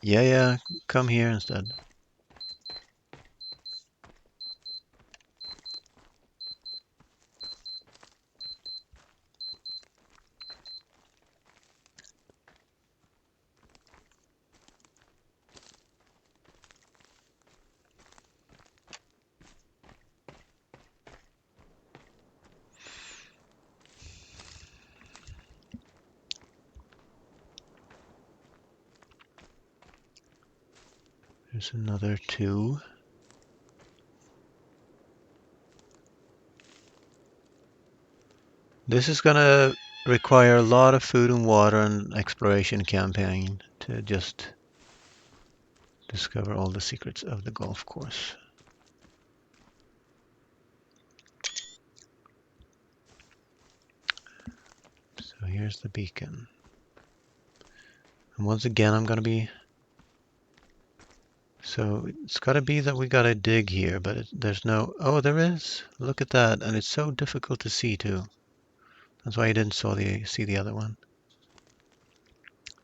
Yeah, come here instead. There's another two. This is gonna require a lot of food and water and exploration campaign to just discover all the secrets of the golf course. So here's the beacon. And once again, I'm gonna be. So it's gotta be that we gotta dig here, but there's no. Oh, there is. Look at that, and it's so difficult to see too. That's why I didn't see the other one.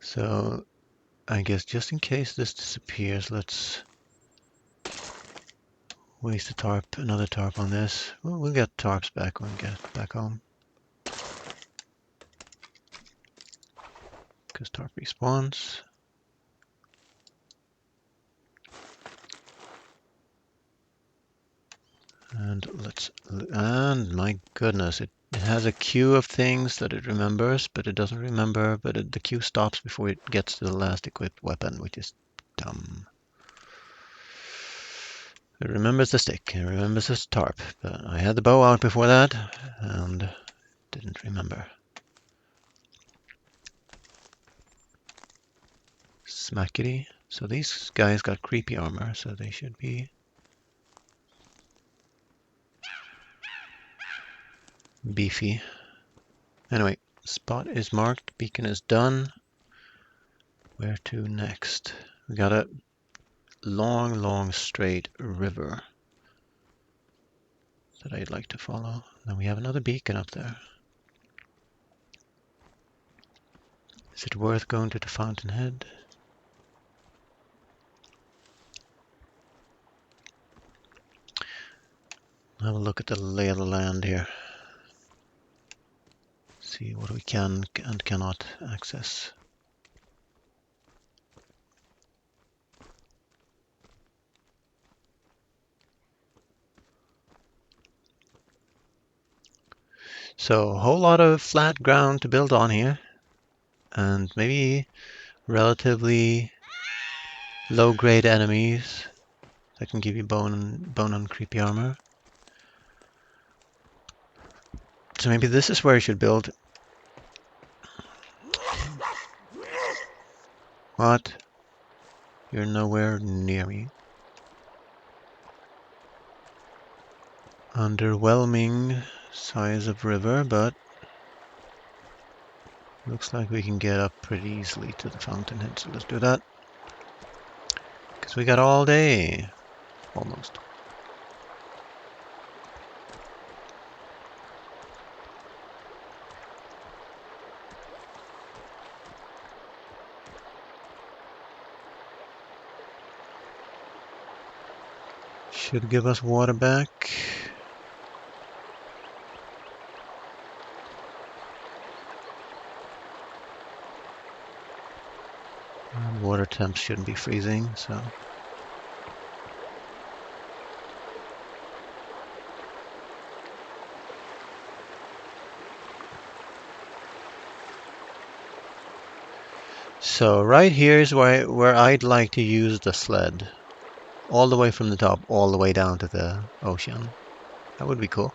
So I guess just in case this disappears, let's waste a tarp, another tarp on this. We'll get tarps back when we get back home. Because tarp respawns. And my goodness, it has a queue of things that it remembers, but it doesn't remember, the queue stops before it gets to the last equipped weapon, which is dumb. It remembers the stick, it remembers the tarp, but I had the bow out before that, and didn't remember. Smackety. So these guys got creepy armor, so they should be beefy. Anyway, spot is marked, beacon is done. Where to next? We got a long straight river that I'd like to follow. Then we have another beacon up there. Is it worth going to the fountainhead? Have a look at the lay of the land here. See what we can and cannot access. So a whole lot of flat ground to build on here, and maybe relatively low-grade enemies that can give you bone on creepy armor. So maybe this is where I should build. What? You're nowhere near me. Underwhelming size of river, but Looks like we can get up pretty easily to the fountainhead, so let's do that. Because we got all day. Almost. Should give us water back. And water temps shouldn't be freezing, so. So right here is where I'd like to use the sled. All the way from the top, all the way down to the ocean. That would be cool.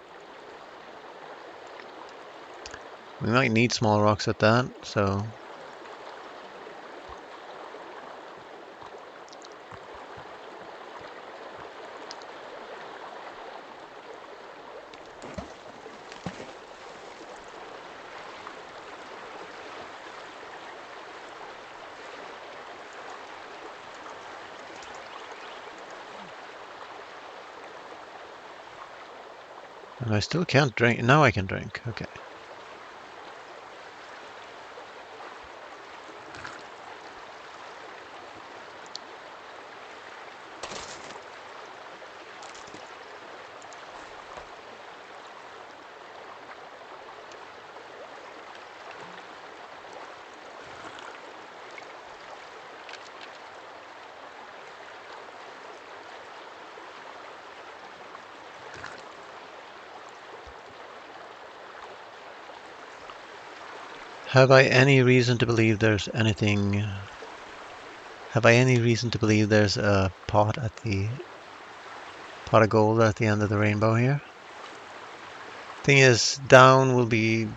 We might need small rocks at that, so... And I still can't drink. Now I can drink. Okay. Have I any reason to believe there's anything... Have I any reason to believe there's a pot of gold at the end of the rainbow here? Thing is, down will be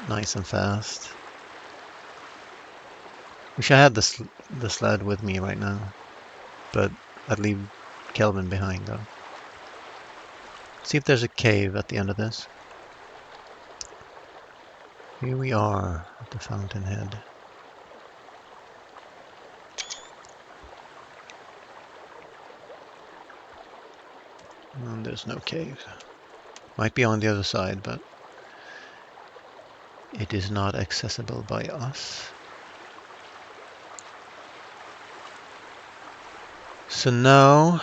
nice and fast. Wish I had the sled with me right now, but I'd leave Kelvin behind though. See if there's a cave at the end of this. Here we are at the fountainhead. And there's no cave. Might be on the other side, but it is not accessible by us. So now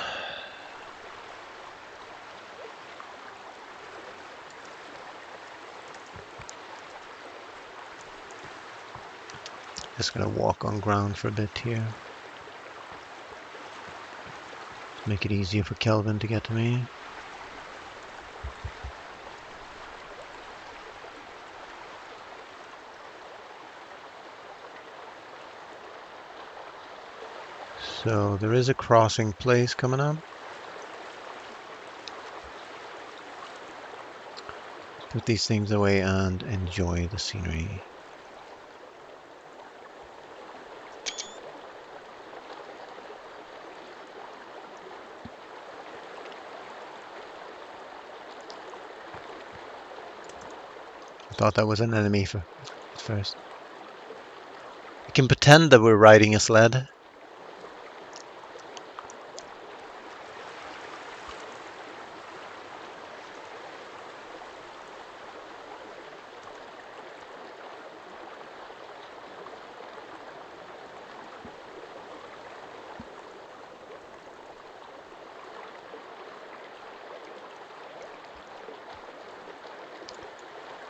just gonna walk on ground for a bit here. Make it easier for Kelvin to get to me. So there is a crossing place coming up. Put these things away and enjoy the scenery. I thought that was an enemy first. We can pretend that we're riding a sled.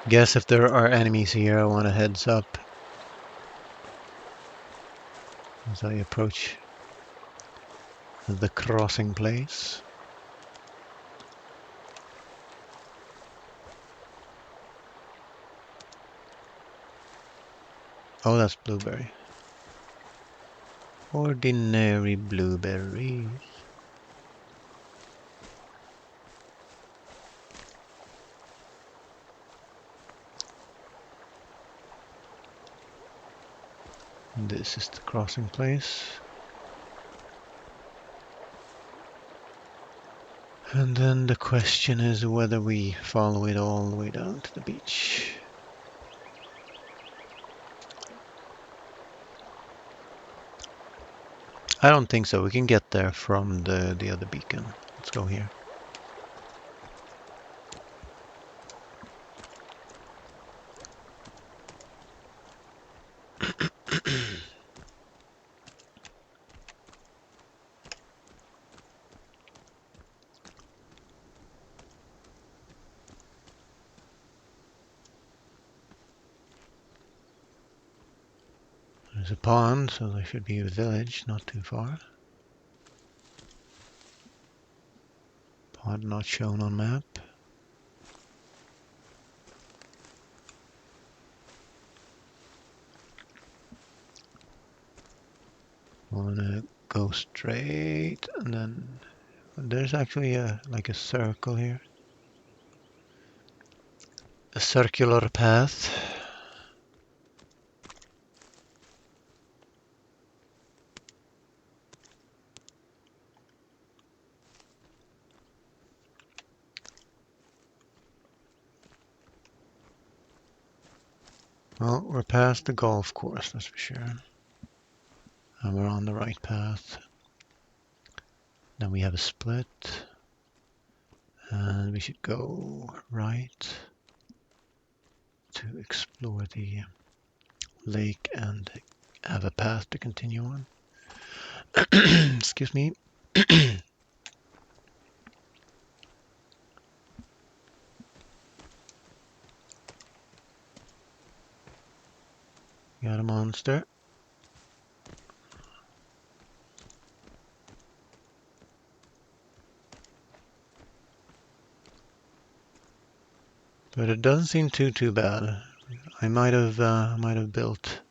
Guess if there are enemies here, I want a heads up as I approach the crossing place. Oh, that's blueberry. Ordinary blueberries. This is the crossing place. And then the question is whether we follow it all the way down to the beach. I don't think so. We can get there from the other beacon. Let's go here. There's a pond, so there should be a village not too far. Pond not shown on map. Wanna go straight, and then there's actually like a circle here. A circular path. Well, we're past the golf course, that's for sure. And we're on the right path. Then we have a split. And we should go right to explore the lake and have a path to continue on. Excuse me. Got a monster. But it doesn't seem too bad. I might have built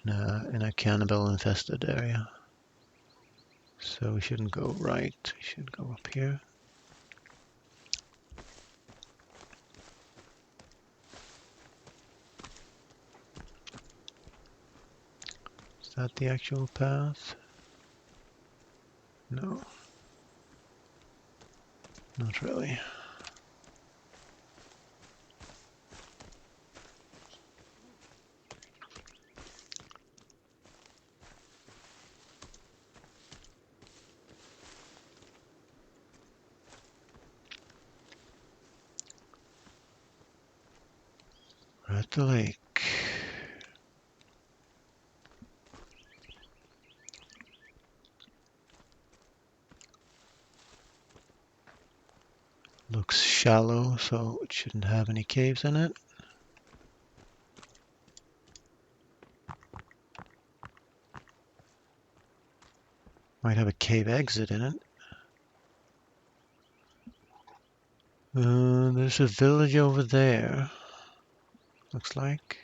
in a cannibal infested area. So we shouldn't go right. We should go up here. Is that the actual path? No. Not really. We're at the lake. Looks shallow, so it shouldn't have any caves in it. Might have a cave exit in it. There's a village over there. Looks like.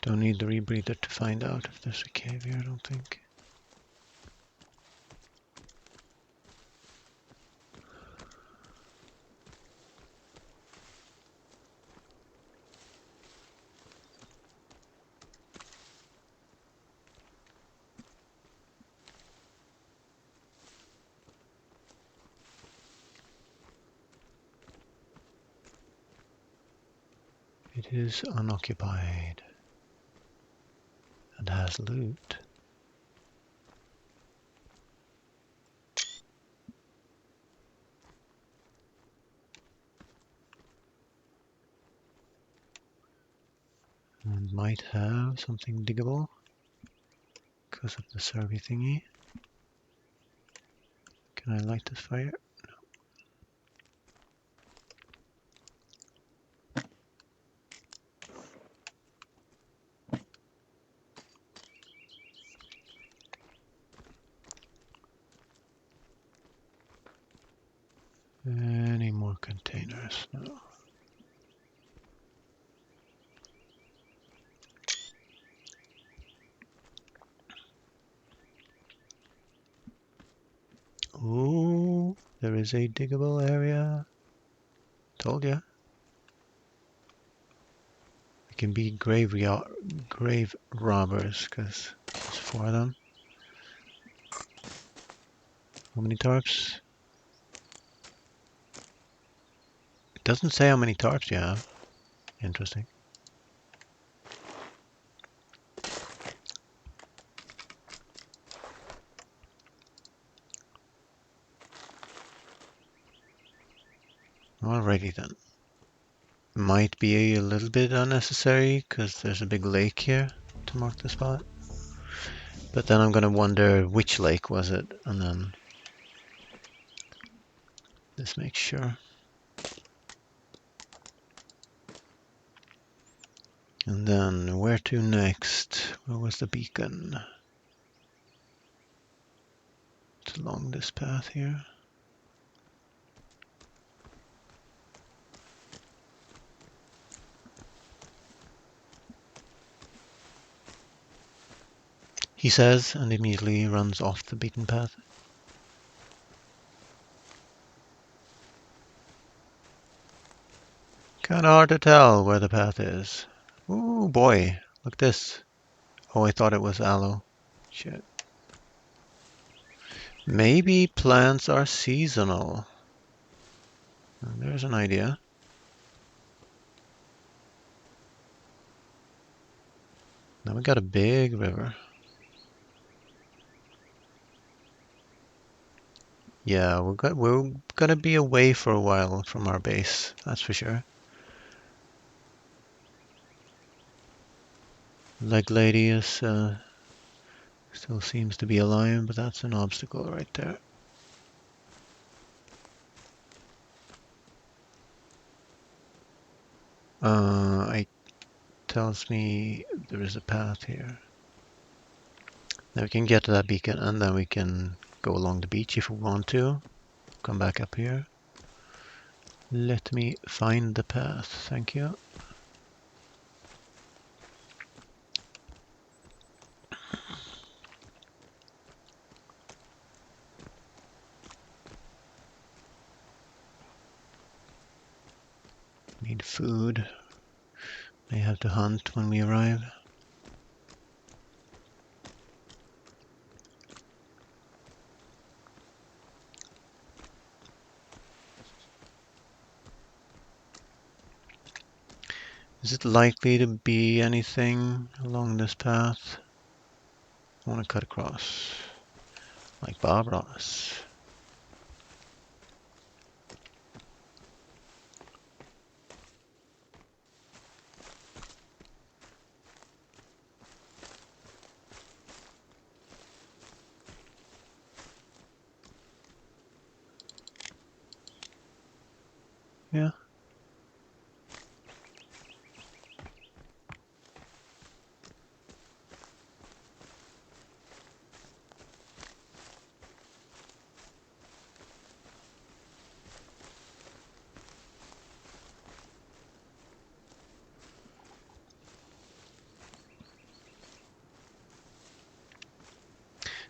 Don't need the rebreather to find out if there's a cave here, I don't think. It is unoccupied and has loot. And might have something diggable because of the survey thingy. Can I light this fire? Any more containers? No. Ooh, there is a diggable area. Told ya. Can be grave robbers, because there's 4 of them. How many tarps? It doesn't say how many tarps you have. Interesting. Alrighty then. Might be a little bit unnecessary because there's a big lake here to mark the spot. But then I'm gonna wonder which lake was it, and then just make sure. And then where to next? Where was the beacon? It's along this path here. He says, and immediately runs off the beaten path. Kinda hard to tell where the path is. Ooh boy, look this. Oh, I thought it was aloe. Shit. Maybe plants are seasonal. There's an idea. Now we got a big river. Yeah, we're gonna be away for a while from our base, that's for sure. Leg lady is still seems to be alive, but that's an obstacle right there. It tells me there is a path here. Now we can get to that beacon, and then we can go along the beach if we want to. Come back up here. Let me find the path, thank you. Need food. May have to hunt when we arrive. Is it likely to be anything along this path? I want to cut across, like Bob Ross. Yeah.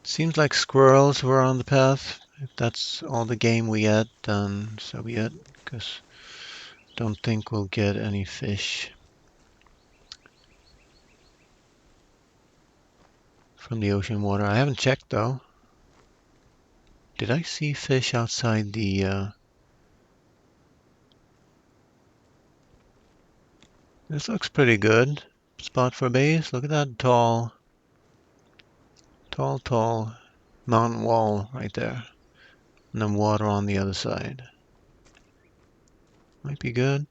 Seems like squirrels were on the path. If that's all the game we get, then so be it. Because don't think we'll get any fish from the ocean water. I haven't checked though. Did I see fish outside the... This looks pretty good. Spot for base. Look at that tall mountain wall right there. And then water on the other side. Might be good.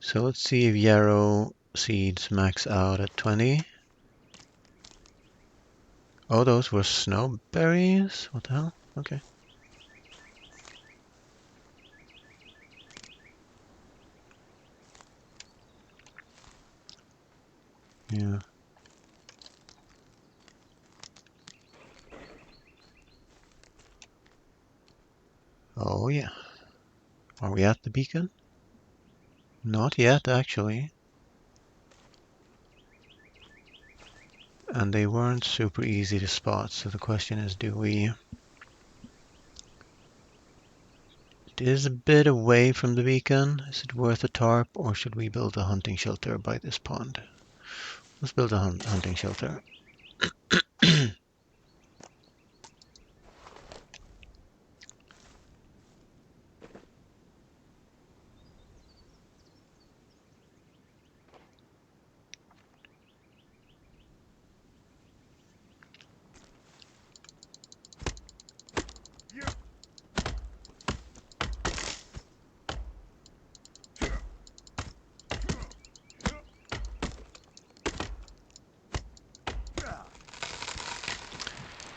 So let's see if yarrow seeds max out at 20. Oh, those were snowberries? What the hell? Okay. Yeah. Oh, yeah. Are we at the beacon? Not yet, actually. And they weren't super easy to spot, so the question is, do we... It is a bit away from the beacon. Is it worth a tarp, or should we build a hunting shelter by this pond? Let's build a hunting shelter.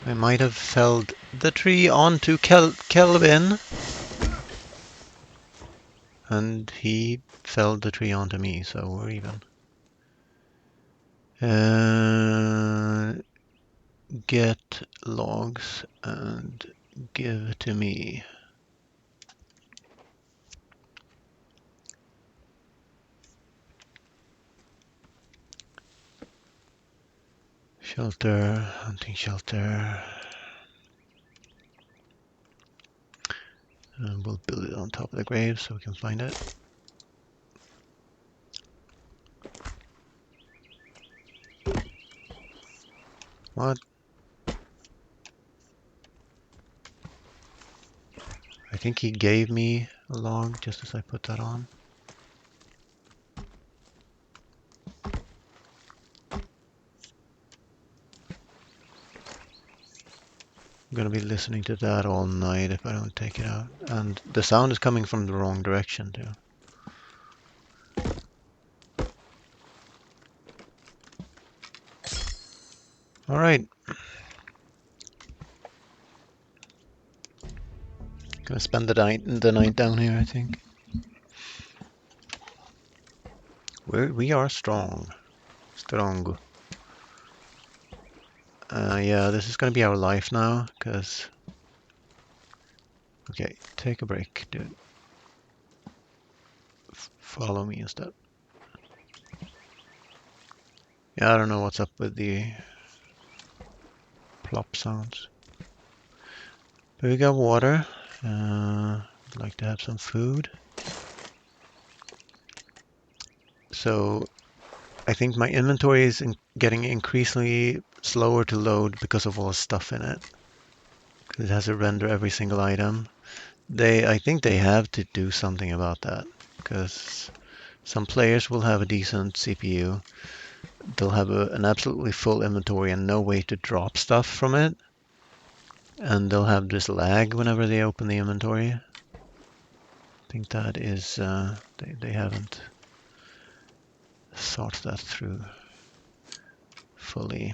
I might have felled the tree onto Kelvin, and he felled the tree onto me, so we're even. Get logs and give to me. Shelter, hunting shelter. And we'll build it on top of the grave so we can find it. What? I think he gave me a log just as I put that on. I'm gonna be listening to that all night if I don't take it out. And the sound is coming from the wrong direction too. Alright. Gonna spend the night down here, I think. We are strong. Strong. Yeah, this is gonna be our life now, because... Okay, take a break, dude. Follow me instead. Yeah, I don't know what's up with the plop sounds. But we got water. I'd like to have some food. So I think my inventory is getting increasingly slower to load because of all the stuff in it. It has to render every single item. I think they have to do something about that, because some players will have a decent CPU. They'll have an absolutely full inventory and no way to drop stuff from it. And they'll have this lag whenever they open the inventory. I think that is, they haven't thought that through fully.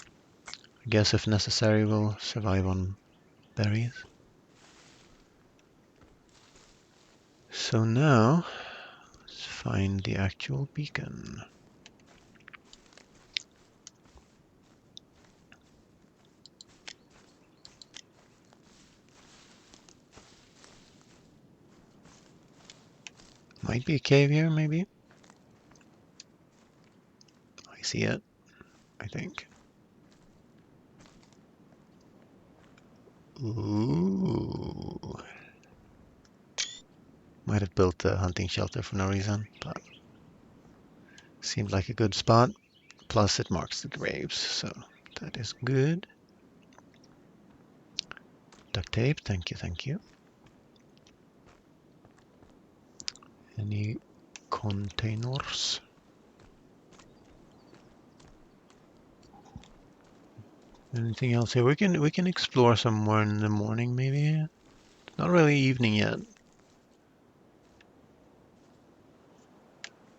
I guess if necessary, we'll survive on berries. So now, let's find the actual beacon. Might be a cave here, maybe. I see it, I think. Ooh. Might have built a hunting shelter for no reason, but seemed like a good spot. Plus it marks the graves, so that is good. Duct tape, thank you, thank you. Any containers? Anything else here? We can explore somewhere in the morning, maybe. It's not really evening yet.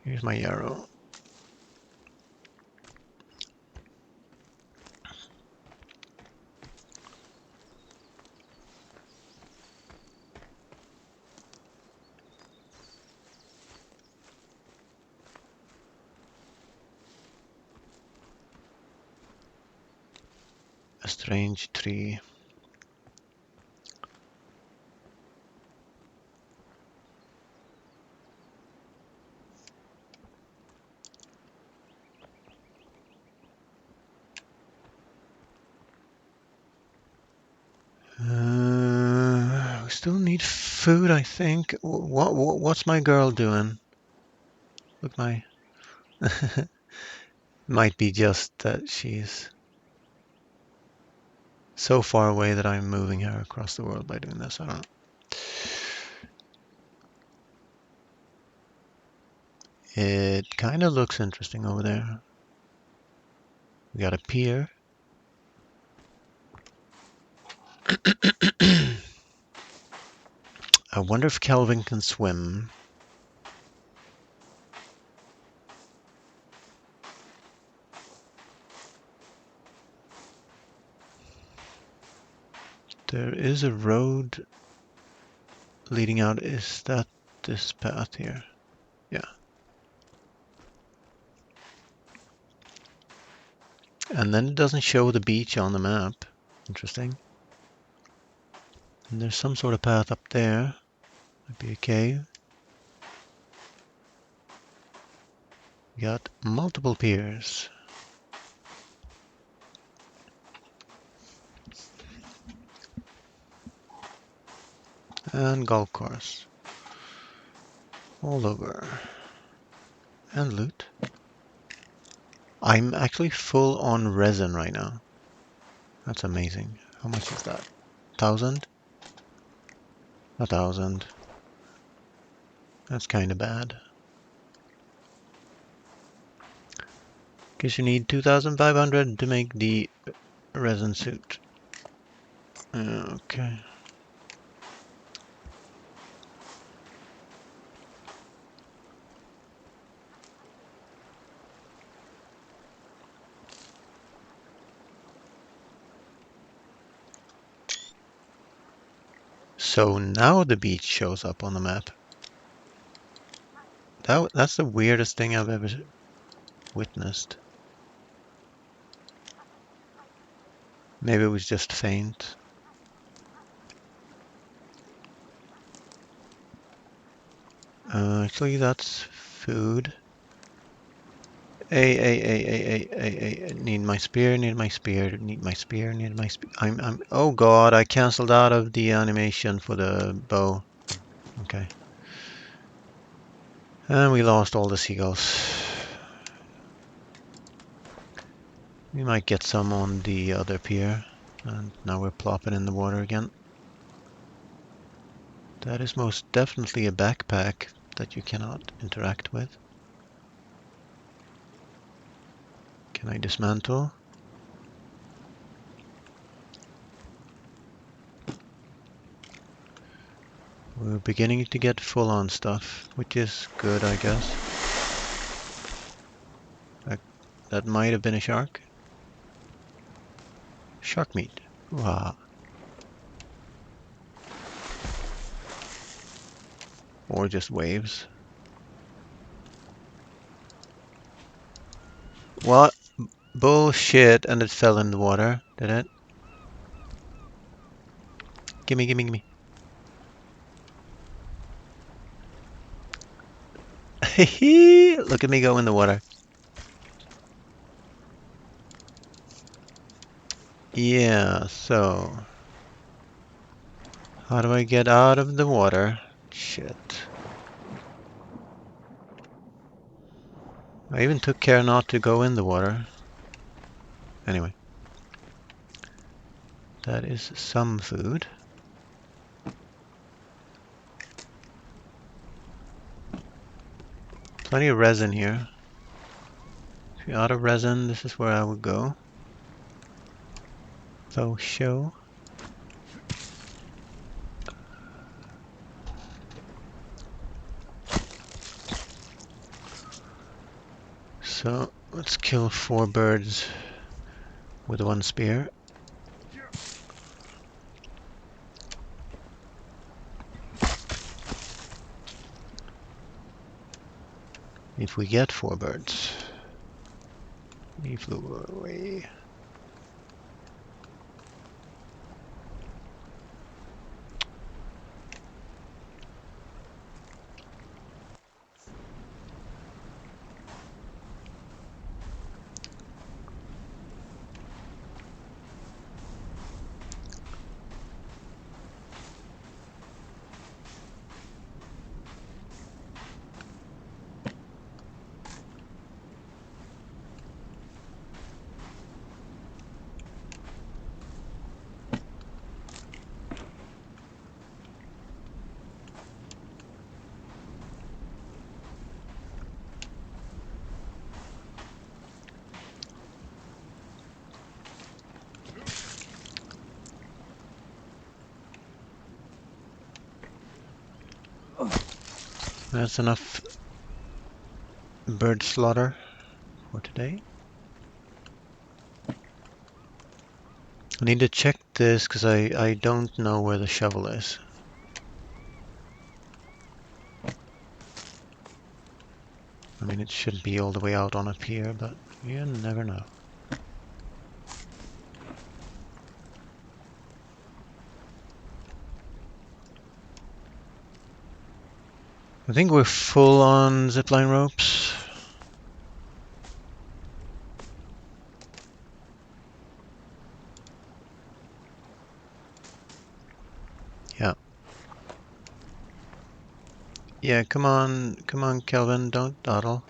Here's my arrow. A strange tree. Still need food, I think. What's my girl doing? Look, my might be just that she's so far away that I'm moving her across the world by doing this. I don't know. It kind of looks interesting over there. We got a pier. I wonder if Kelvin can swim. There is a road leading out. Is that this path here? Yeah. And then it doesn't show the beach on the map. Interesting. And there's some sort of path up there. Might be a cave. We got multiple piers. And golf course. All over. And loot. I'm actually full on resin right now. That's amazing. How much is that? 1,000? 1,000. That's kind of bad. Guess you need 2,500 to make the resin suit. Okay. So now the beach shows up on the map. That's the weirdest thing I've ever witnessed. Maybe it was just faint. Actually, that's food. Need my spear, need my spear, need my spear, need my spear. Oh god, I cancelled out of the animation for the bow. Okay. And we lost all the seagulls. We might get some on the other pier. And now we're plopping in the water again. That is most definitely a backpack that you cannot interact with. Can I dismantle? We're beginning to get full on stuff, which is good, I guess. That might have been a shark. Shark meat. Wow. Or just waves. What? Bullshit, and it fell in the water, did it? Gimme, gimme, gimme. Look at me go in the water. Yeah, so... how do I get out of the water? Shit. I even took care not to go in the water. Anyway. That is some food. Plenty of resin here. If you're out of resin, this is where I would go. So show. So let's kill 4 birds with 1 spear. If we get 4 birds. He flew away. That's enough bird slaughter for today. I need to check this because I don't know where the shovel is. I mean, it should be all the way out on up here, but you never know. I think we're full on zipline ropes. Yeah. Yeah, come on, Kelvin, don't dawdle.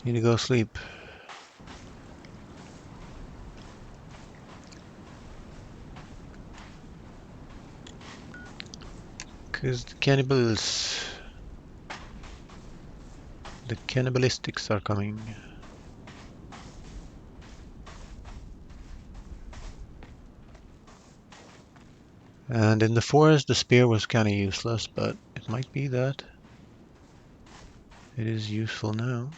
Need to go sleep. Cause the cannibalistics are coming. And in the forest, the spear was kind of useless, but it might be that it is useful now.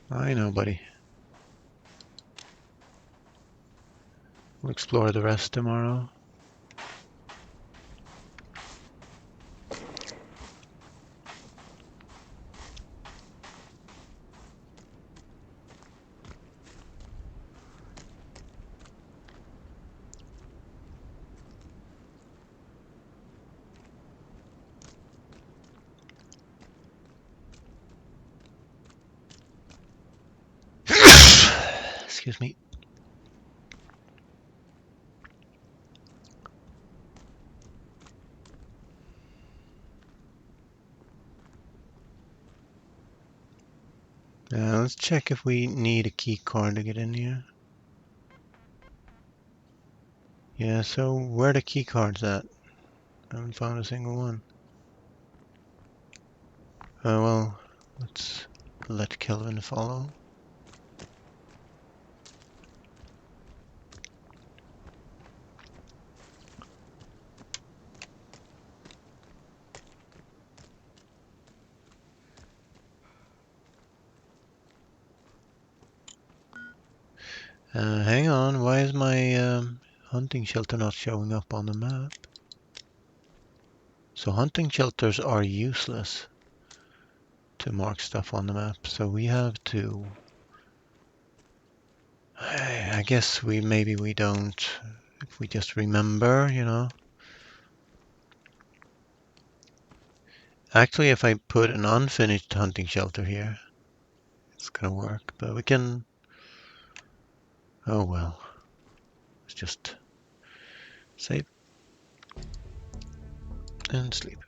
I know, buddy. We'll explore the rest tomorrow. Excuse me. Let's check if we need a key card to get in here. Yeah, so where are the key cards at? I haven't found a single one. Oh well, let's let Kelvin follow. Hang on, why is my hunting shelter not showing up on the map? So hunting shelters are useless to mark stuff on the map, so we have to... I guess maybe we don't, if we just remember, you know. Actually, if I put an unfinished hunting shelter here, it's gonna work, but we can... Oh well, let's just save and sleep.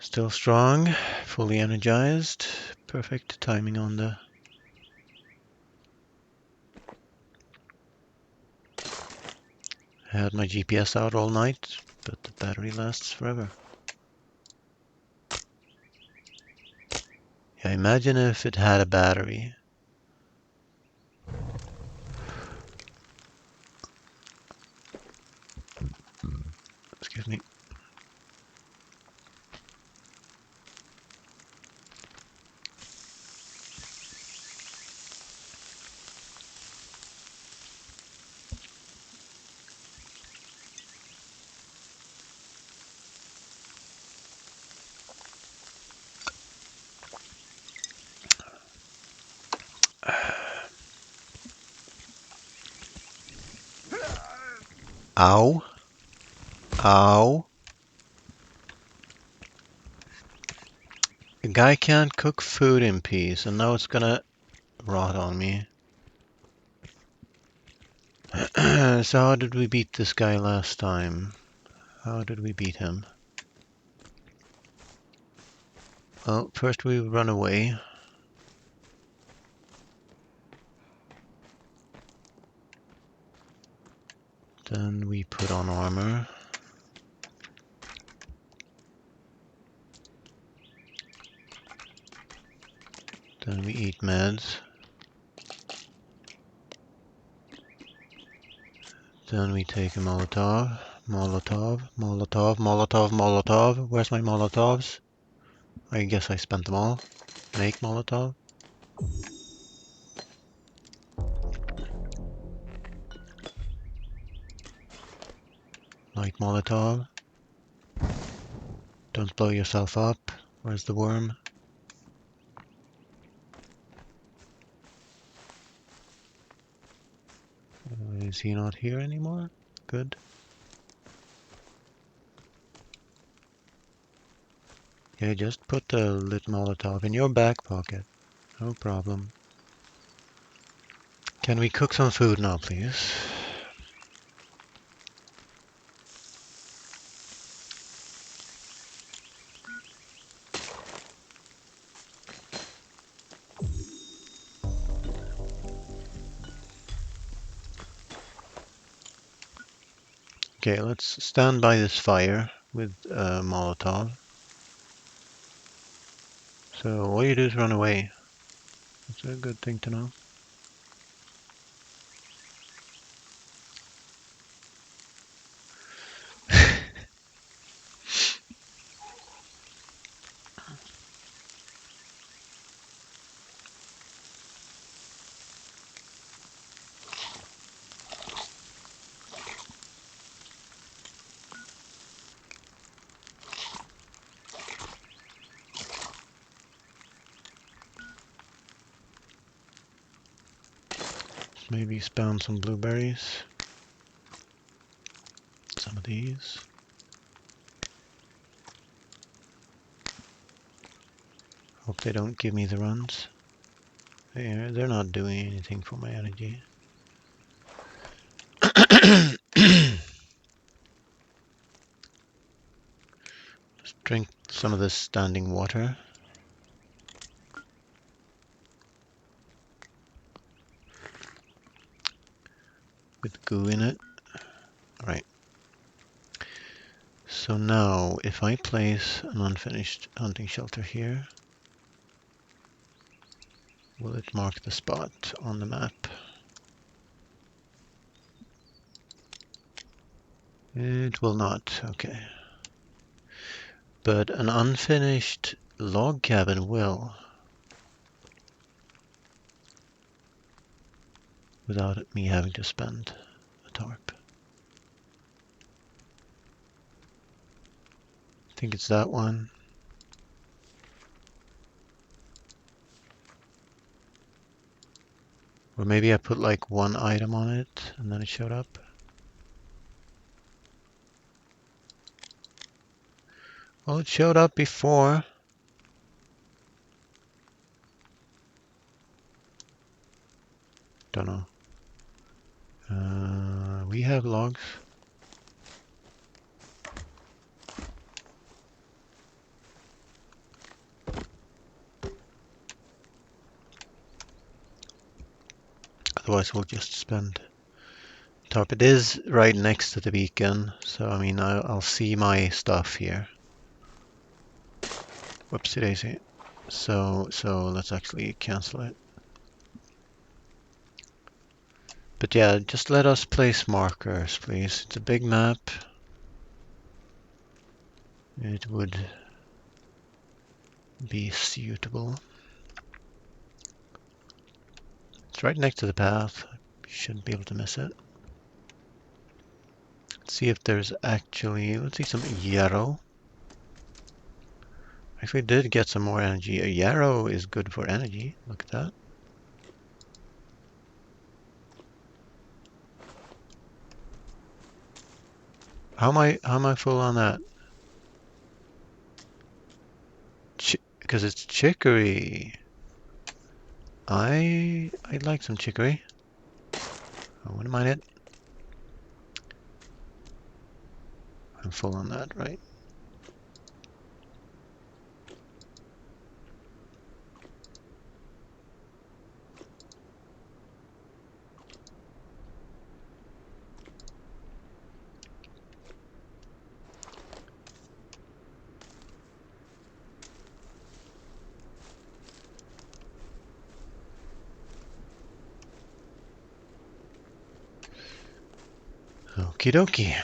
Still strong, fully energized, perfect timing on the... I had my GPS out all night, but the battery lasts forever. Yeah, imagine if it had a battery. Excuse me. Ow. Ow. A guy can't cook food in peace, and now it's gonna rot on me. So how did we beat this guy last time? How did we beat him? Well, first we run away. Then we put on armor. Then we eat meds. Then we take a Molotov. Molotov, Molotov, Molotov, Molotov. Where's my Molotovs? I guess I spent them all. Make Molotov. Light Molotov. Don't blow yourself up. Where's the worm? Is he not here anymore? Good. Yeah, just put the lit Molotov in your back pocket. No problem. Can we cook some food now, please? Okay, let's stand by this fire with Molotov. So all you do is run away. That's a good thing to know. Let's maybe spawn some blueberries. Some of these. Hope they don't give me the runs. They're not doing anything for my energy. Let's drink some of this standing water. With goo in it. Alright. So now, if I place an unfinished hunting shelter here, will it mark the spot on the map? It will not, okay. But an unfinished log cabin will. Without me having to spend a tarp. I think it's that one. Or maybe I put like one item on it and then it showed up. Well, it showed up before. Don't know. We have logs. Otherwise we'll just spend tarp. It is right next to the beacon, so I mean I'll see my stuff here. Whoopsie daisy. So let's actually cancel it. But yeah, just let us place markers, please. It's a big map. It would be suitable. It's right next to the path. You shouldn't be able to miss it. Let's see if there's actually, let's see some yarrow. Actually did get some more energy. A yarrow is good for energy. Look at that. How am I full on that? Because it's chicory. I'd like some chicory. I wouldn't mind it. I'm full on that, right? Okie dokie.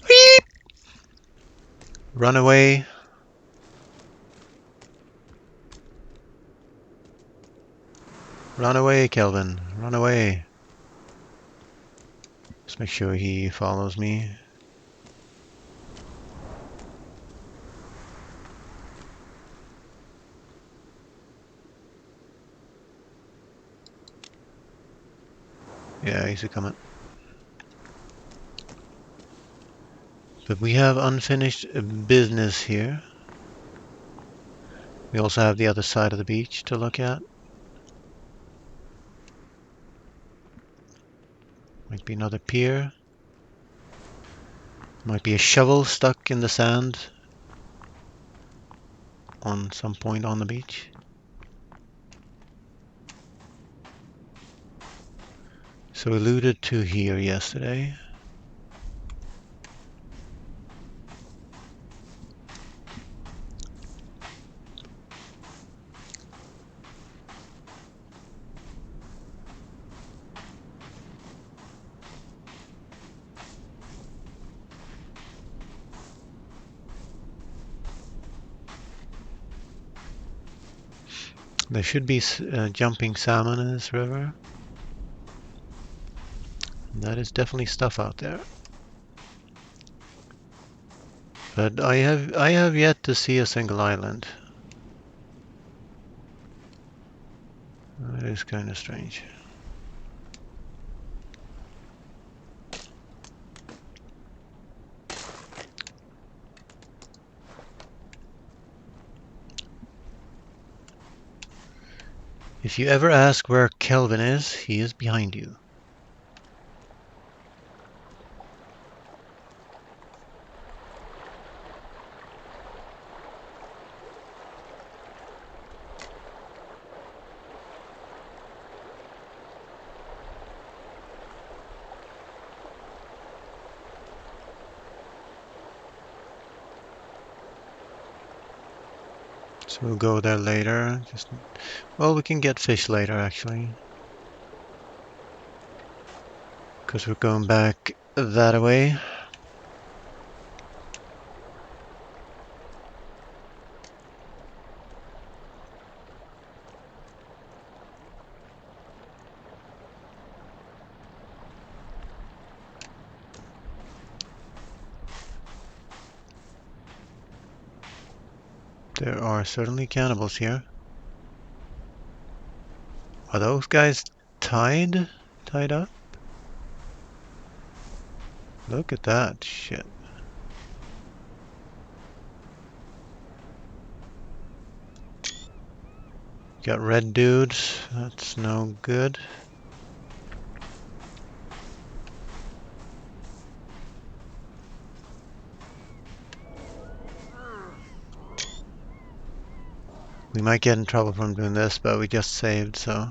Whee! Run away. Run away, Kelvin. Run away. Just make sure he follows me. Yeah, he's coming. But we have unfinished business here. We also have the other side of the beach to look at. Might be another pier. Might be a shovel stuck in the sand on some point on the beach. So alluded to here yesterday. There should be jumping salmon in this river. That is definitely stuff out there. But I have yet to see a single island. That is kind of strange. If you ever ask where Kelvin is, he is behind you. So we'll go there later. Well, we can get fish later actually. Because we're going back that way. There are certainly cannibals here. Are those guys tied up? Look at that shit. Got red dudes. That's no good. We might get in trouble from doing this, but we just saved, so.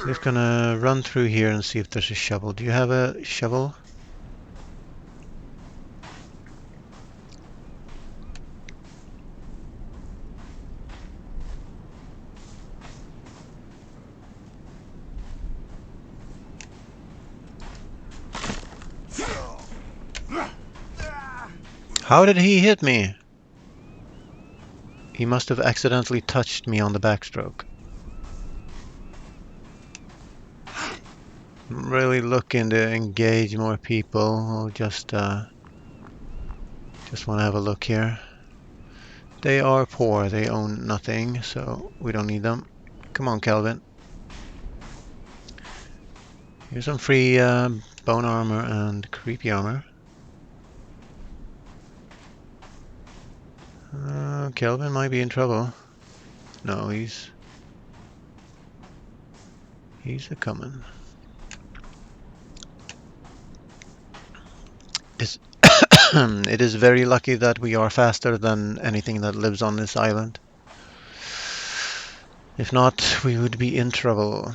Just gonna run through here and see if there's a shovel. Do you have a shovel? How did he hit me? He must have accidentally touched me on the backstroke. I'm really looking to engage more people. I'll just want to have a look here. They are poor. They own nothing, so we don't need them. Come on, Kelvin. Here's some free bone armor and creepy armor. Kelvin might be in trouble. No, he's a coming. It is very lucky that we are faster than anything that lives on this island. If not, we would be in trouble.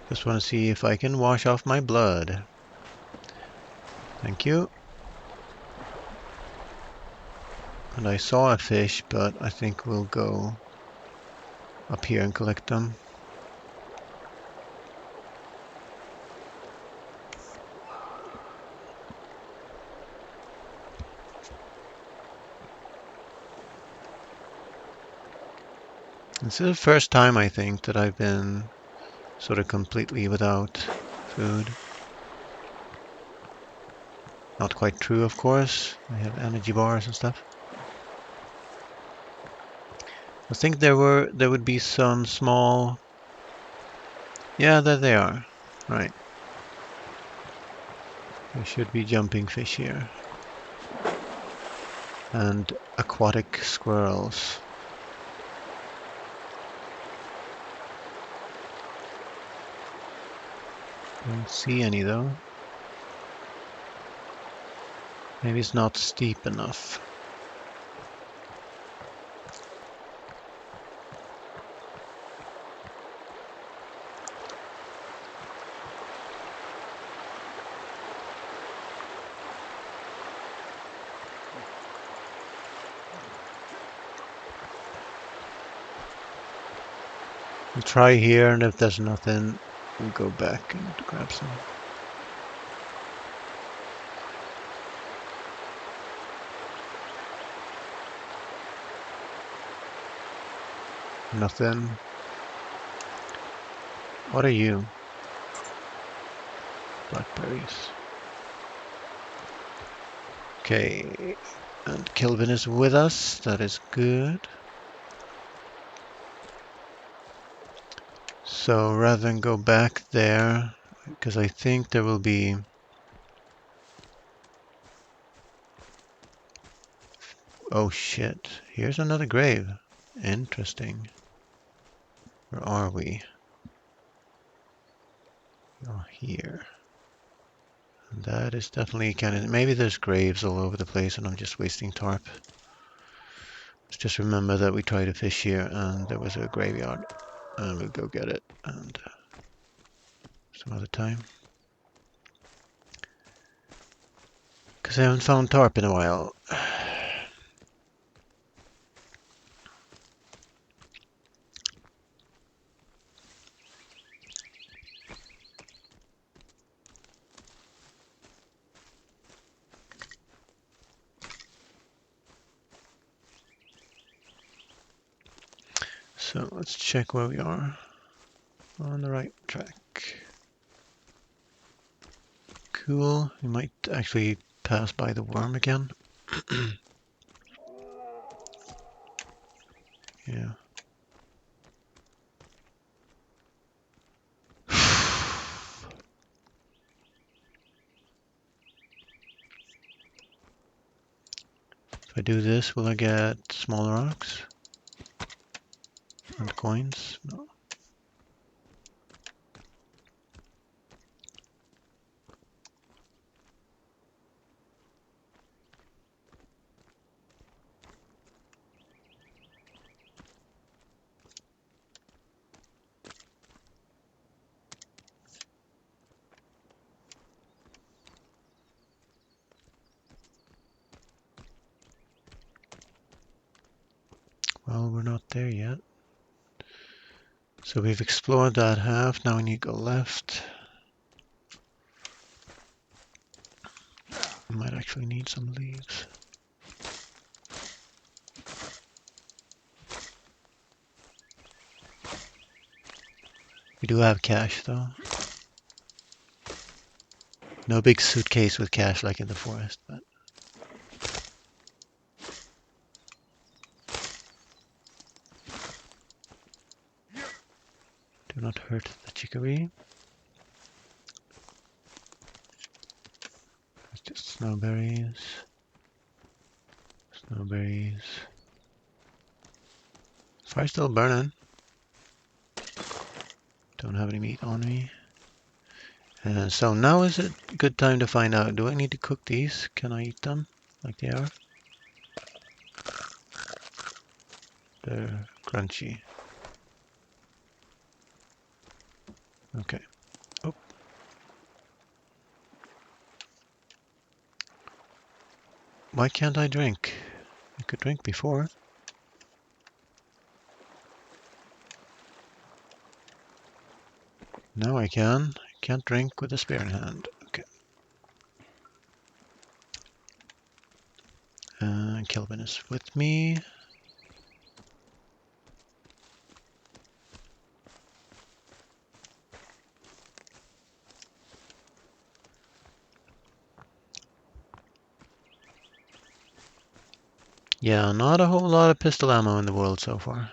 Just want to see if I can wash off my blood. Thank you. And I saw a fish, but I think we'll go up here and collect them. This is the first time, I think, that I've been sort of completely without food. Not quite true, of course. I have energy bars and stuff. I think there would be some small... Yeah, there they are. Right. There should be jumping fish here. And aquatic squirrels. Don't see any though. Maybe it's not steep enough. We'll try here, and if there's nothing, we'll go back and grab some. Nothing. What are you? Blackberries. Okay, and Kelvin is with us. That is good. So rather than go back there, because I think there will be... Oh shit, here's another grave. Interesting. Where are we? Oh, here. And that is definitely kind of... Maybe there's graves all over the place and I'm just wasting tarp. Let's just remember that we tried to fish here and there was a graveyard. And we'll go get it and some other time. Because I haven't found tarp in a while. So let's check where we are. On the right track. Cool. We might actually pass by the worm again. Yeah. If I do this, will I get smaller rocks? And coins? No. Well, we're not there yet. So we've explored that half, now we need to go left. We might actually need some leaves. We do have cash though. No big suitcase with cash like in the forest, but... Do not hurt the chicory. It's just snowberries. Snowberries. Fire's still burning. Don't have any meat on me. So now is a good time to find out, do I need to cook these? Can I eat them like they are? They're crunchy. Okay. Why can't I drink? I could drink before. Now I can. I can't drink with a spear in hand. Okay. Kelvin is with me. Yeah, not a whole lot of pistol ammo in the world so far.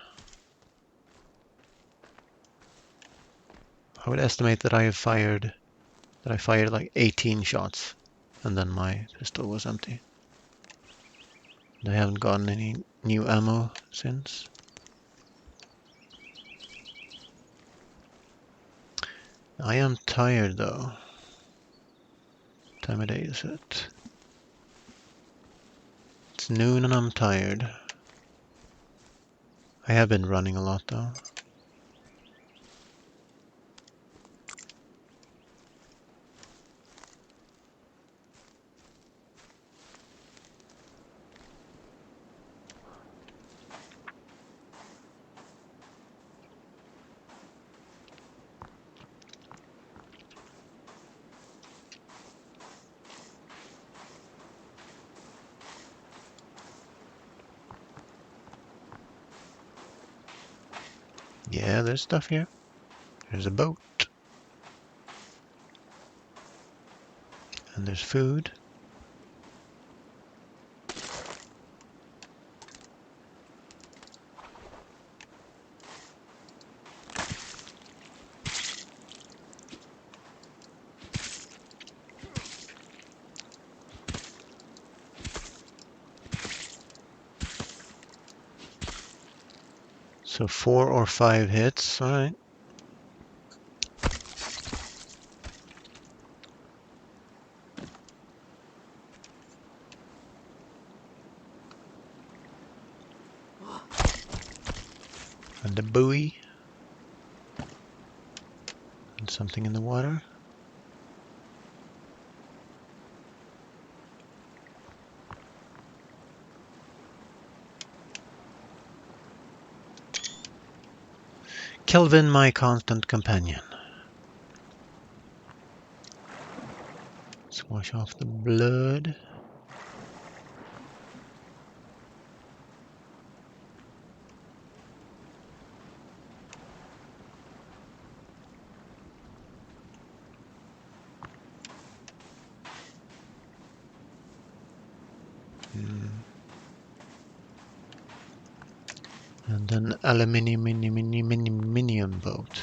I would estimate that I fired like 18 shots, and then my pistol was empty. I haven't gotten any new ammo since. I am tired though. What time of day is it? It's noon and I'm tired. I have been running a lot though. Yeah, there's stuff here. There's a boat. And there's food. So 4 or 5 hits, alright. And a buoy. And something in the water. Kelvin, my constant companion. Let's wash off the blood. And an aluminium boat.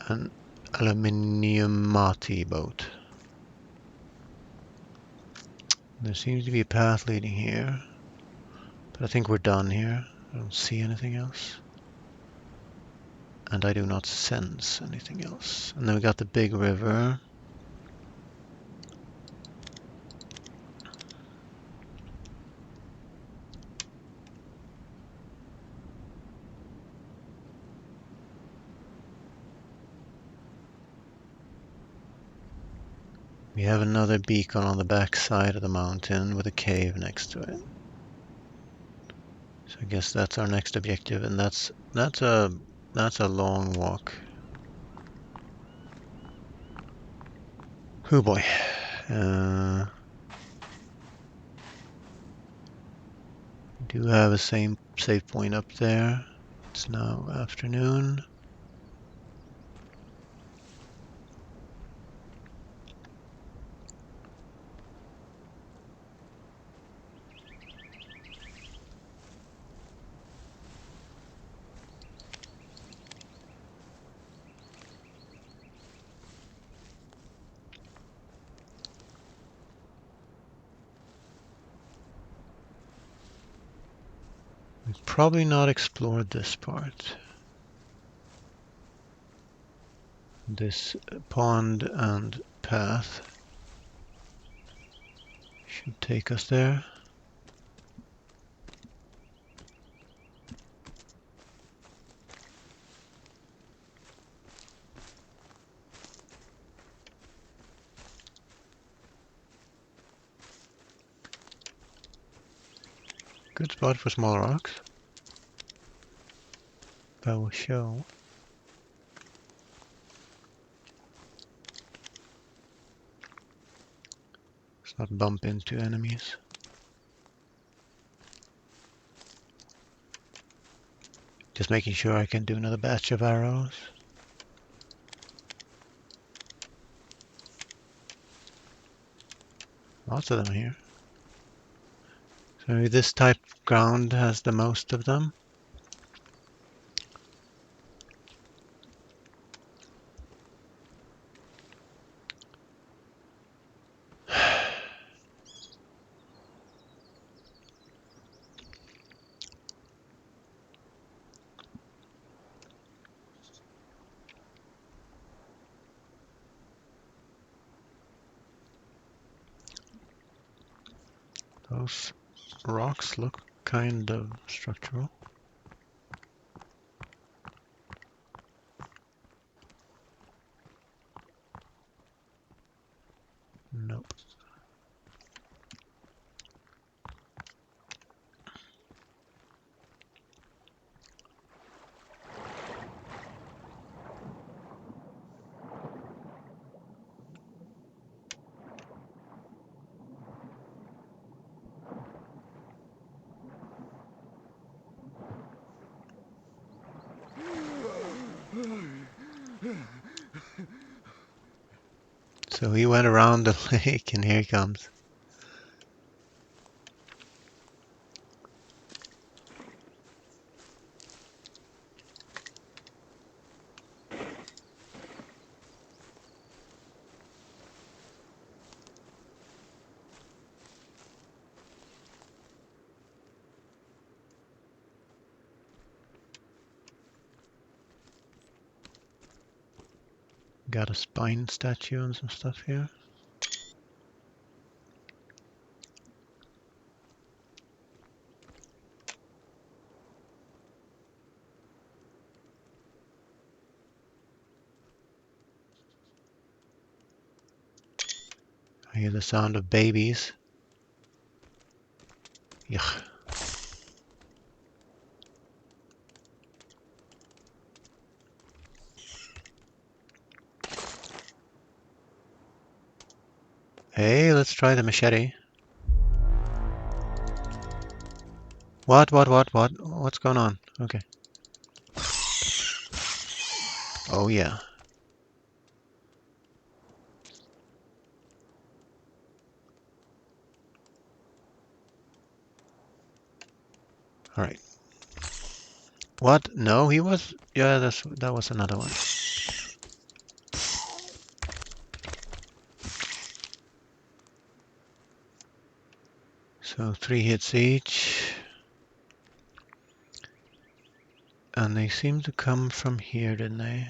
An aluminiumati boat. There seems to be a path leading here. But I think we're done here. I don't see anything else. And I do not sense anything else. And then we got the big river. We have another beacon on the back side of the mountain with a cave next to it. So I guess that's our next objective, and that's a long walk. Oh boy. Do have a same save point up there. It's now afternoon. We've probably not explored this part. This pond and path should take us there. Good spot for small rocks. Bow show. Let's not bump into enemies. Just making sure I can do another batch of arrows. Lots of them here. So maybe this type of ground has the most of them. Those rocks look kind of structural. Nope. So he went around the lake and here he comes. Got a spine statue and some stuff here. I hear the sound of babies. Yuck. Hey, let's try the machete. What? What's going on? Okay. Oh yeah. All right. What? No, he was. Yeah, that was another one. So 3 hits each. And they seem to come from here, didn't they?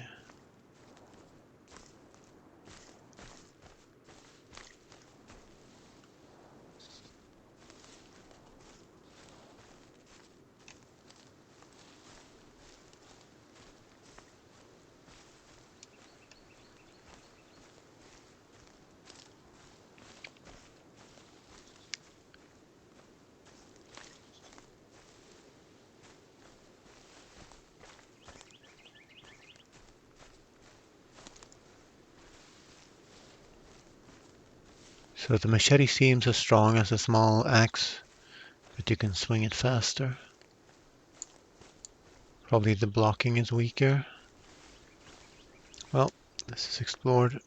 So the machete seems as strong as a small axe, but you can swing it faster. Probably the blocking is weaker. Well, this is explored.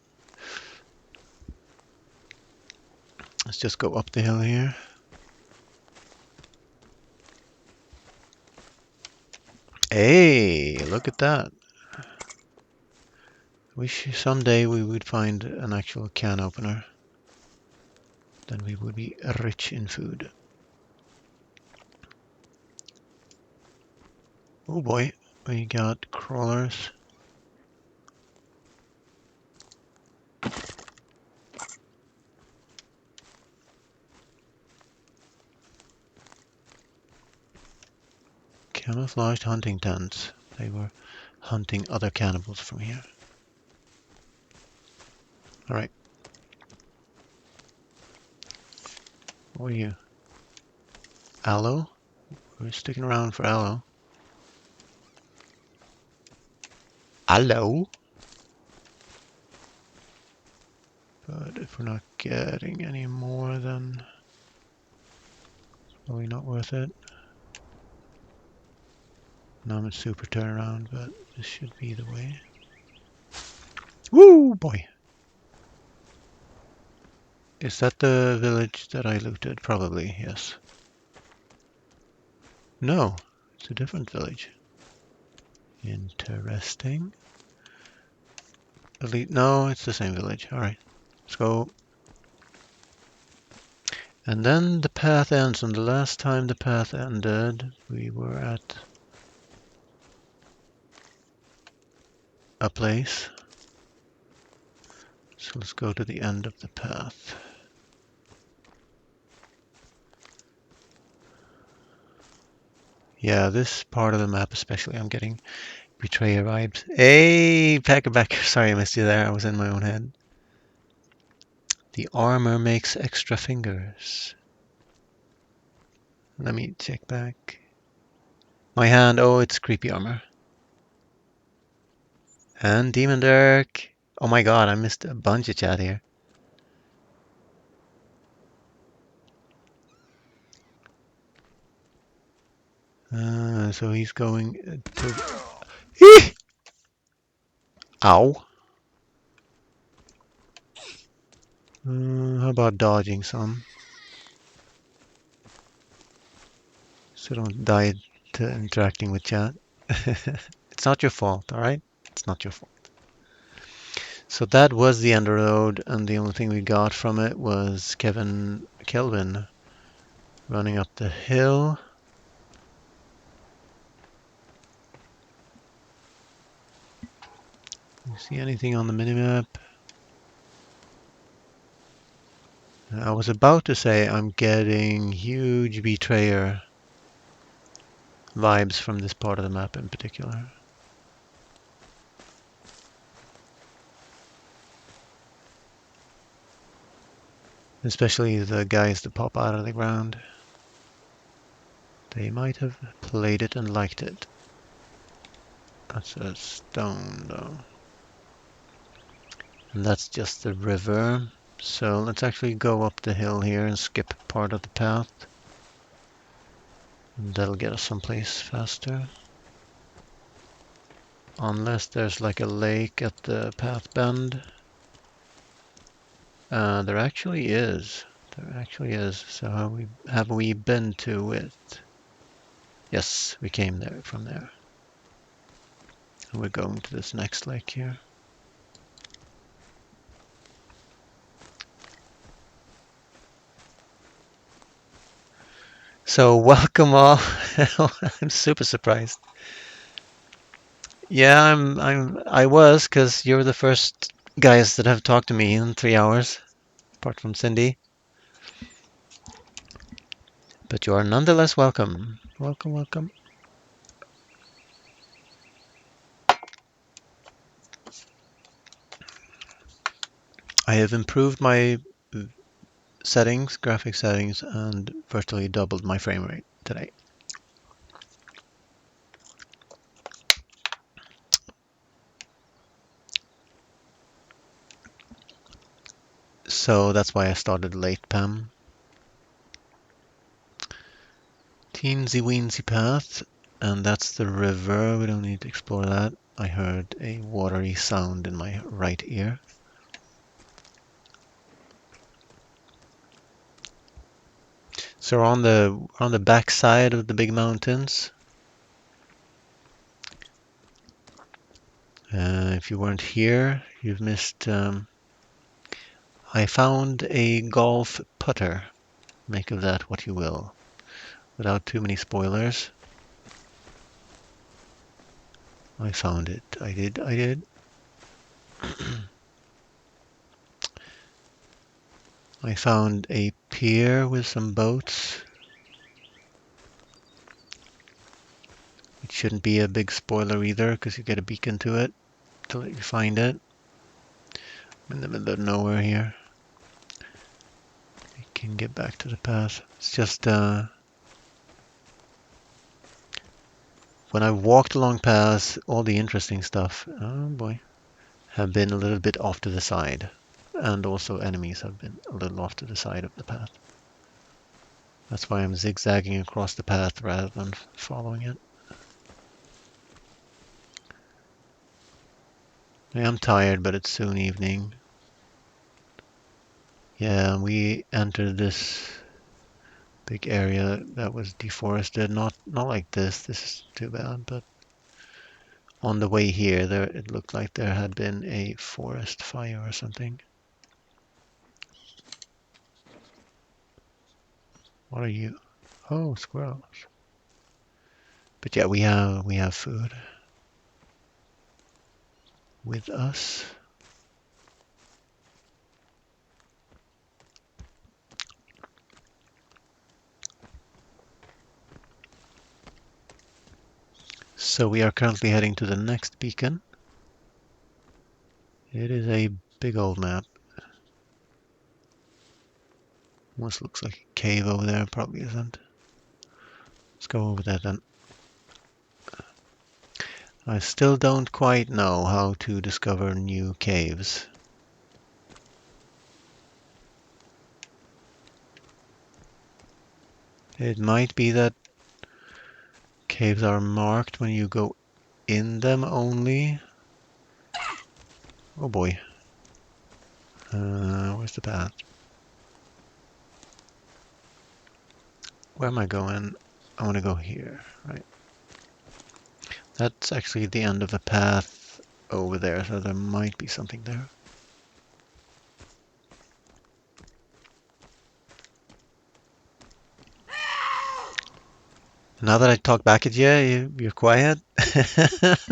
Let's just go up the hill here. Hey, look at that. Wish someday we would find an actual can opener. Then we would be rich in food. Oh boy, we got crawlers. Camouflaged hunting tents. They were hunting other cannibals from here. Alright. What are you? Aloe? We're sticking around for Aloe. Aloe? But if we're not getting any more, then it's probably not worth it. Now I'm at super turnaround, but this should be the way. Woo, boy! Is that the village that I looted? Probably, yes. No, it's a different village. Interesting. Elite, no, it's the same village. Alright, let's go. And then the path ends, and the last time the path ended, we were at a place. So let's go to the end of the path. Yeah, this part of the map especially, I'm getting Betrayer vibes. Hey, Packerbacker, sorry I missed you there, I was in my own head. The armor makes extra fingers. Let me check back. My hand, oh, it's creepy armor. And Demon Dirk. Oh my god, I missed a bunch of chat here. So he's going to... Eeh! Ow. How about dodging some? So don't die to interacting with chat. It's not your fault, alright? It's not your fault. So that was the end road, and the only thing we got from it was Kelvin running up the hill. You see anything on the minimap? I was about to say I'm getting huge Betrayer vibes from this part of the map in particular. Especially the guys that pop out of the ground. They might have played it and liked it. That's a stone though. And that's just the river. So let's actually go up the hill here and skip part of the path. And that'll get us someplace faster. Unless there's like a lake at the path bend. There actually is. There actually is. So have we been to it? Yes, we came there from there. And we're going to this next lake here. So welcome all. I'm super surprised. Yeah, I was, because you're the first guys that have talked to me in 3 hours, apart from Cindy. But you are nonetheless welcome. Welcome, welcome. I have improved my settings, graphic settings, and virtually doubled my frame rate today. So that's why I started late, Pam. Teensy weensy path, and that's the river. We don't need to explore that. I heard a watery sound in my right ear. So we're on the back side of the big mountains. If you weren't here, you've missed. I found a golf putter. Make of that what you will. Without too many spoilers. I found it. I did. I found a pier with some boats. It shouldn't be a big spoiler either, because you get a beacon to it till you find it. I'm in the middle of nowhere here. We can get back to the path. It's just when I've walked along paths, all the interesting stuff, oh boy, have been a little bit off to the side. And also enemies have been a little off to the side of the path. That's why I'm zigzagging across the path rather than following it. I am tired, but it's soon evening. Yeah, we entered this big area that was deforested. Not like this. This is too bad, but on the way here, there it looked like there had been a forest fire or something. What are you? Oh, squirrels. But yeah, we have food with us. So we are currently heading to the next beacon. It is a big old map. Almost looks like a cave over there, probably isn't. Let's go over there then. I still don't quite know how to discover new caves. It might be that caves are marked when you go in them only. Oh boy. Where's the path? Where am I going? I want to go here, right? That's actually the end of the path over there, so there might be something there. Now that I talk back at you, you're quiet. this,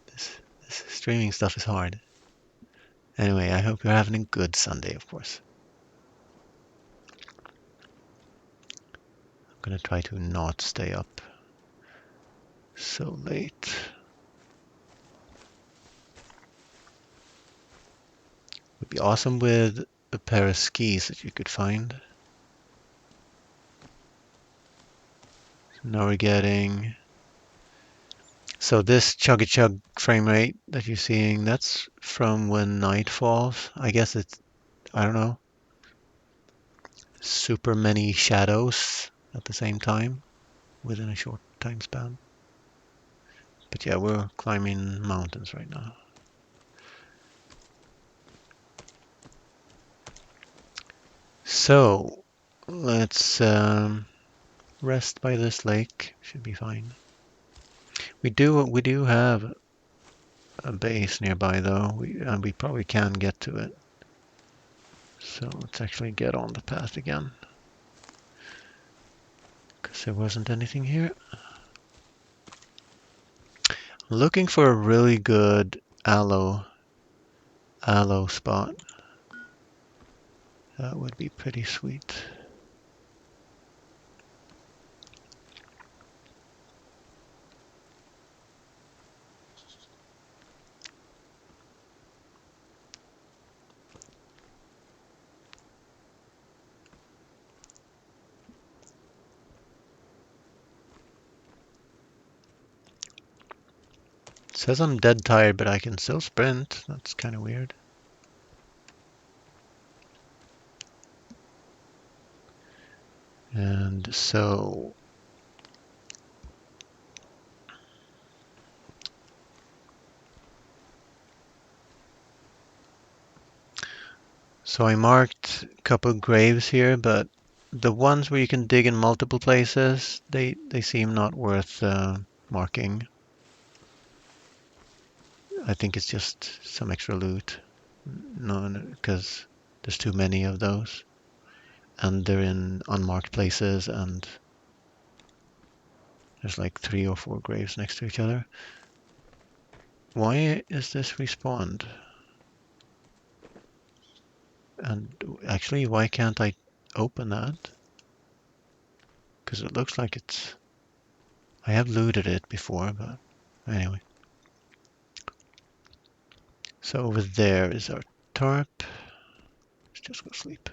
this streaming stuff is hard. Anyway, I hope you're having a good Sunday, of course. I'm gonna try to not stay up so late. Would be awesome with a pair of skis that you could find. Now we're getting... So this chug-a-chug frame rate that you're seeing, that's from when night falls. I guess it's, I don't know, super many shadows at the same time within a short time span. But yeah, we're climbing mountains right now. So let's rest by this lake. Should be fine. We do have a base nearby though, and we probably can get to it. So let's actually get on the path again. Because there wasn't anything here. Looking for a really good aloe spot. That would be pretty sweet. It says I'm dead tired, but I can still sprint. That's kind of weird. And so I marked a couple graves here, but the ones where you can dig in multiple places, they seem not worth marking. I think it's just some extra loot. No, because there's too many of those. And they're in unmarked places, and there's like 3 or 4 graves next to each other. Why is this respawned? And actually, why can't I open that? Because it looks like it's... I have looted it before, but anyway. So over there is our tarp. Let's just go sleep.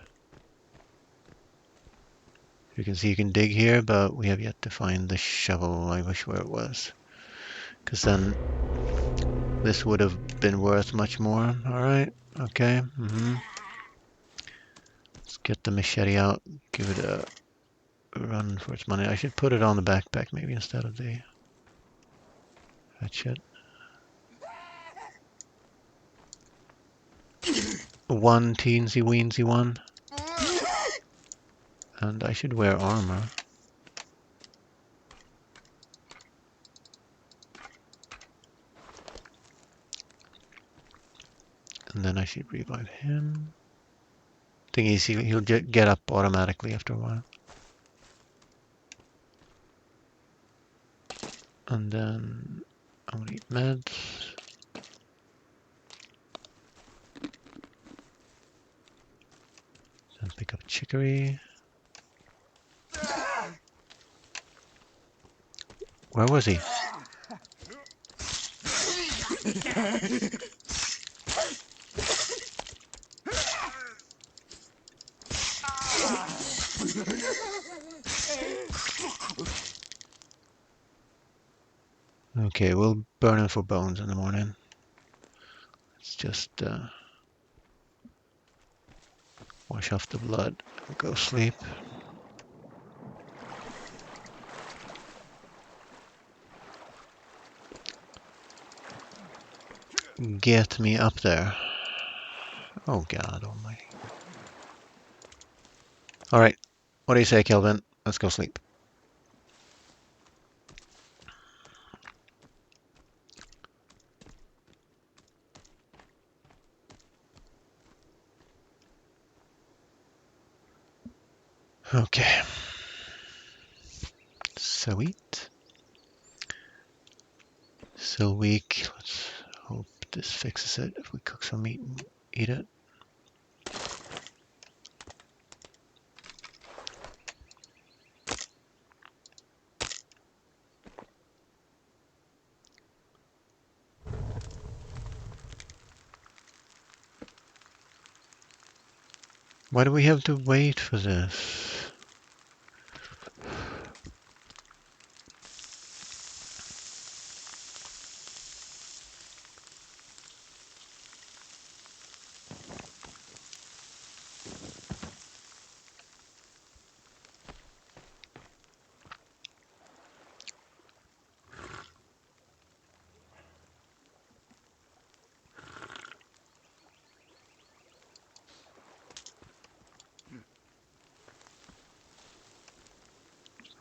You can see you can dig here, but we have yet to find the shovel. I wish where it was. Because then this would have been worth much more. Alright, okay. Let's get the machete out, give it a run for its money. I should put it on the backpack maybe instead of the hatchet. One teensy weensy one. And I should wear armor. And then I should revive him. Thing is, he'll get up automatically after a while. And then I'm gonna eat meds. Then pick up chicory. Where was he? Okay, we'll burn him for bones in the morning. Let's just wash off the blood and go sleep. Get me up there. Oh God almighty. Alright, what do you say, Kelvin? Let's go sleep. Okay. Sweet. Still weak. Let's hope this fixes it. If we cook some meat and eat it. Why do we have to wait for this?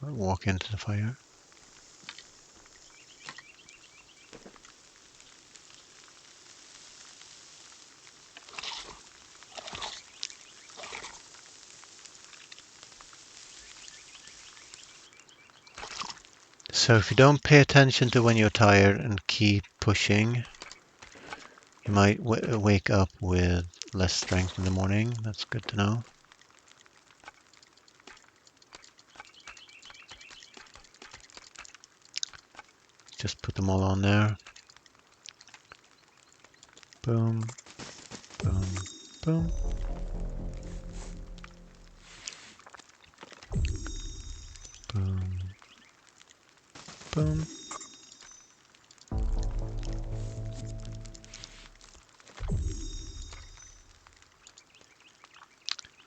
I'll walk into the fire. So if you don't pay attention to when you're tired and keep pushing, you might wake up with less strength in the morning. That's good to know. Just put them all on there. Boom, boom, boom. Boom, boom.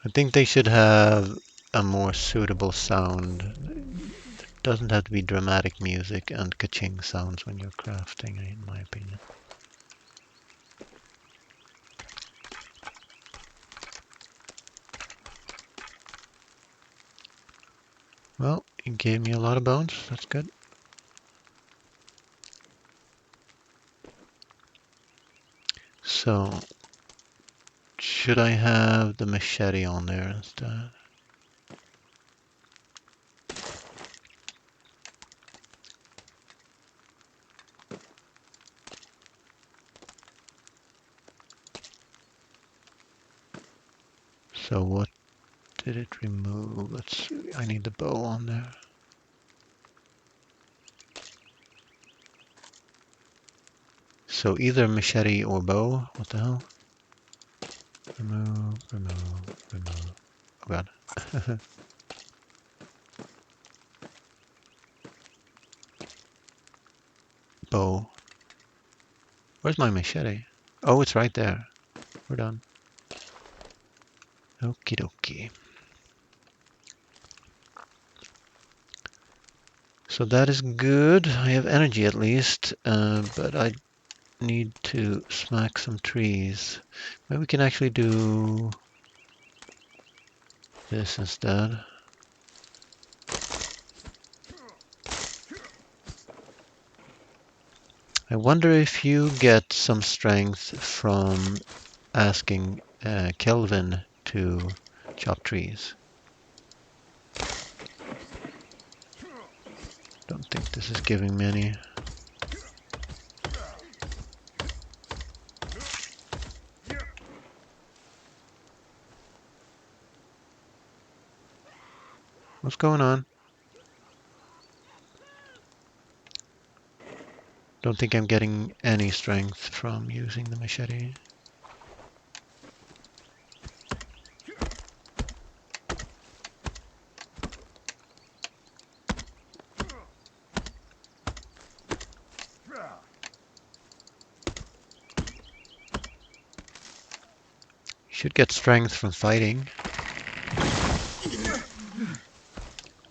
I think they should have a more suitable sound. It doesn't have to be dramatic music and ka-ching sounds when you're crafting, in my opinion. Well, it gave me a lot of bones. That's good. So, should I have the machete on there instead? So what did it remove? Let's see. I need the bow on there. So either machete or bow. What the hell? Remove, remove, remove. Oh god. bow. Where's my machete? Oh, it's right there. We're done. Okie dokie. So that is good. I have energy at least, but I need to smack some trees. Maybe we can actually do this instead. I wonder if you get some strength from asking Kelvin to chop trees. Don't think this is giving me any. What's going on? Don't think I'm getting any strength from using the machete. Should get strength from fighting.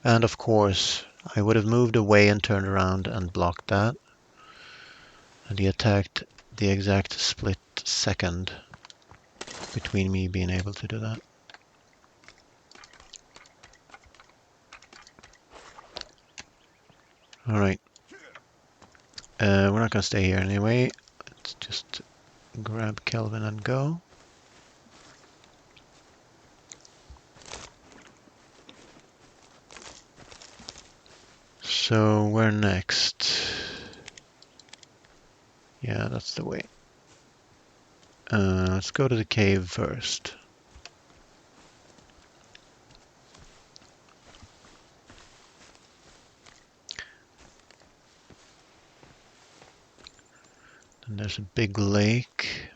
And of course, I would have moved away and turned around and blocked that. And he attacked the exact split second between me being able to do that. Alright. We're not going to stay here anyway. Let's just grab Kelvin and go. So where next? Yeah, that's the way. Let's go to the cave first. And there's a big lake.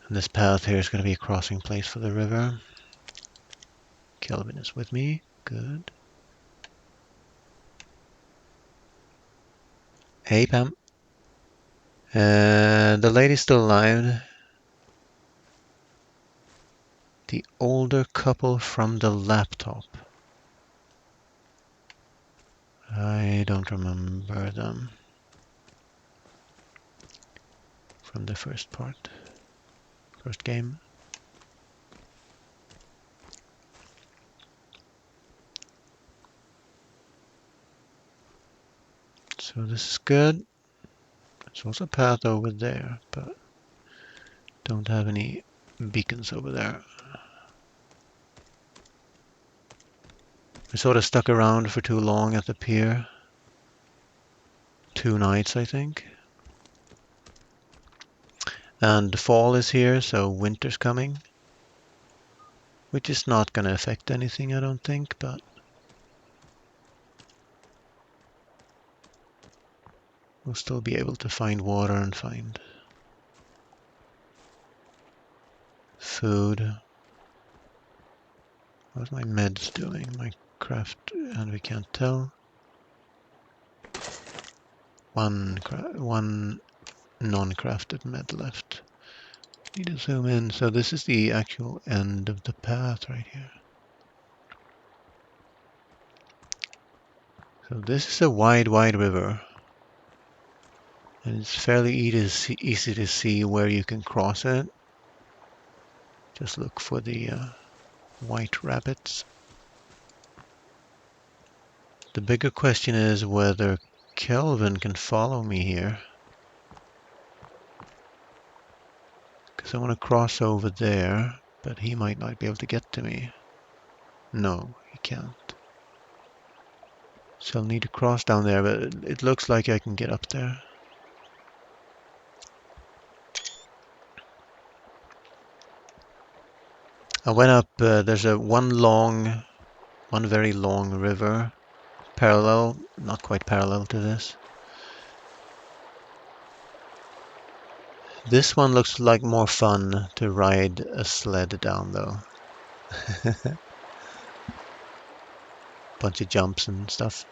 And this path here is going to be a crossing place for the river. Kelvin is with me. Good. Hey, Pam. The lady's still alive. The older couple from the laptop. I don't remember them from the first part, first game. So this is good. There's also a path over there, but don't have any beacons over there. I sort of stuck around for too long at the pier. 2 nights, I think. And the fall is here, so winter's coming. Which is not going to affect anything, I don't think, but we'll still be able to find water and find food. How's my meds doing? My craft, and we can't tell. One non-crafted med left. Need to zoom in. So this is the actual end of the path right here. So this is a wide river. And it's fairly easy to see where you can cross it. Just look for the white rabbits. The bigger question is whether Kelvin can follow me here. Because I want to cross over there, but he might not be able to get to me. No, he can't. So I'll need to cross down there, but it looks like I can get up there. I went up, there's one very long river, parallel, not quite parallel to this. This one looks like more fun to ride a sled down though. Bunch of jumps and stuff.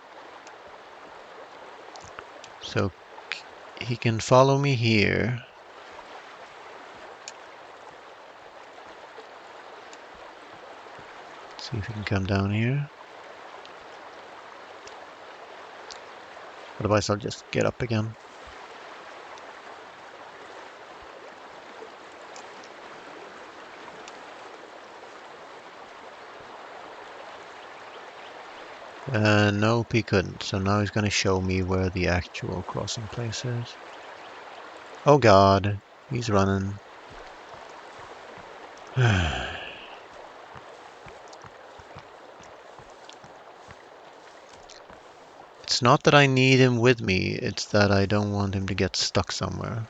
So he can follow me here. See if he can come down here. Otherwise I'll just get up again. Nope, he couldn't. So now he's going to show me where the actual crossing place is. Oh god, he's running. It's not that I need him with me, it's that I don't want him to get stuck somewhere.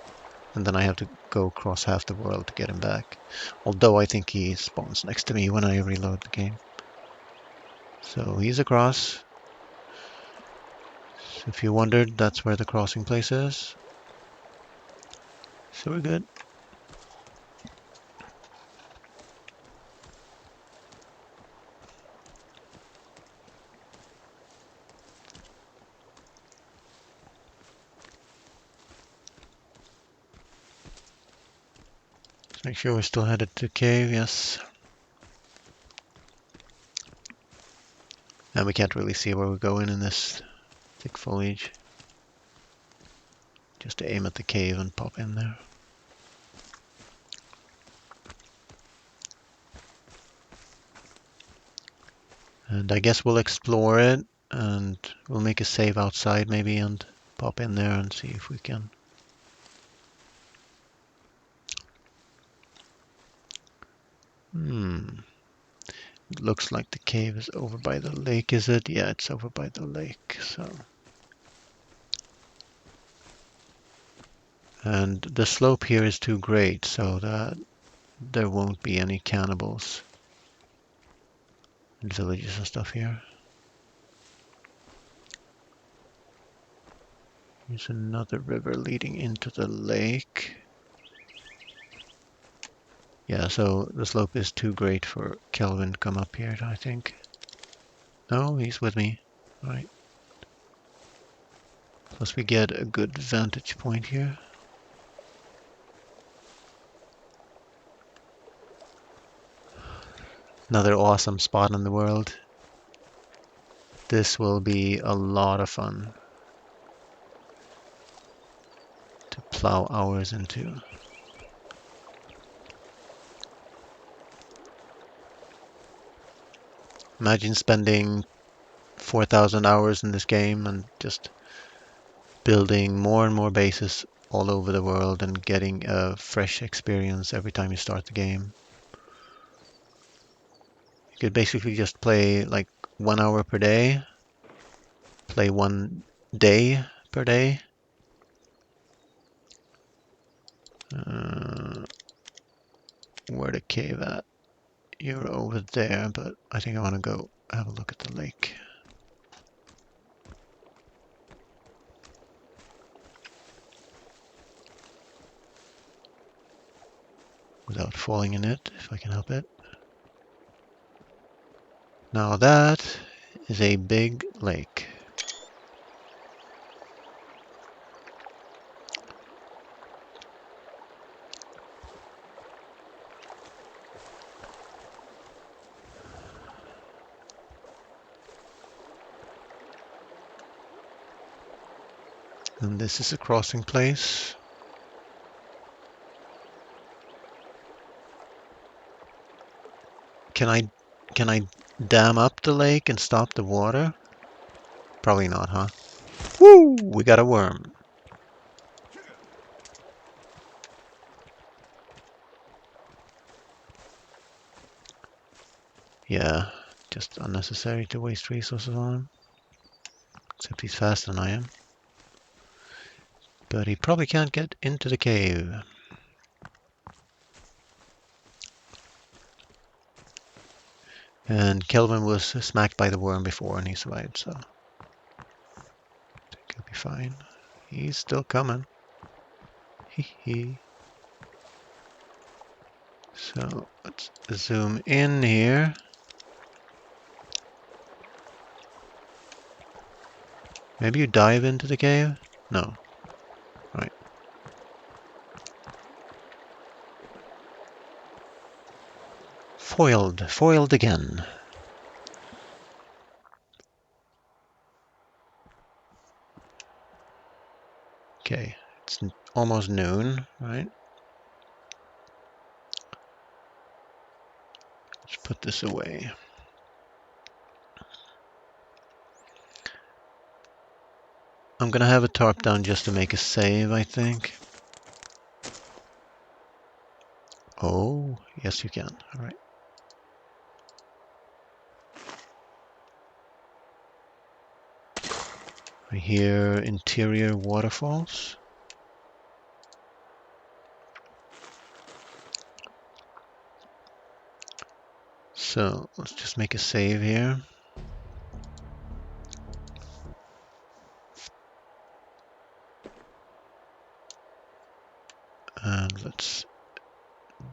And then I have to go across half the world to get him back. Although I think he spawns next to me when I reload the game. So he's across. So if you wondered, that's where the crossing place is. So we're good. Let's make sure we're still headed to the cave, yes. And we can't really see where we're going in this thick foliage. Just aim at the cave and pop in there. And I guess we'll explore it and we'll make a save outside maybe and pop in there and see if we can. It looks like the cave is over by the lake, is it? Yeah, it's over by the lake, so. And the slope here is too great so that there won't be any cannibals and villages and stuff here. Here's another river leading into the lake. Yeah, so the slope is too great for Kelvin to come up here, I think. No, he's with me. All right. Plus we get a good vantage point here. Another awesome spot in the world. This will be a lot of fun to plow hours into. Imagine spending 4,000 hours in this game and just building more and more bases all over the world and getting a fresh experience every time you start the game. You could basically just play like 1 hour per day, play 1 day per day. Where the cave at? You're over there, but I think I want to go have a look at the lake. Without falling in it, if I can help it. Now that is a big lake. And this is a crossing place. Can I dam up the lake and stop the water? Probably not, huh? Woo! We got a worm. Yeah, just unnecessary to waste resources on him. Except he's faster than I am. But he probably can't get into the cave. And Kelvin was smacked by the worm before and he survived, so I think he'll be fine. He's still coming. Hee hee. So let's zoom in here. Maybe you dive into the cave? No. Right. Foiled. Foiled again. Okay. It's almost noon, right? Let's put this away. I'm gonna have a tarp down just to make a save, I think. Oh, yes you can. All right. I hear interior waterfalls. So let's just make a save here. And let's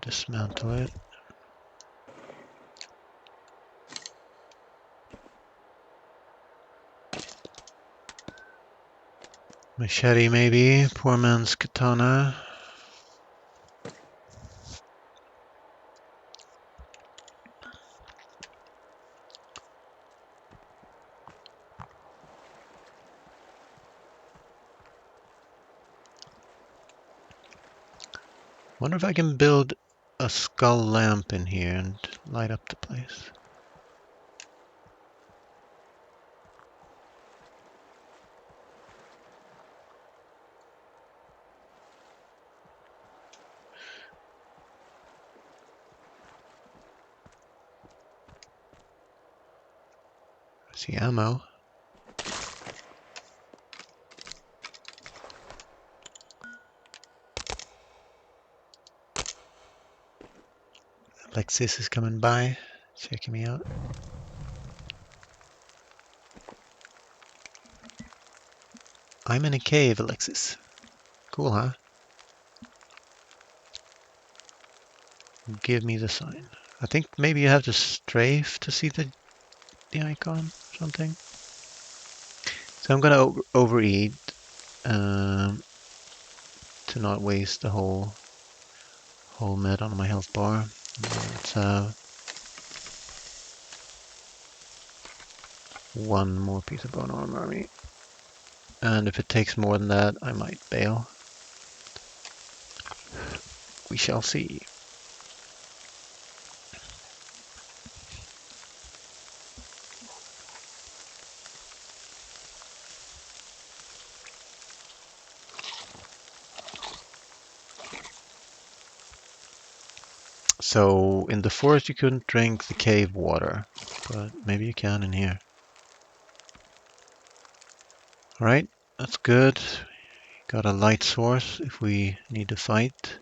dismantle it. Machete maybe, poor man's katana. Wonder if I can build a skull lamp in here and light up the place. I see ammo. Alexis is coming by, checking me out. I'm in a cave, Alexis. Cool, huh? Give me the sign. I think maybe you have to strafe to see the icon, something. So I'm gonna overeat to not waste the whole med on my health bar. Let's have one more piece of bone armor. And if it takes more than that, I might bail. We shall see. So in the forest you couldn't drink the cave water, but maybe you can in here. Alright, that's good. Got a light source if we need to fight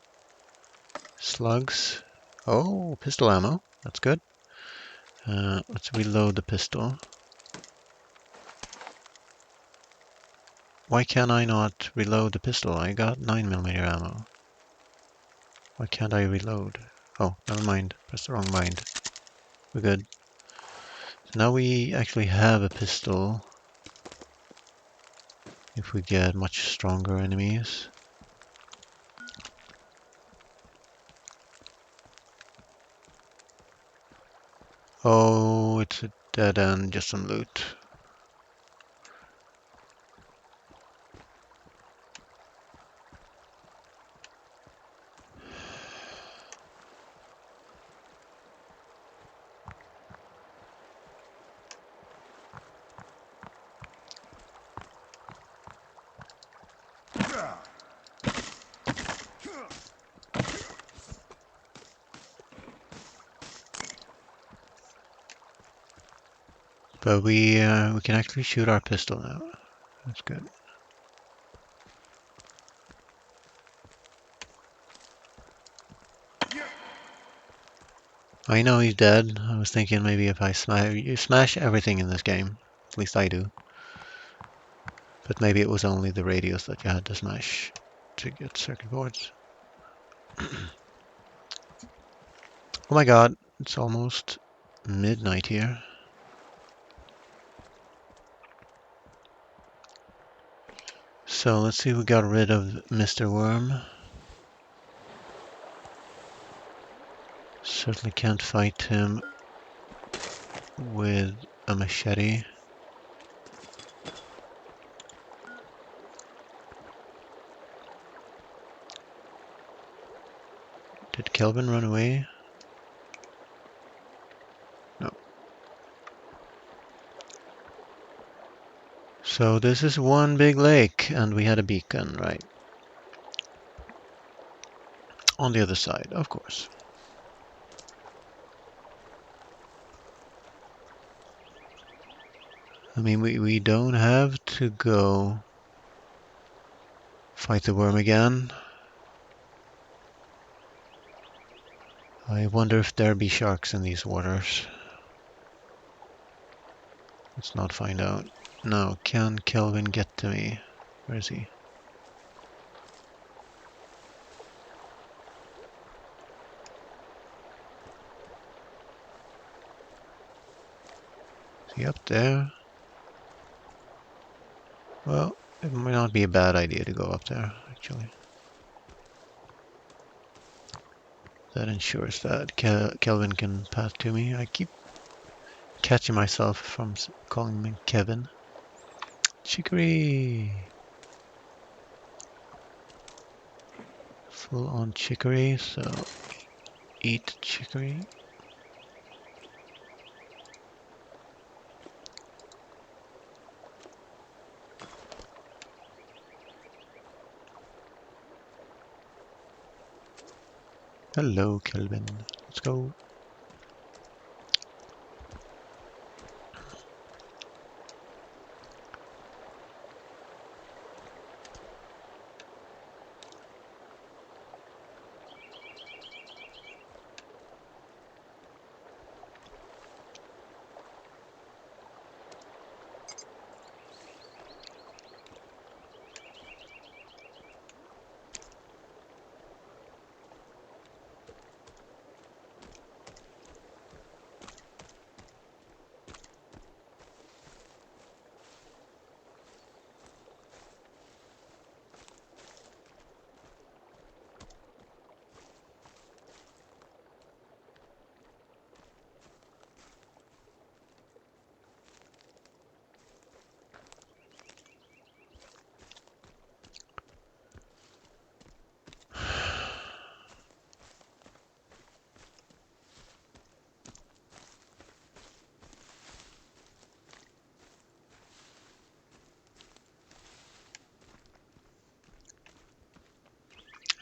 slugs. Oh, pistol ammo. That's good. Let's reload the pistol. Why can I not reload the pistol? I got 9mm ammo. Why can't I reload? Oh, never mind. Press the wrong bind. We're good. So now we actually have a pistol if we get much stronger enemies. Oh, it's a dead end, just some loot. But we can actually shoot our pistol now. That's good. I know he's dead. I was thinking maybe if I smash everything in this game. At least I do. But maybe it was only the radios that you had to smash to get circuit boards. Oh my god, it's almost midnight here. So let's see if we got rid of Mr. Worm. Certainly can't fight him with a machete. Did Kelvin run away? No. So this is one big lake, and we had a beacon, right? On the other side, of course. I mean, we don't have to go fight the worm again. I wonder if there be sharks in these waters. Let's not find out. No, can Kelvin get to me? Where is he? Is he up there? Well, it might not be a bad idea to go up there, actually. That ensures that Kelvin can pass to me. I keep catching myself from calling him Kevin. Chicory! Full on chicory, so eat chicory. Hello, Kelvin. Let's go.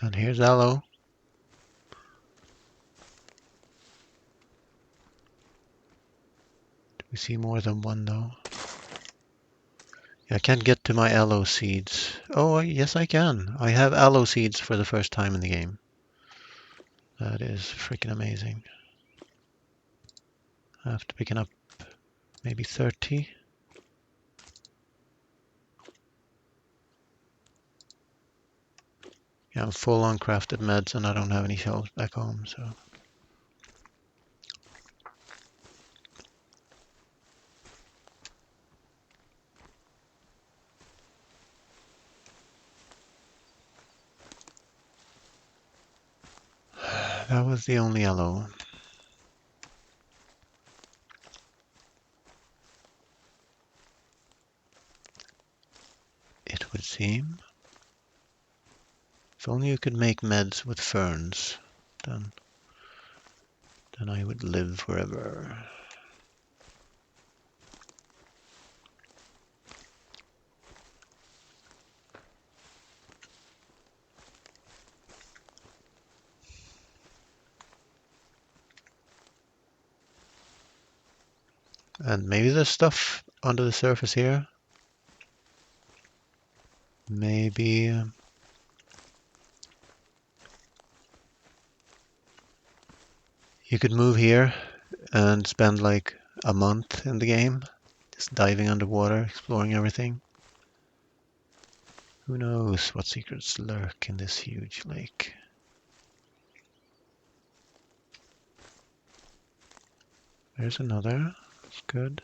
And here's Aloe. We see more than one though. I can't get to my aloe seeds. Oh, yes I can. I have aloe seeds for the first time in the game. That is freaking amazing. After picking up maybe 30. Yeah, I'm full on crafted meds and I don't have any shelves back home, so. That was the only aloe. It would seem. If only you could make meds with ferns, then I would live forever. And maybe there's stuff under the surface here. Maybe you could move here and spend like a month in the game, just diving underwater, exploring everything. Who knows what secrets lurk in this huge lake? There's another. That's good.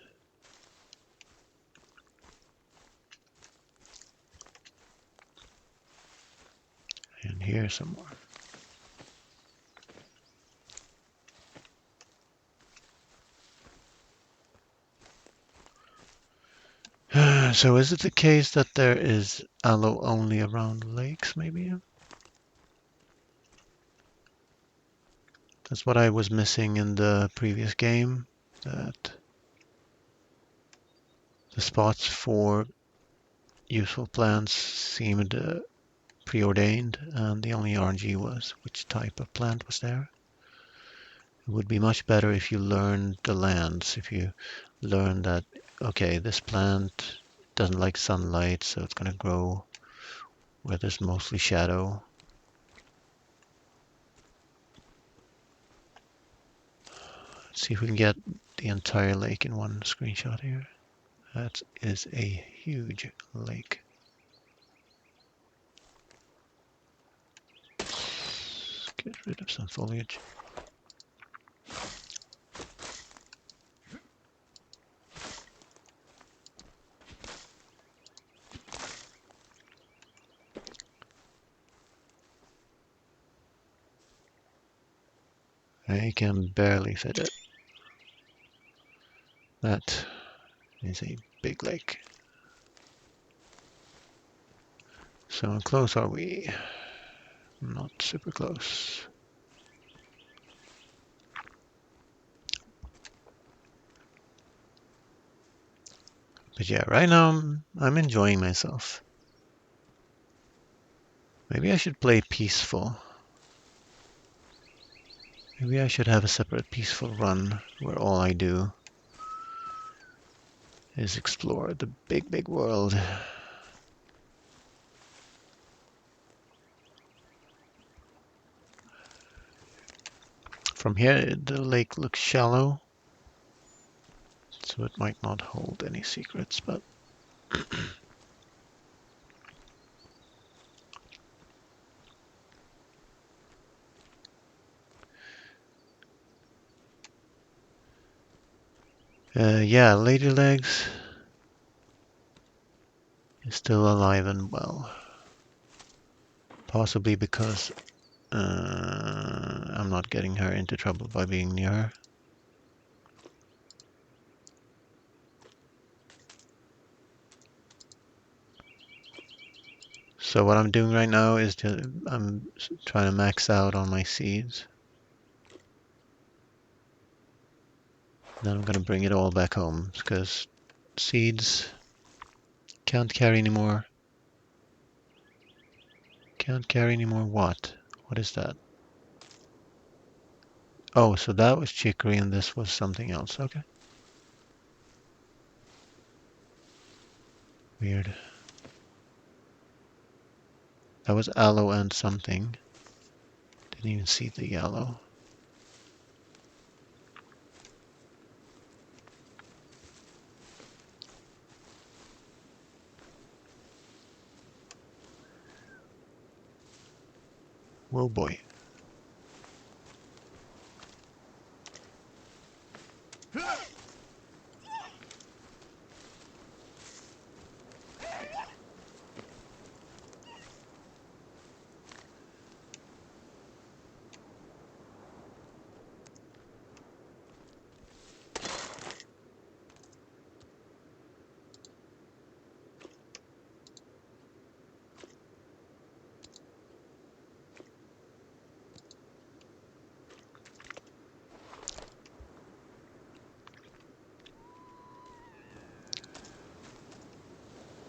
And here's some more. So is it the case that there is aloe only around lakes, maybe? That's what I was missing in the previous game, that the spots for useful plants seemed preordained, and the only RNG was which type of plant was there. It would be much better if you learned the lands, if you learned that, okay, this plant doesn't like sunlight, so it's going to grow where there's mostly shadow. Let's see if we can get the entire lake in one screenshot here. That is a huge lake. Let's get rid of some foliage. I can barely fit it. That is a big lake. So how close are we? Not super close. But yeah, right now I'm enjoying myself. Maybe I should play peaceful. Maybe I should have a separate peaceful run where all I do is explore the big, big world. From here, the lake looks shallow, so it might not hold any secrets, but yeah, Lady Legs is still alive and well. Possibly because I'm not getting her into trouble by being near her. So what I'm doing right now is I'm trying to max out on my seeds. Then I'm gonna bring it all back home because seeds can't carry anymore. Can't carry anymore what? What is that? Oh, so that was chicory and this was something else. Okay. Weird. That was aloe and something. Didn't even see the yellow. Whoa boy.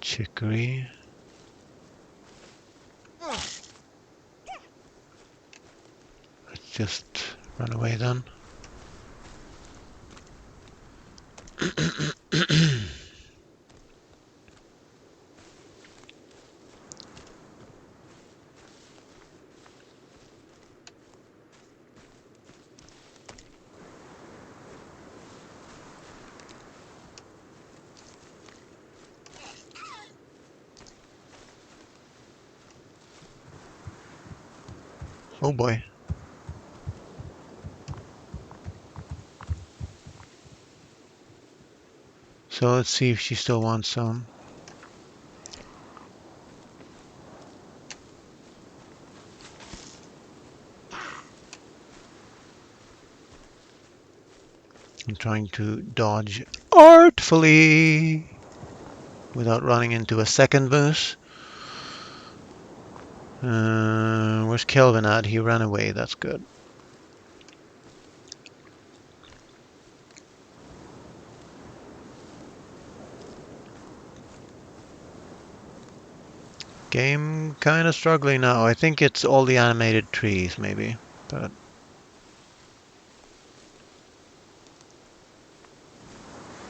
Chicory. Let's just run away then. Oh boy. So let's see if she still wants some. I'm trying to dodge artfully without running into a second moose. Where's Kelvin at? He ran away. That's good. Game kind of struggling now. I think it's all the animated trees, maybe. But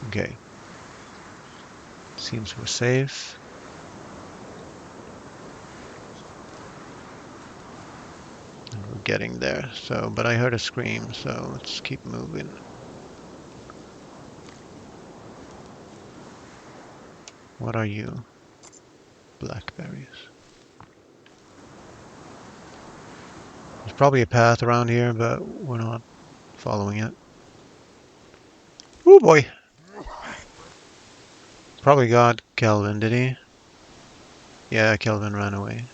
okay. Seems we're safe. And we're getting there. So, but I heard a scream, so let's keep moving. What are you? Blackberries. There's probably a path around here, but we're not following it. Oh boy! Probably got Kelvin, did he? Yeah, Kelvin ran away.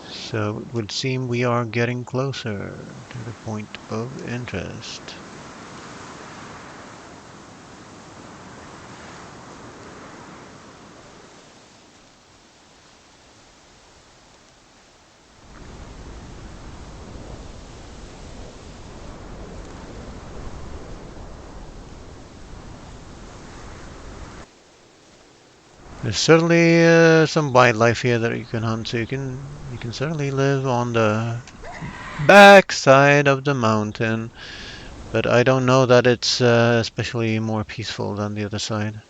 So it would seem we are getting closer to the point of interest. There's certainly some wildlife here that you can hunt, so you can certainly live on the backside of the mountain, but I don't know that it's especially more peaceful than the other side.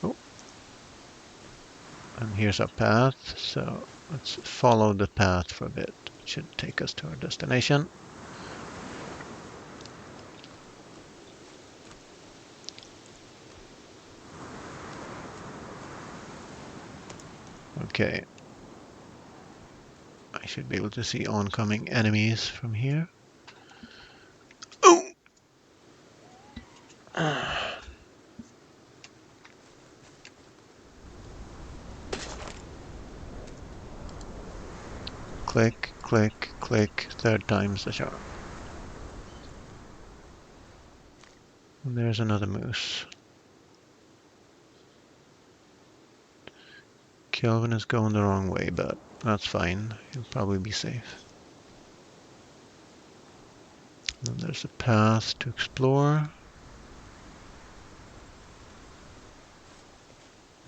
Oh, and here's our path, so let's follow the path for a bit. It should take us to our destination. Okay. I should be able to see oncoming enemies from here. Oh! Click, click, click. Third time's the charm. And there's another moose. Kelvin is going the wrong way, but that's fine. He'll probably be safe. And there's a path to explore.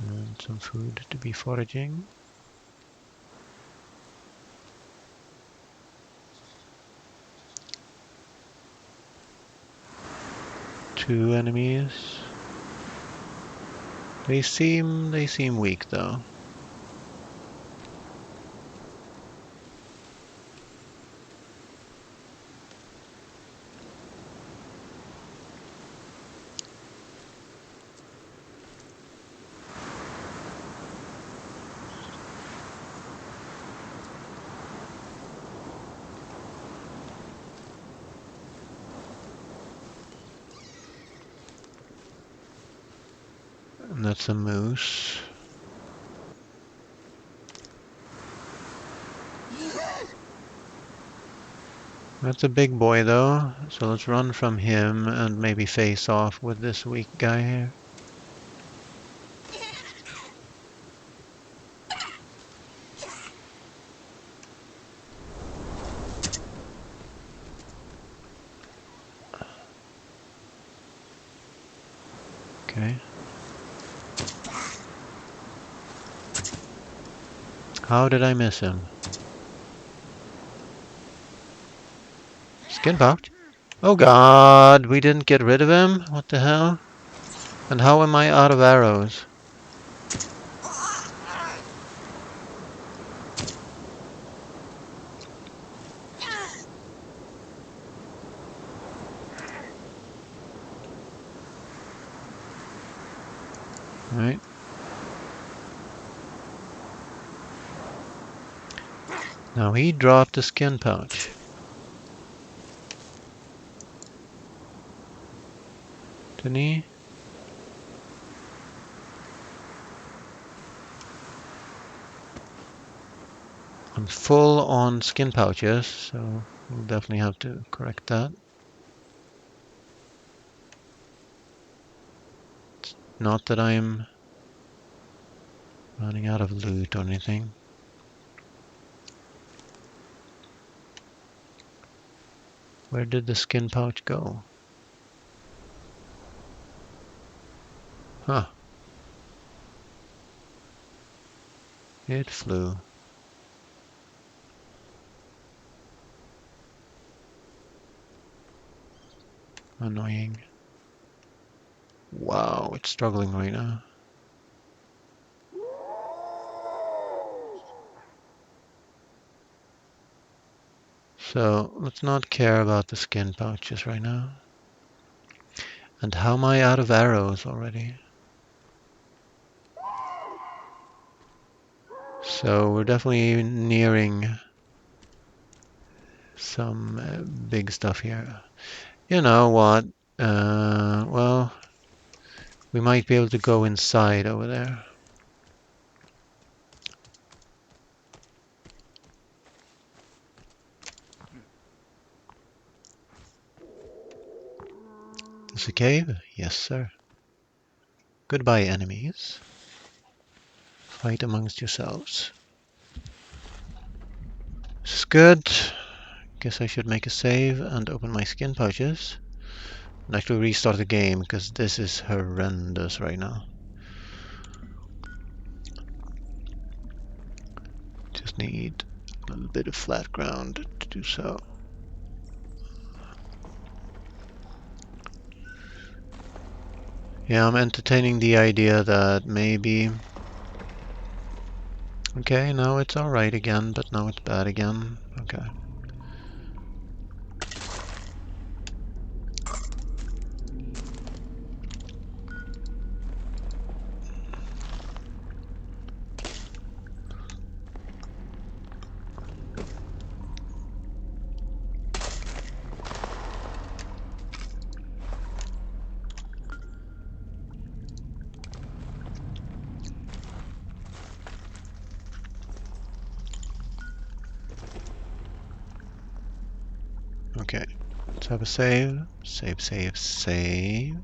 And some food to be foraging. Two enemies. They seem weak though. And that's a moose. That's a big boy though, so let's run from him and maybe face off with this weak guy here. Okay. How did I miss him? Skin pouch? Oh god, we didn't get rid of him? What the hell? And how am I out of arrows? Right. Now he dropped the skin pouch. Anthony. I'm full on skin pouches, so we'll definitely have to correct that. Not that I'm running out of loot or anything. Where did the skin pouch go? Huh. It flew. Annoying. Wow, it's struggling right now. So let's not care about the skin pouches right now. And how am I out of arrows already? So we're definitely nearing some big stuff here. You know what? Well, we might be able to go inside over there. Is a cave? Yes, sir. Goodbye, enemies. Fight amongst yourselves. This is good. Guess I should make a save and open my skin pouches. And actually restart the game, because this is horrendous right now. Just need a little bit of flat ground to do so. Yeah, I'm entertaining the idea that maybe... Okay, now it's alright again, but now it's bad again. Okay. Okay, let's have a save. Save, save, save.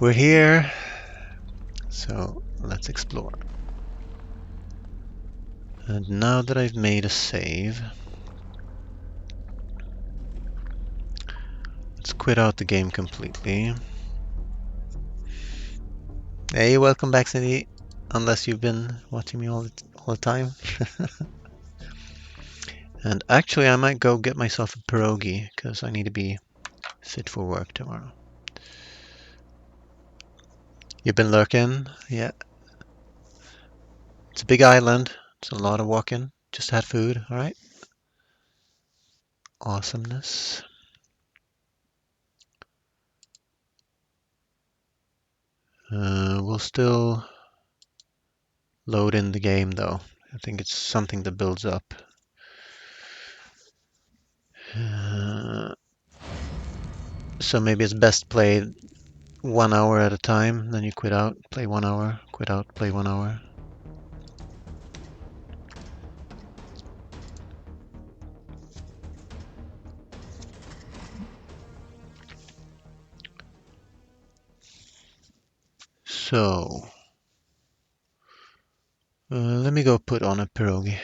We're here, so let's explore. And now that I've made a save, let's quit out the game completely. Hey, welcome back, Cindy. Unless you've been watching me all the time. And actually, I might go get myself a pierogi, because I need to be fit for work tomorrow. You've been lurking? Yeah. It's a big island. It's a lot of walking. Just had food, alright? Awesomeness. We'll still load in the game though. I think it's something that builds up. So maybe it's best played 1 hour at a time, then you quit out, play 1 hour, quit out, play 1 hour. So, let me go put on a pierogi.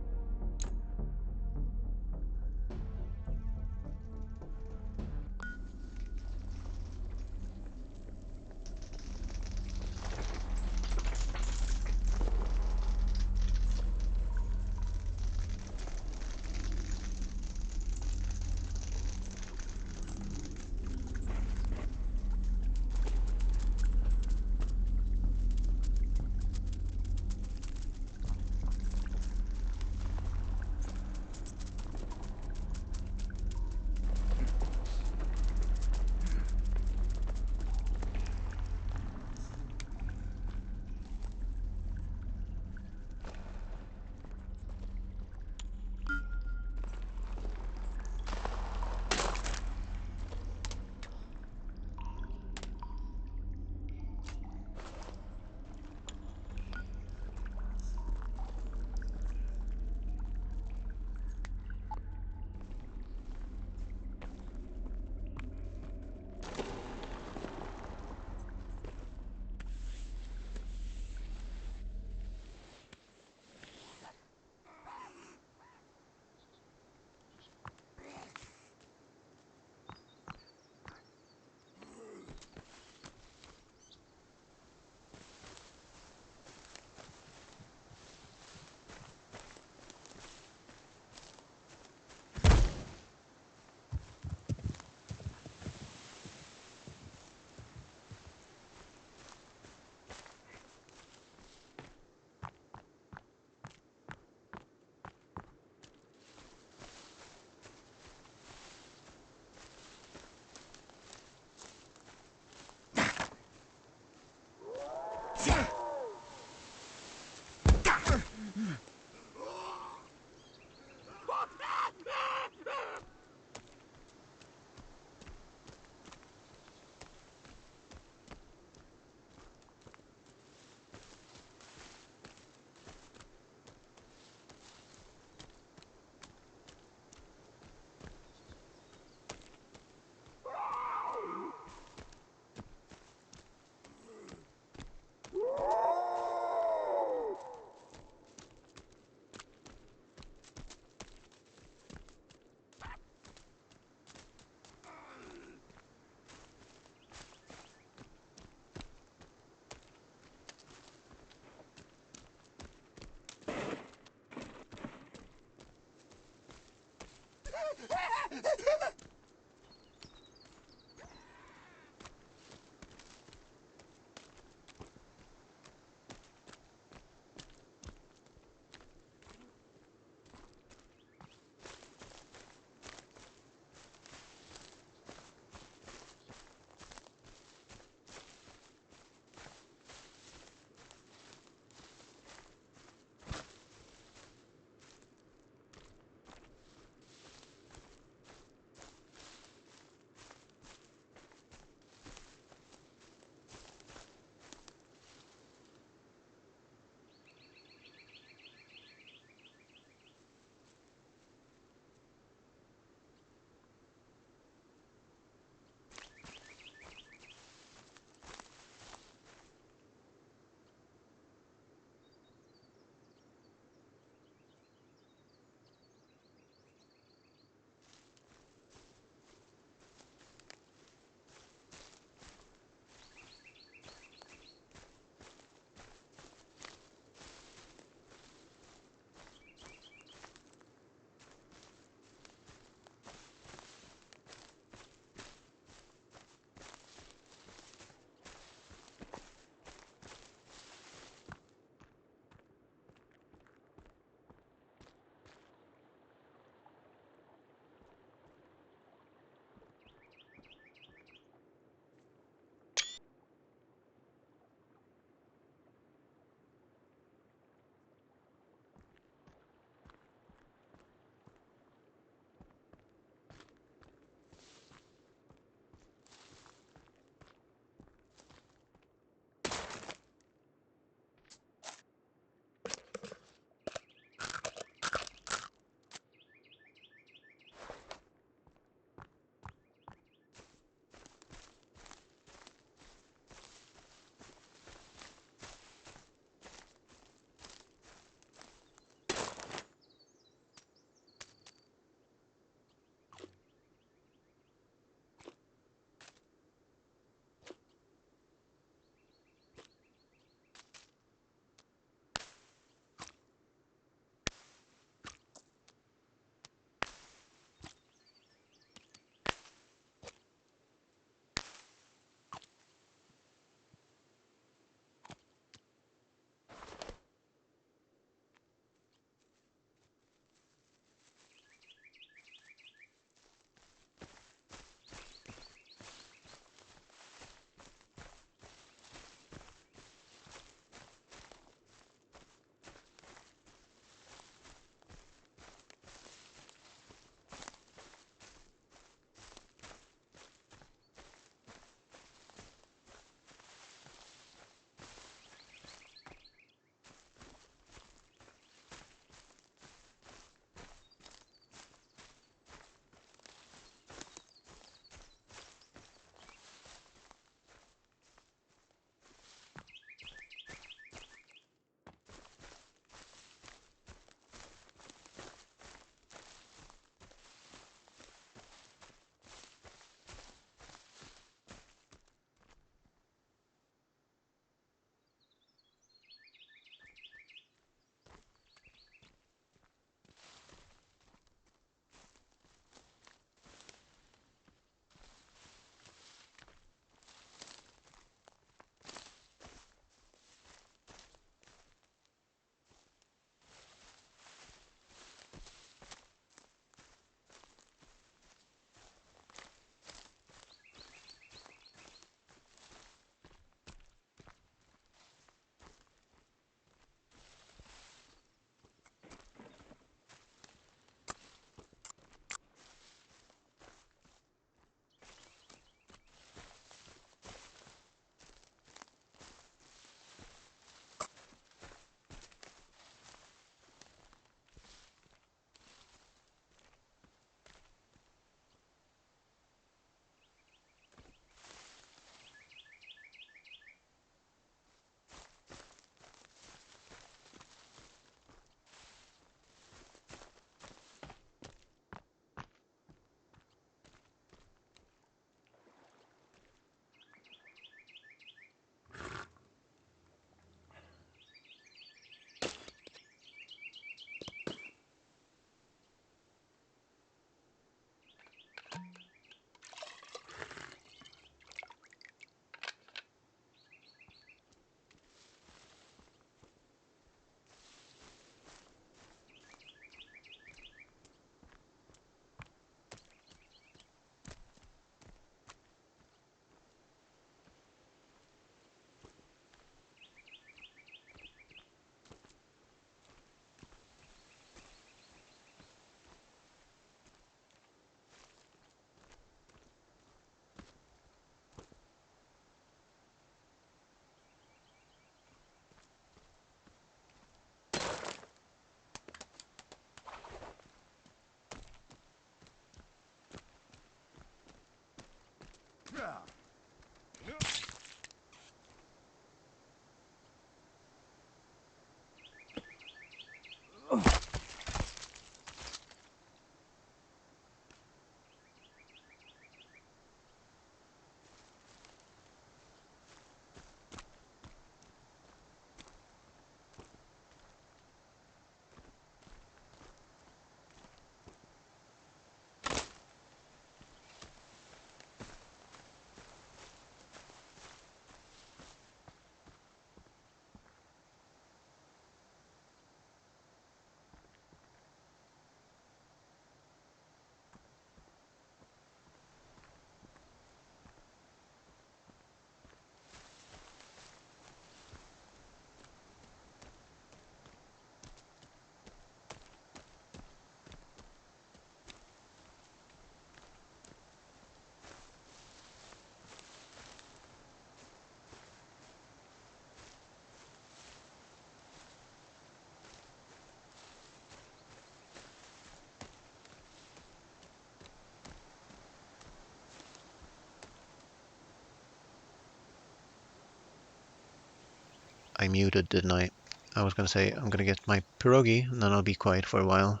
I muted, didn't I? I was gonna say I'm gonna get my pierogi and then I'll be quiet for a while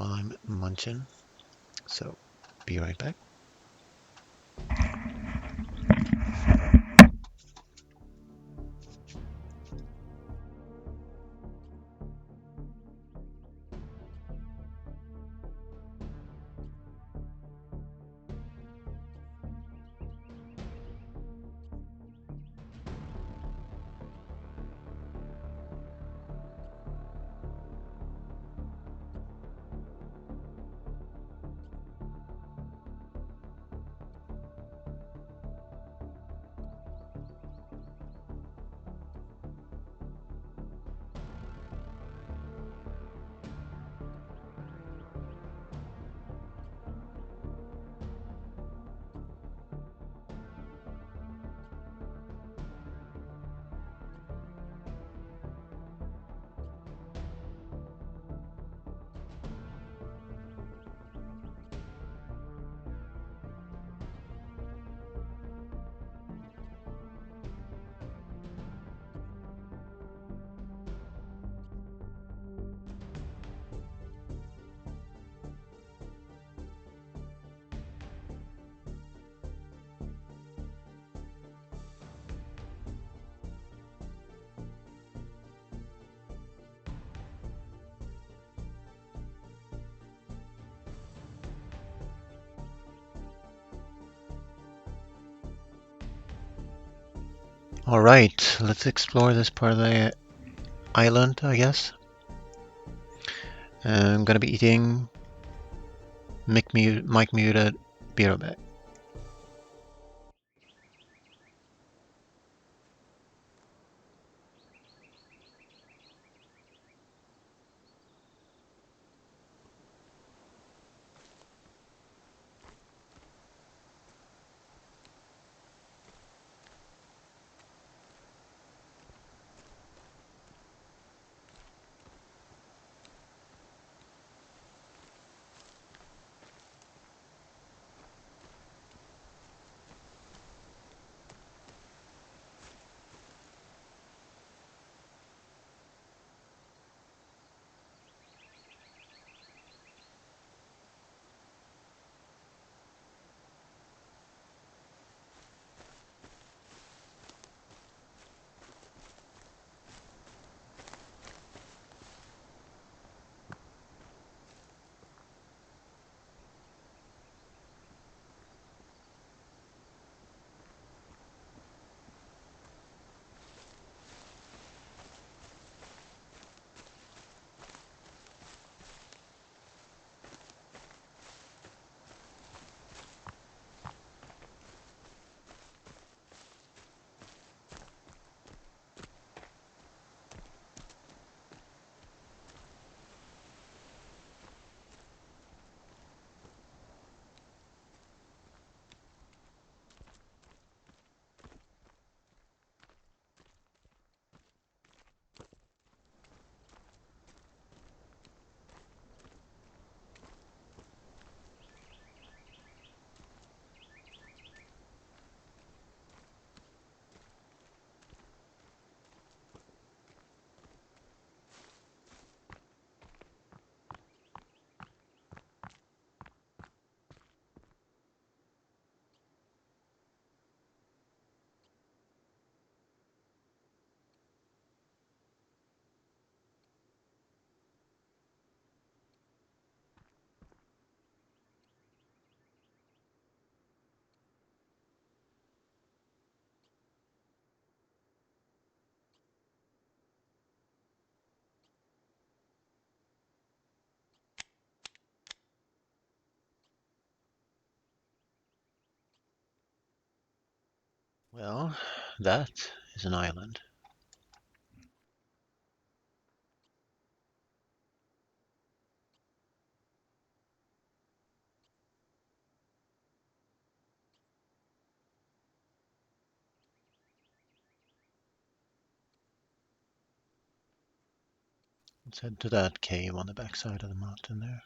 I'm munching. So, be right back. All right, let's explore this part of the island, I guess. I'm gonna be eating mic muted birobak. Well, that is an island. Let's head to that cave on the backside of the mountain there.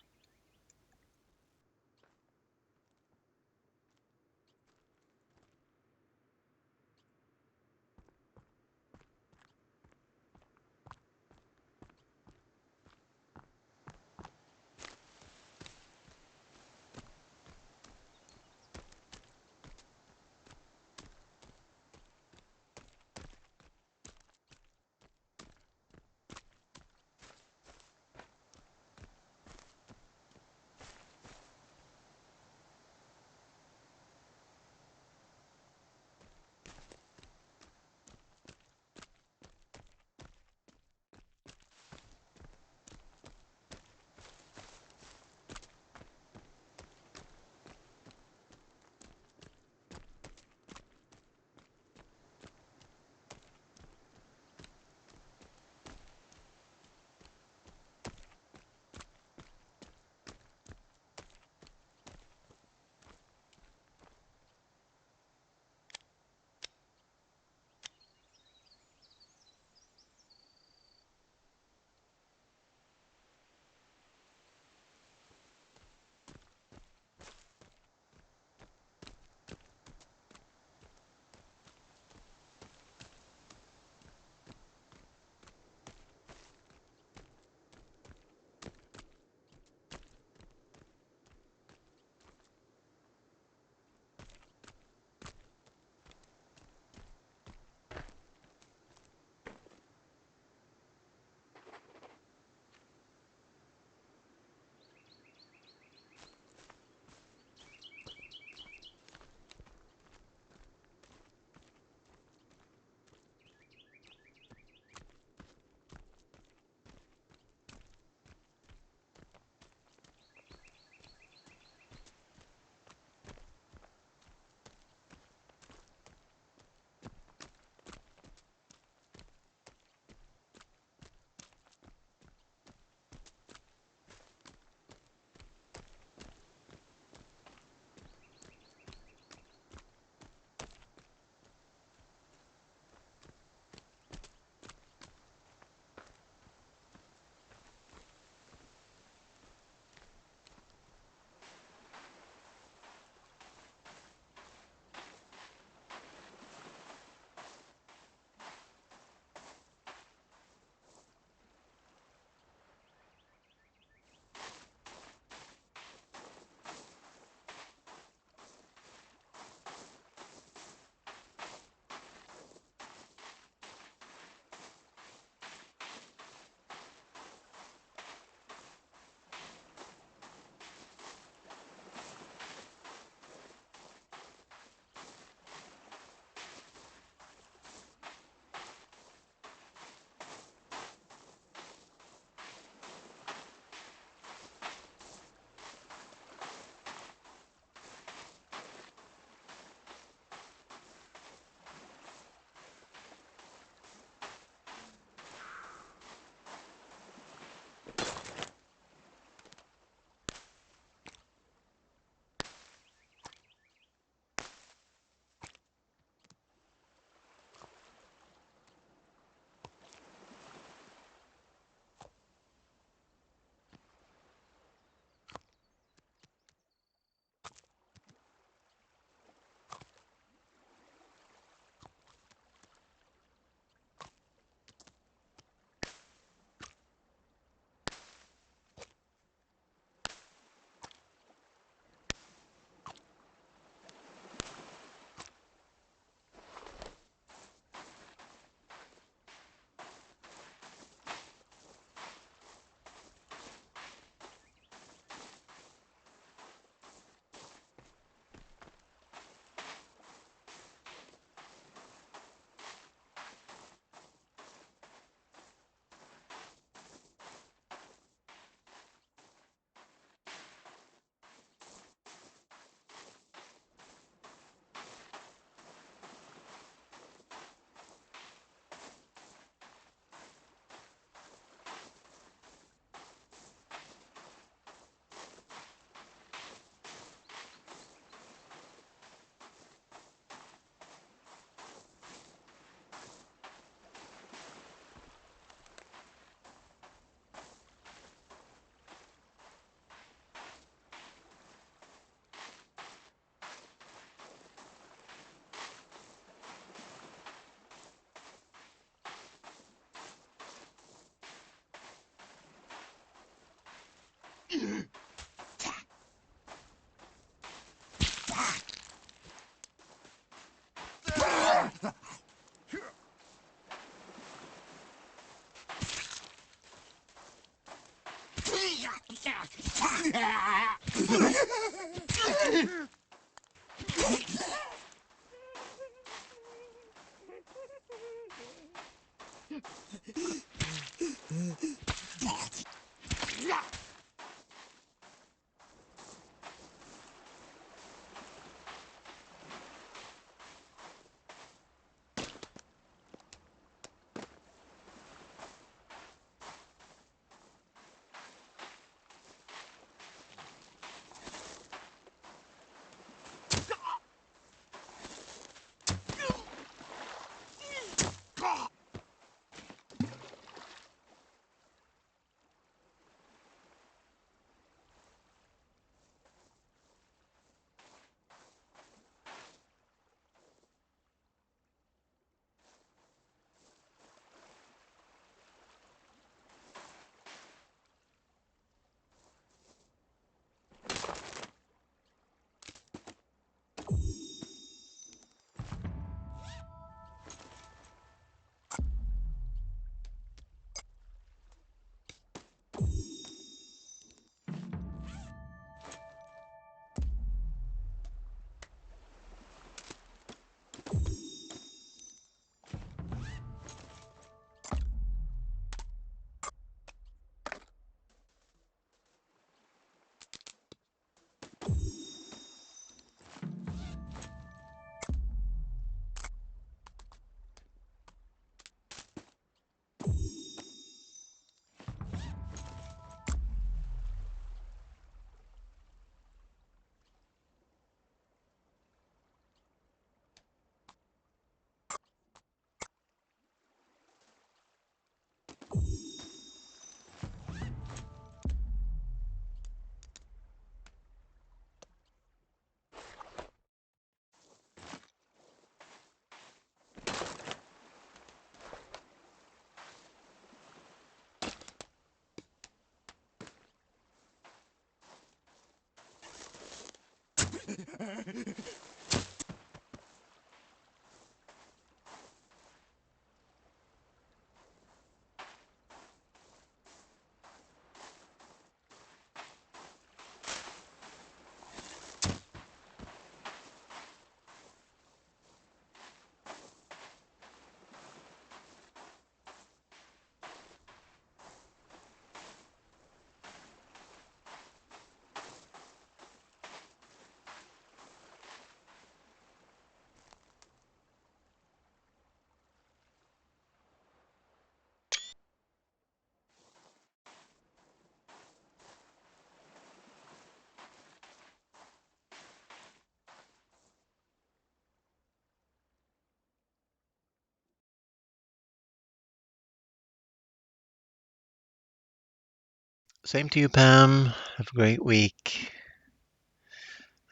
Same to you, Pam. Have a great week.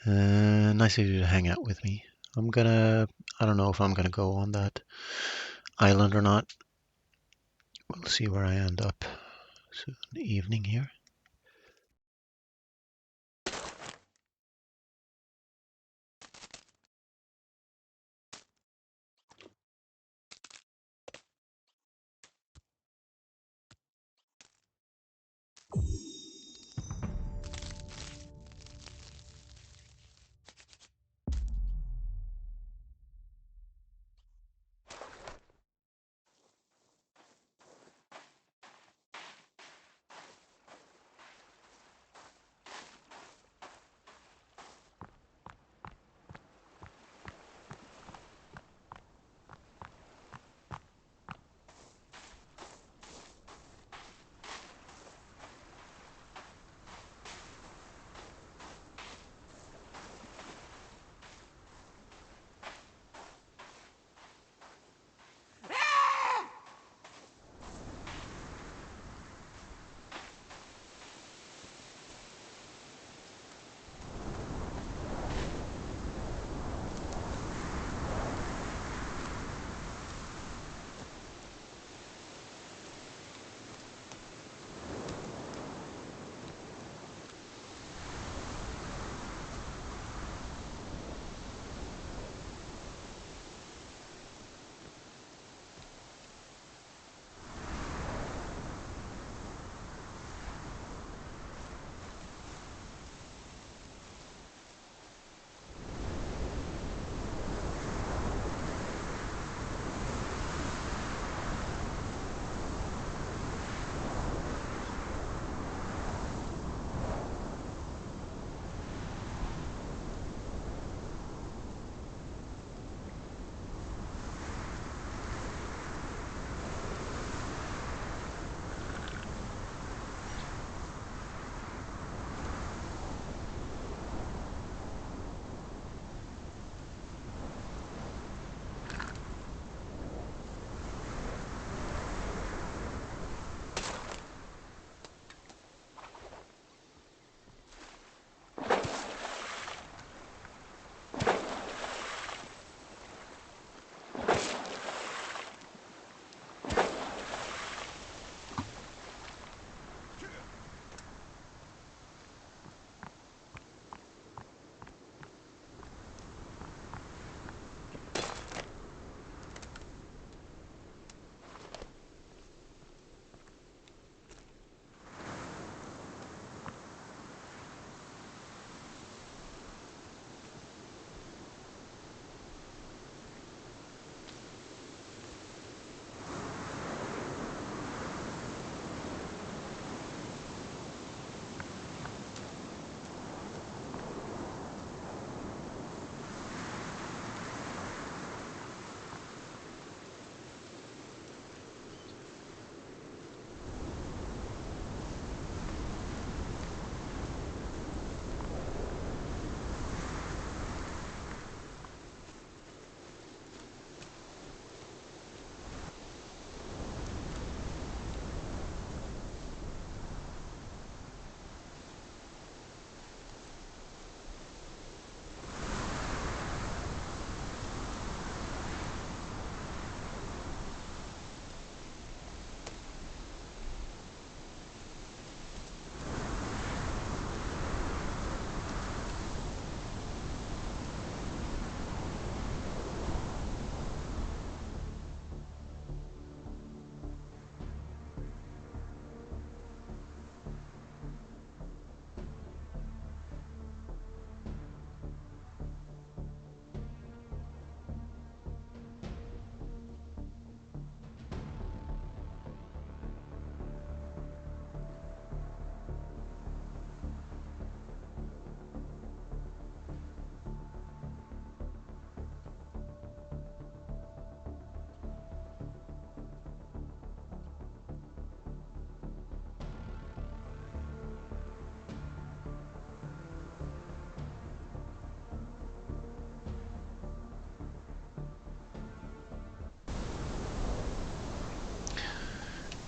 Nice of you to hang out with me. I don't know if I'm gonna go on that island or not. We'll see where I end up soon evening here.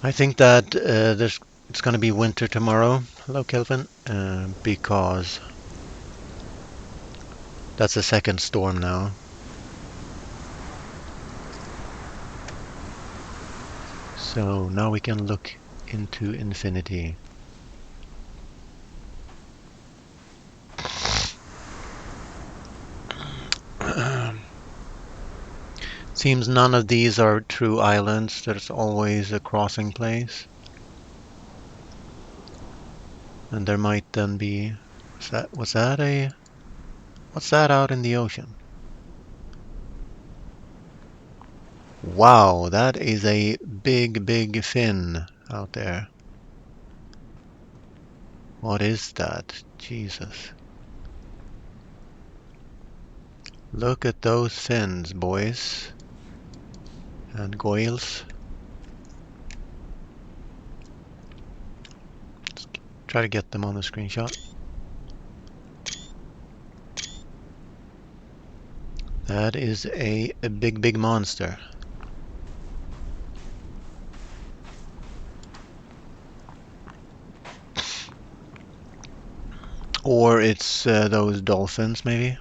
I think that it's going to be winter tomorrow. Hello, Kelvin. Because that's the second storm now. So now we can look into infinity. Seems none of these are true islands. There's always a crossing place. And there might then be... What's that out in the ocean? Wow, that is a big, big fin out there. What is that? Jesus. Look at those fins, boys and girls. Let's try to get them on the screenshot. That is a big, big monster. Or it's those dolphins, maybe.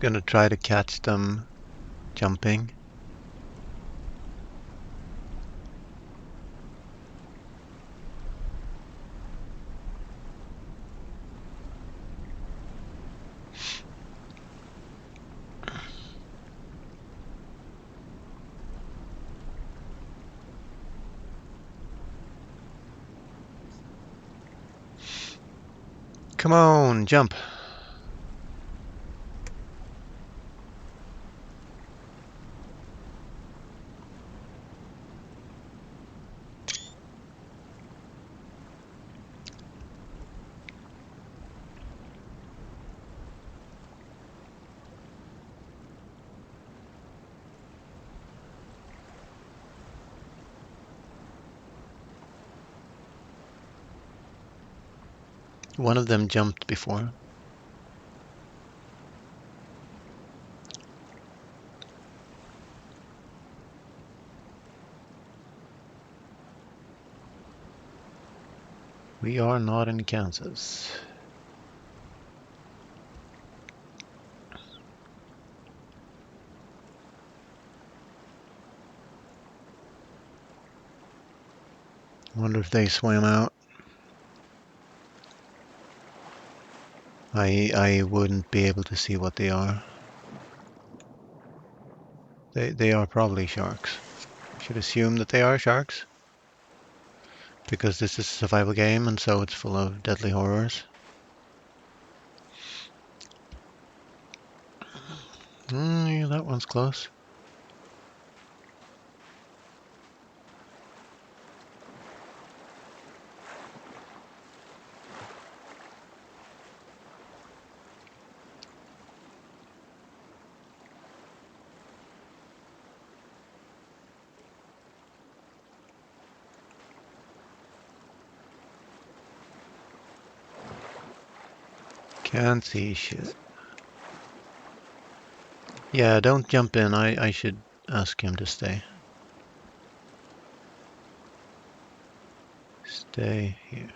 Gonna try to catch them jumping. Come on, jump. One of them jumped before. We are not in Kansas. Wonder if they swam out. I wouldn't be able to see what they are. They are probably sharks. I should assume that they are sharks. Because this is a survival game and so it's full of deadly horrors. Yeah, that one's close. Can't see shit. Yeah, don't jump in. I should ask him to stay. Stay here.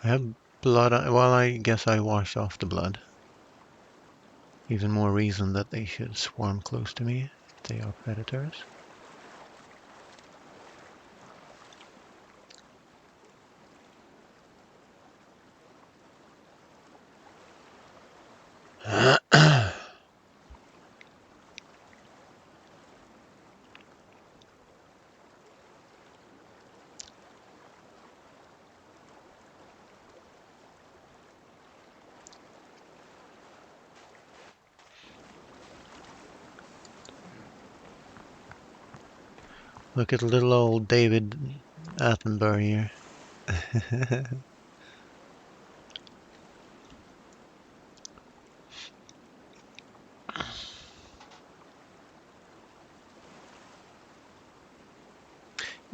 I have blood. Well, I guess I washed off the blood. Even more reason that they should swarm close to me if they are predators. Look at little old David Attenborough here.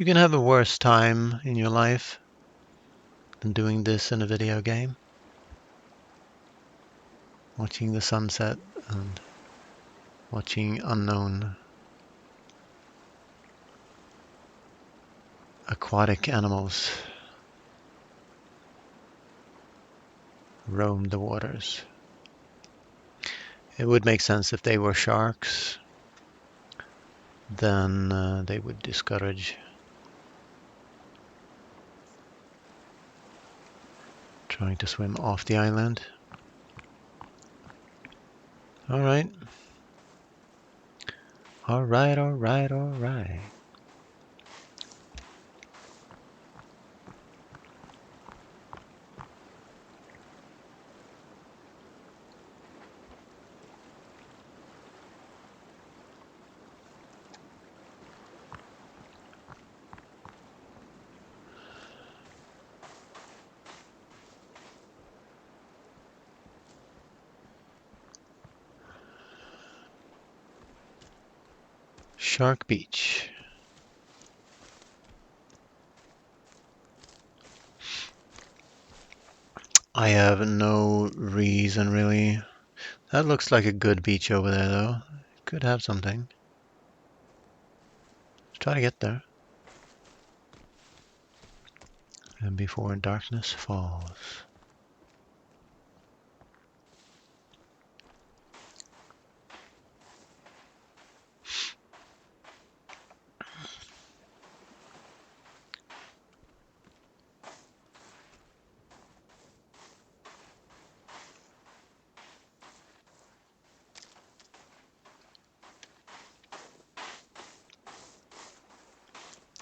You can have a worse time in your life than doing this in a video game. Watching the sunset and watching unknown aquatic animals roam the waters. It would make sense if they were sharks, then they would discourage trying to swim off the island. Alright. Alright, alright, alright. Shark Beach. I have no reason really. That looks like a good beach over there though. Could have something. Let's try to get there. And before darkness falls.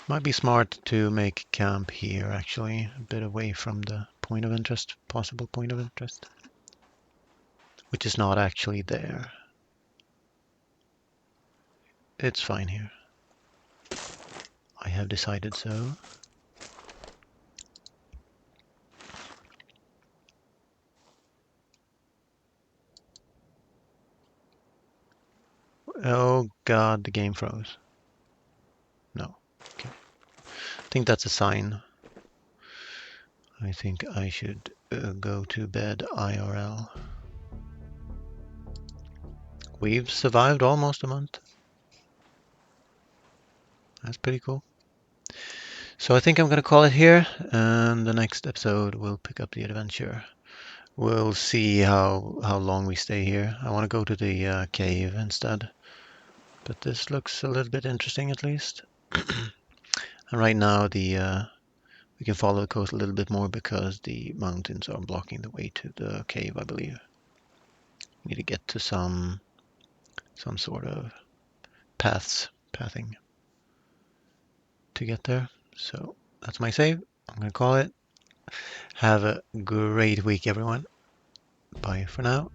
Might be smart to make camp here actually, a bit away from the point of interest, possible point of interest, which is not actually there. It's fine here. I have decided so. Oh god, the game froze. No. Okay. I think that's a sign. I think I should go to bed IRL. We've survived almost a month. That's pretty cool. So I think I'm going to call it here, and the next episode we'll pick up the adventure. We'll see how long we stay here. I want to go to the cave instead, but this looks a little bit interesting at least. And right now we can follow the coast a little bit more because the mountains are blocking the way to the cave, I believe. We need to get to some sort of pathing to get there. So that's my save. I'm going to call it. Have a great week, everyone. Bye for now.